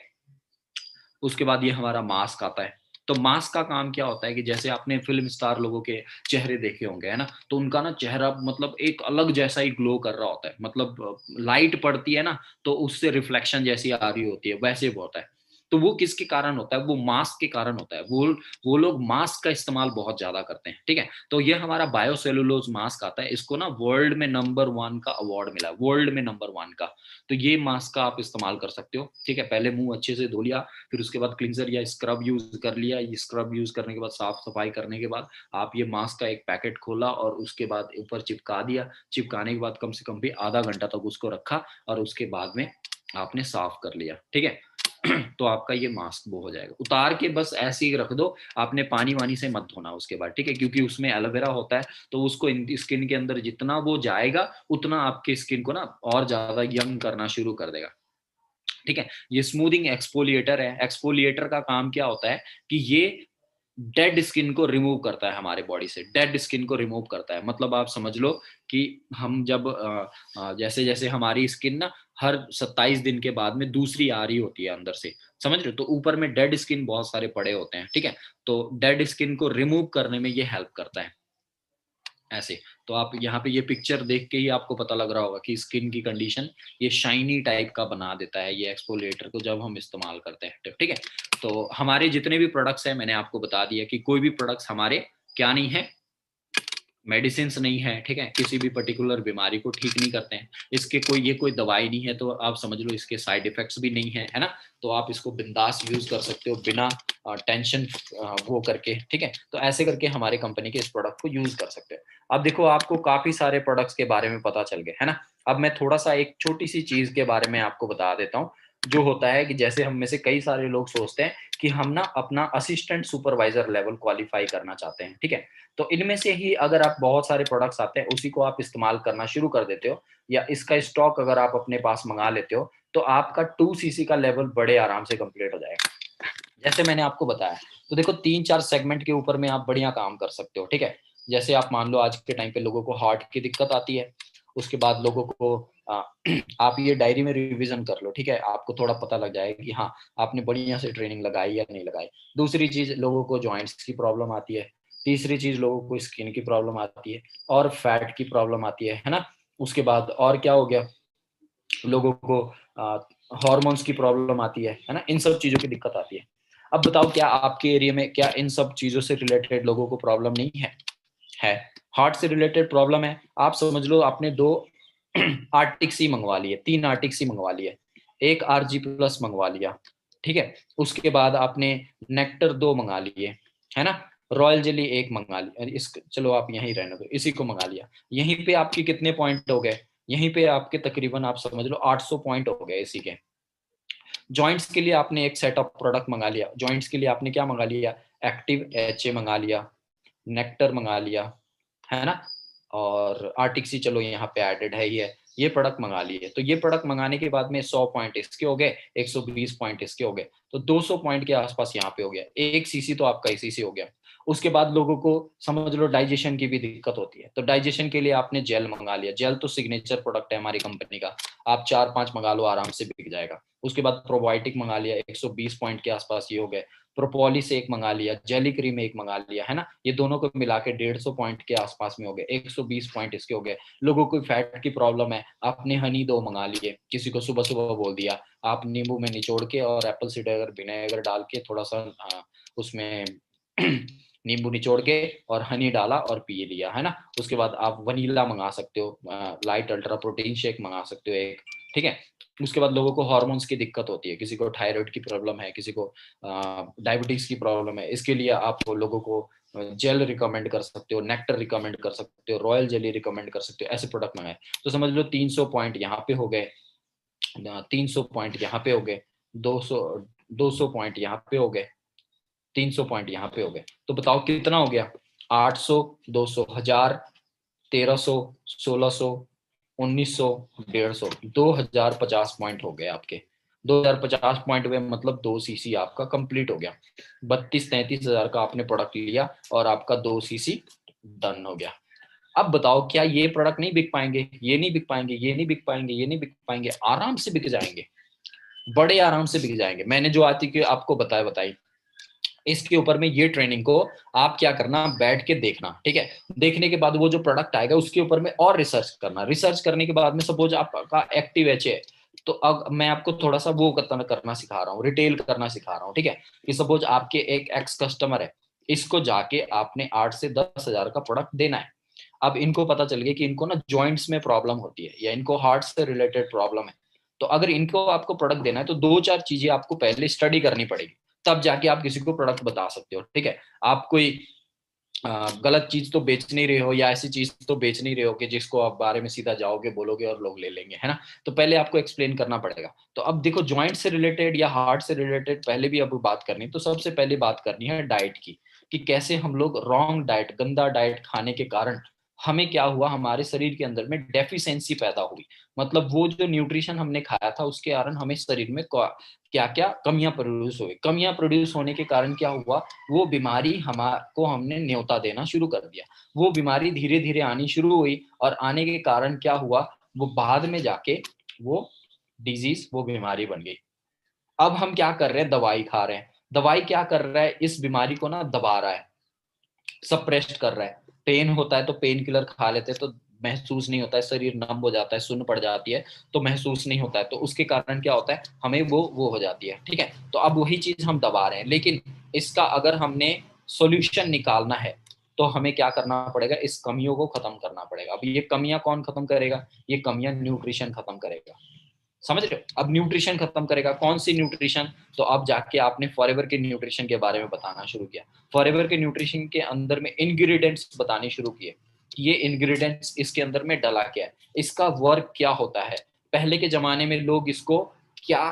उसके बाद ये हमारा मास्क आता है। तो मास्क का काम क्या होता है कि जैसे आपने फिल्म स्टार लोगों के चेहरे देखे होंगे, है ना, तो उनका ना चेहरा मतलब एक अलग जैसा ही ग्लो कर रहा होता है, मतलब लाइट पड़ती है ना, तो उससे रिफ्लेक्शन जैसी आ रही होती है, वैसे वो होता है। तो वो किसके कारण होता है? वो मास्क के कारण होता है। वो लोग मास्क का इस्तेमाल बहुत ज्यादा करते हैं, ठीक है। तो ये हमारा बायोसेलुलोज मास्क आता है, इसको ना वर्ल्ड में नंबर 1 का अवार्ड मिला, वर्ल्ड में नंबर 1 का। तो ये मास्क का आप इस्तेमाल कर सकते हो, ठीक है। पहले मुंह अच्छे से धो लिया, फिर उसके बाद क्लिंजर या स्क्रब यूज कर लिया, ये स्क्रब यूज करने के बाद, साफ सफाई करने के बाद, आप ये मास्क का एक पैकेट खोला और उसके बाद ऊपर चिपका दिया। चिपकाने के बाद कम से कम भी आधा घंटा तक उसको रखा, और उसके बाद में आपने साफ कर लिया, ठीक है। तो आपका ये मास्क वो हो जाएगा। उतार के बस ऐसे ही रख दो, आपने पानी वानी से मत धोना उसके बाद, ठीक है, क्योंकि उसमें एलोवेरा होता है, तो उसको स्किन के अंदर जितना वो जाएगा, उतना आपके स्किन को ना और ज्यादा यंग करना शुरू कर देगा, ठीक है। ये स्मूथिंग एक्सफोलिएटर है। एक्सफोलिएटर का काम क्या होता है कि ये डेड स्किन को रिमूव करता है, हमारे बॉडी से डेड स्किन को रिमूव करता है। मतलब आप समझ लो कि हम जब जैसे जैसे हमारी स्किन ना हर 27 दिन के बाद में दूसरी आ रही होती है अंदर से, समझ रहे हो, तो ऊपर में डेड स्किन बहुत सारे पड़े होते हैं, ठीक है। तो डेड स्किन को रिमूव करने में ये हेल्प करता है, ऐसे। तो आप यहाँ पे ये पिक्चर देख के ही आपको पता लग रहा होगा कि स्किन की कंडीशन ये शाइनी टाइप का बना देता है ये एक्सफोलिएटर को, जब हम इस्तेमाल करते हैं, ठीक है। तो हमारे जितने भी प्रोडक्ट्स हैं, मैंने आपको बता दिया कि कोई भी प्रोडक्ट्स हमारे क्या नहीं है, मेडिसिन नहीं है, ठीक है, किसी भी पर्टिकुलर बीमारी को ठीक नहीं करते हैं। इसके कोई, ये कोई दवाई नहीं है, तो आप समझ लो इसके साइड इफेक्ट्स भी नहीं है, है ना। तो आप इसको बिंदास यूज कर सकते हो बिना टेंशन वो करके, ठीक है। तो ऐसे करके हमारे कंपनी के इस प्रोडक्ट को यूज कर सकते हो। अब देखो, आपको काफी सारे प्रोडक्ट्स के बारे में पता चल गए, है ना। अब मैं थोड़ा सा एक छोटी सी चीज के बारे में आपको बता देता हूँ। जो होता है कि जैसे हम में से कई सारे लोग सोचते हैं कि हम ना अपना असिस्टेंट सुपरवाइजर लेवल क्वालिफाई करना चाहते हैं, ठीक है। तो इनमें से ही अगर आप, बहुत सारे प्रोडक्ट्स आते हैं, उसी को आप इस्तेमाल करना शुरू कर देते हो, या इसका स्टॉक अगर आप अपने पास मंगा लेते हो, तो आपका 2cc का लेवल बड़े आराम से कंप्लीट हो जाएगा, जैसे मैंने आपको बताया। तो देखो, 3-4 सेगमेंट के ऊपर में आप बढ़िया काम कर सकते हो, ठीक है। जैसे आप मान लो आज के टाइम पे लोगों को हार्ट की दिक्कत आती है, उसके बाद लोगों को आप ये डायरी में रिवीजन कर लो, ठीक है, आपको थोड़ा पता लग जाएगा कि हाँ, आपने बढ़िया से ट्रेनिंग लगाई या नहीं लगाई। दूसरी चीज, लोगों को जॉइंट्स की प्रॉब्लम आती है। तीसरी चीज, लोगों को स्किन की प्रॉब्लम आती है, और फैट की प्रॉब्लम आती है ना। उसके बाद और क्या हो गया, लोगों को हॉर्मोन्स की प्रॉब्लम आती है ना, इन सब चीजों की दिक्कत आती है। अब बताओ, क्या आपके एरिया में क्या इन सब चीजों से रिलेटेड लोगों को प्रॉब्लम नहीं है? है। हार्ट से रिलेटेड प्रॉब्लम है, आप समझ लो आपने 2 आर्टिक सी मंगवा लिए, 3 आर्टिक सी मंगवा लिए, एक RG+ मंगवा लिया, ठीक है। उसके बाद आपने नेक्टर 2 मंगा लिए, है ना। रॉयल जेली 1 मंगा लिया, इस, चलो आप यहीं रहने दो, इसी को मंगा लिया। यहीं पे आपके कितने पॉइंट हो गए? यहीं पे आपके तकरीबन आप समझ लो 800 पॉइंट हो गए इसी के। जॉइंट्स के लिए आपने एक सेट ऑफ प्रोडक्ट मंगा लिया, जॉइंट्स के लिए आपने क्या मंगा लिया, एक्टिव एचए मंगा लिया, नेक्टर मंगा लिया, है ना, और आर्टिक्सी चलो यहाँ पे एडेड है ही है, ये प्रोडक्ट मंगा लिए। तो ये प्रोडक्ट मंगाने के बाद में 100 पॉइंट इसके हो गए, 120 पॉइंट इसके हो गए, तो 200 पॉइंट के आसपास यहाँ पे हो गया, एक सीसी तो आपका सीसी हो गया। उसके बाद लोगों को समझ लो डाइजेशन की भी दिक्कत होती है, तो डाइजेशन के लिए आपने जेल मंगा लिया, जेल तो सिग्नेचर प्रोडक्ट है हमारी कंपनी का, आप 4-5 मंगा लो आराम से बिक जाएगा। उसके बाद प्रोबायोटिक मंगा लिया, 120 पॉइंट के आसपास ये हो गए, प्रोपोलिस एक मंगा लिया, जेली क्रीम एक मंगा लिया, है ना, ये दोनों को मिला के 150 पॉइंट के आसपास में हो गए, 120 पॉइंट इसके हो गए। लोगों को फैट की प्रॉब्लम है, आपने हनी 2 मंगा लिए, किसी को सुबह सुबह बोल दिया, आप नींबू में निचोड़ के और एप्पल साइडर विनेगर डाल के थोड़ा सा उसमें नींबू निचोड़ के और हनी डाला और पी लिया, है ना। उसके बाद आप वनीला मंगा सकते हो, लाइट अल्ट्रा प्रोटीन शेक मंगा सकते हो एक, ठीक है। उसके बाद लोगों को हार्मोन्स की दिक्कत होती है, किसी को थायराइड की प्रॉब्लम है, किसी को डायबिटीज की प्रॉब्लम है, इसके लिए आप लोगों को जेल रिकमेंड कर सकते हो, नेक्टर रिकमेंड कर सकते हो, रॉयल जेली रिकमेंड कर सकते हो, ऐसे प्रोडक्ट मंगाए। तो समझ लो 300 पॉइंट यहाँ पे हो गए, 300 पॉइंट यहाँ पे हो गए, 200 200 पॉइंट यहाँ पे हो गए, 300 पॉइंट यहाँ पे हो गए। तो बताओ कितना हो गया, 800, 200, 1000, 1300, 1600, 1900, 150, 2050 पॉइंट हो गए आपके। 2050 पॉइंट में मतलब 2 सीसी आपका कंप्लीट हो गया, 32-33 हजार का आपने प्रोडक्ट लिया और आपका 2 सीसी डन हो गया। अब बताओ क्या ये प्रोडक्ट नहीं बिक पाएंगे, ये नहीं बिक पाएंगे, ये नहीं बिक पाएंगे, ये नहीं बिक पाएंगे, आराम से बिक जाएंगे, बड़े आराम से बिक जाएंगे। मैंने जो आती कि आपको बताई, इसके ऊपर में ये ट्रेनिंग को आप क्या करना, बैठ के देखना, ठीक है। देखने के बाद वो जो प्रोडक्ट आएगा उसके ऊपर में और रिसर्च करना, रिसर्च करने के बाद में सपोज आपका एक्टिव एच है, तो अब मैं आपको थोड़ा सा वो करना सिखा रहा हूँ, रिटेल करना सिखा रहा हूँ, ठीक है। कि सपोज आपके एक एक्स कस्टमर है, इसको जाके आपने 8 से 10 हजार का प्रोडक्ट देना है। अब इनको पता चल गया कि इनको ना जॉइंट्स में प्रॉब्लम होती है या इनको हार्ट से रिलेटेड प्रॉब्लम है, तो अगर इनको आपको प्रोडक्ट देना है तो 2-4 चीजें आपको पहले स्टडी करनी पड़ेगी, तब जाके आप किसी को प्रोडक्ट बता सकते हो, ठीक है। आप कोई गलत चीज तो बेच नहीं रहे हो या ऐसी चीज तो बेच नहीं रहे हो कि जिसको आप बारे में सीधा जाओगे बोलोगे और लोग ले लेंगे, है ना। तो पहले आपको एक्सप्लेन करना पड़ेगा। तो अब देखो जॉइंट से रिलेटेड या हार्ट से रिलेटेड पहले भी अब बात करनी, तो सबसे पहले बात करनी है डाइट की, कि कैसे हम लोग रॉन्ग डाइट, गंदा डाइट खाने के कारण हमें क्या हुआ, हमारे शरीर के अंदर में डेफिशिएंसी पैदा हुई। मतलब वो जो न्यूट्रिशन हमने खाया था उसके कारण हमें शरीर में क्या क्या कमियां प्रोड्यूस हुई, कमियां प्रोड्यूस होने के कारण क्या हुआ, वो बीमारी हमारे हमने न्योता देना शुरू कर दिया। वो बीमारी धीरे धीरे आनी शुरू हुई और आने के कारण क्या हुआ, वो बाद में जाके वो डिजीज, वो बीमारी बन गई। अब हम क्या कर रहे हैं, दवाई खा रहे हैं, दवाई क्या कर रहा है, इस बीमारी को ना दबा रहा है, सप्रेस्ड कर रहा है। पेन होता है तो पेन किलर खा लेते हैं तो महसूस नहीं होता है, शरीर नम हो जाता है, सुन्न पड़ जाती है तो महसूस नहीं होता है, तो उसके कारण क्या होता है, हमें वो हो जाती है, ठीक है। तो अब वही चीज हम दबा रहे हैं, लेकिन इसका अगर हमने सॉल्यूशन निकालना है तो हमें क्या करना पड़ेगा, इस कमियों को खत्म करना पड़ेगा। अब ये कमियां कौन खत्म करेगा, ये कमियां न्यूट्रिशन खत्म करेगा, समझ रहे हो। अब न्यूट्रिशन खत्म करेगा, कौन सी न्यूट्रिशन, तो अब जाके आपने फॉरएवर के न्यूट्रिशन के बारे में बताना शुरू किया। फॉरएवर के न्यूट्रिशन के अंदर में इंग्रेडिएंट्स बताने शुरू किए कि ये इंग्रेडिएंट्स इसके अंदर में डला क्या है, इसका वर्क क्या होता है, पहले के जमाने में लोग इसको क्या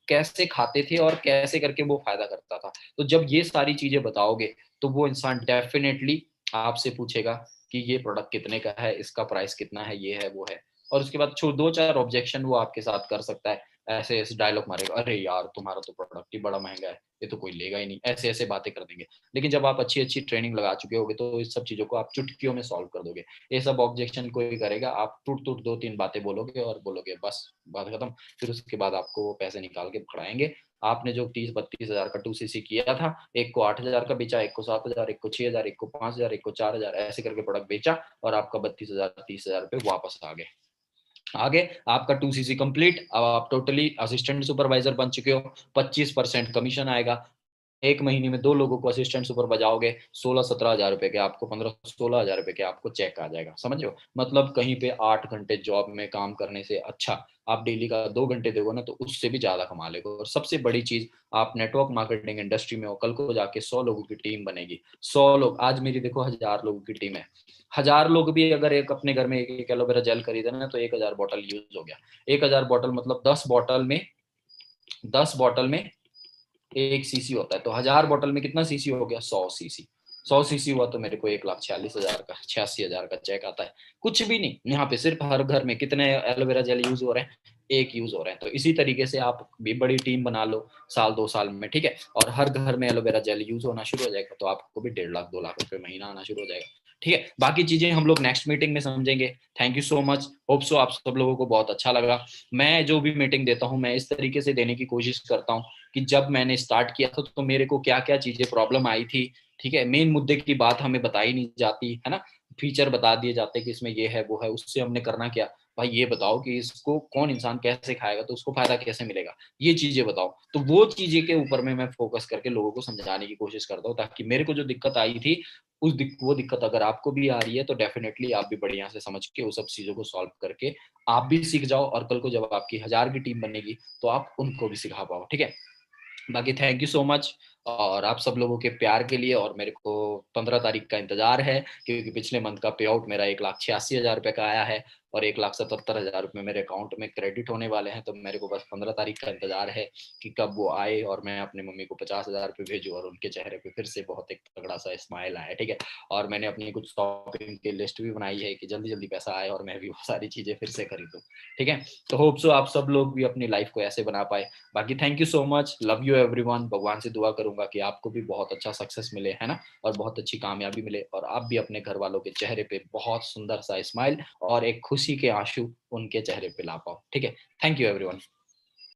कैसे खाते थे और कैसे करके वो फायदा करता था। तो जब ये सारी चीजें बताओगे तो वो इंसान डेफिनेटली आपसे पूछेगा कि ये प्रोडक्ट कितने का है, इसका प्राइस कितना है, ये है वो है। और उसके बाद 2-4 ऑब्जेक्शन वो आपके साथ कर सकता है, ऐसे ऐसे डायलॉग मारेगा, अरे यार तुम्हारा तो प्रोडक्ट ही बड़ा महंगा है, ये तो कोई लेगा ही नहीं, ऐसे ऐसे बातें कर देंगे। लेकिन जब आप अच्छी अच्छी ट्रेनिंग लगा चुके होगे तो इस सब चीजों को आप चुटकियों में सॉल्व कर दोगे। ये सब ऑब्जेक्शन कोई करेगा, आप टूट टूट 2-3 बातें बोलोगे और बोलोगे बस बात खत्म। फिर उसके बाद आपको वो पैसे निकाल के पकड़ाएंगे। आपने जो 30-32 हजार का 2cc किया था, एक को 8 हजार का बेचा, एक को 7 हजार, एक को 6 हजार, एक को 5 हजार, एक को 4 हजार, ऐसे करके प्रोडक्ट बेचा और आपका 32 हजार 30 हजार रुपये वापस आ गए। आगे आपका 2cc कंप्लीट, अब आप टोटली असिस्टेंट सुपरवाइजर बन चुके हो, 25% कमीशन आएगा। एक महीने में 2 लोगों को असिस्टेंट सुपर बजाओगे, 16-17 हजार रुपए के आपको, 15-16 हजार रुपए के आपको चेक आ जाएगा, समझ रहे हो। मतलब कहीं पे 8 घंटे जॉब में काम करने से अच्छा आप डेली का 2 घंटे दोगे ना तो उससे भी ज्यादा कमा लेगे। और सबसे बड़ी चीज, आप नेटवर्क मार्केटिंग इंडस्ट्री में हो, कल को जाके 100 लोगों की टीम बनेगी। 100 लोग, आज मेरी देखो 1000 लोगों की टीम है, 1000 लोग भी अगर एक अपने घर में एक एलोवेरा जेल खरीदे ना तो 1000 बॉटल यूज हो गया। 1000 बॉटल मतलब 10 बॉटल में 10 बॉटल में 1 सीसी होता है, तो 1000 बॉटल में कितना सीसी हो गया? 100 सीसी। 100 सीसी हुआ तो मेरे को 1,46,000 का 86,000 का चेक आता है। कुछ भी नहीं, यहाँ पे सिर्फ हर घर में कितने एलोवेरा जेल यूज हो रहे हैं? एक यूज हो रहे हैं। तो इसी तरीके से आप भी बड़ी टीम बना लो साल 2 साल में, ठीक है, और हर घर में एलोवेरा जेल यूज होना शुरू हो जाएगा, तो आपको भी 1.5 लाख 2 लाख रुपए महीना आना शुरू हो जाएगा। ठीक है, बाकी चीजें हम लोग नेक्स्ट मीटिंग में समझेंगे। Thank you so much, hope so आप सब लोगों को बहुत अच्छा लगा। मैं जो भी मीटिंग देता हूँ मैं इस तरीके से देने की कोशिश करता हूँ कि जब मैंने स्टार्ट किया था तो मेरे को क्या क्या चीजें प्रॉब्लम आई थी, ठीक है, मेन मुद्दे की बात हमें बताई नहीं जाती है ना, फीचर बता दिए जाते कि इसमें ये है वो है, उससे हमने करना क्या, भाई ये बताओ कि इसको कौन इंसान कैसे खाएगा तो उसको फायदा कैसे मिलेगा, ये चीजें बताओ। तो वो चीजें के ऊपर में मैं फोकस करके लोगों को समझाने की कोशिश करता हूँ, ताकि मेरे को जो दिक्कत आई थी वो दिक्कत अगर आपको भी आ रही है तो डेफिनेटली आप भी बढ़िया से समझ के उस सब चीजों को सॉल्व करके आप भी सीख जाओ, और कल को जब आपकी 1000 की टीम बनेगी तो आप उनको भी सिखा पाओ। ठीक है, बाकी थैंक यू सो मच, और आप सब लोगों के प्यार के लिए। और मेरे को 15 तारीख का इंतजार है, क्योंकि पिछले मंथ का पे आउट मेरा 1,86,000 रुपये का आया है और 1,77,000 रुपये मेरे अकाउंट में क्रेडिट होने वाले हैं। तो मेरे को बस 15 तारीख का इंतजार है कि कब वो आए और मैं अपनी मम्मी को 50,000 रुपये भेजूँ और उनके चेहरे पे फिर से बहुत एक तगड़ा सा स्माइल आए। ठीक है, और मैंने अपनी कुछ शॉपिंग की लिस्ट भी बनाई है कि जल्दी जल्दी पैसा आए और मैं भी वो सारी चीजें फिर से खरीदूँ। ठीक है, तो होप सो आप सब लोग भी अपनी लाइफ को ऐसे बना पाए। बाकी thank you so much, love you everyone. भगवान से दुआ करूंगा कि आपको भी बहुत अच्छा सक्सेस मिले, है ना, और बहुत अच्छी कामयाबी मिले, और आप भी अपने घर वालों के चेहरे पे बहुत सुंदर सा स्माइल और एक खुशी के आंसू उनके चेहरे पे ला पाओ। ठीक है, थैंक यू एवरीवन।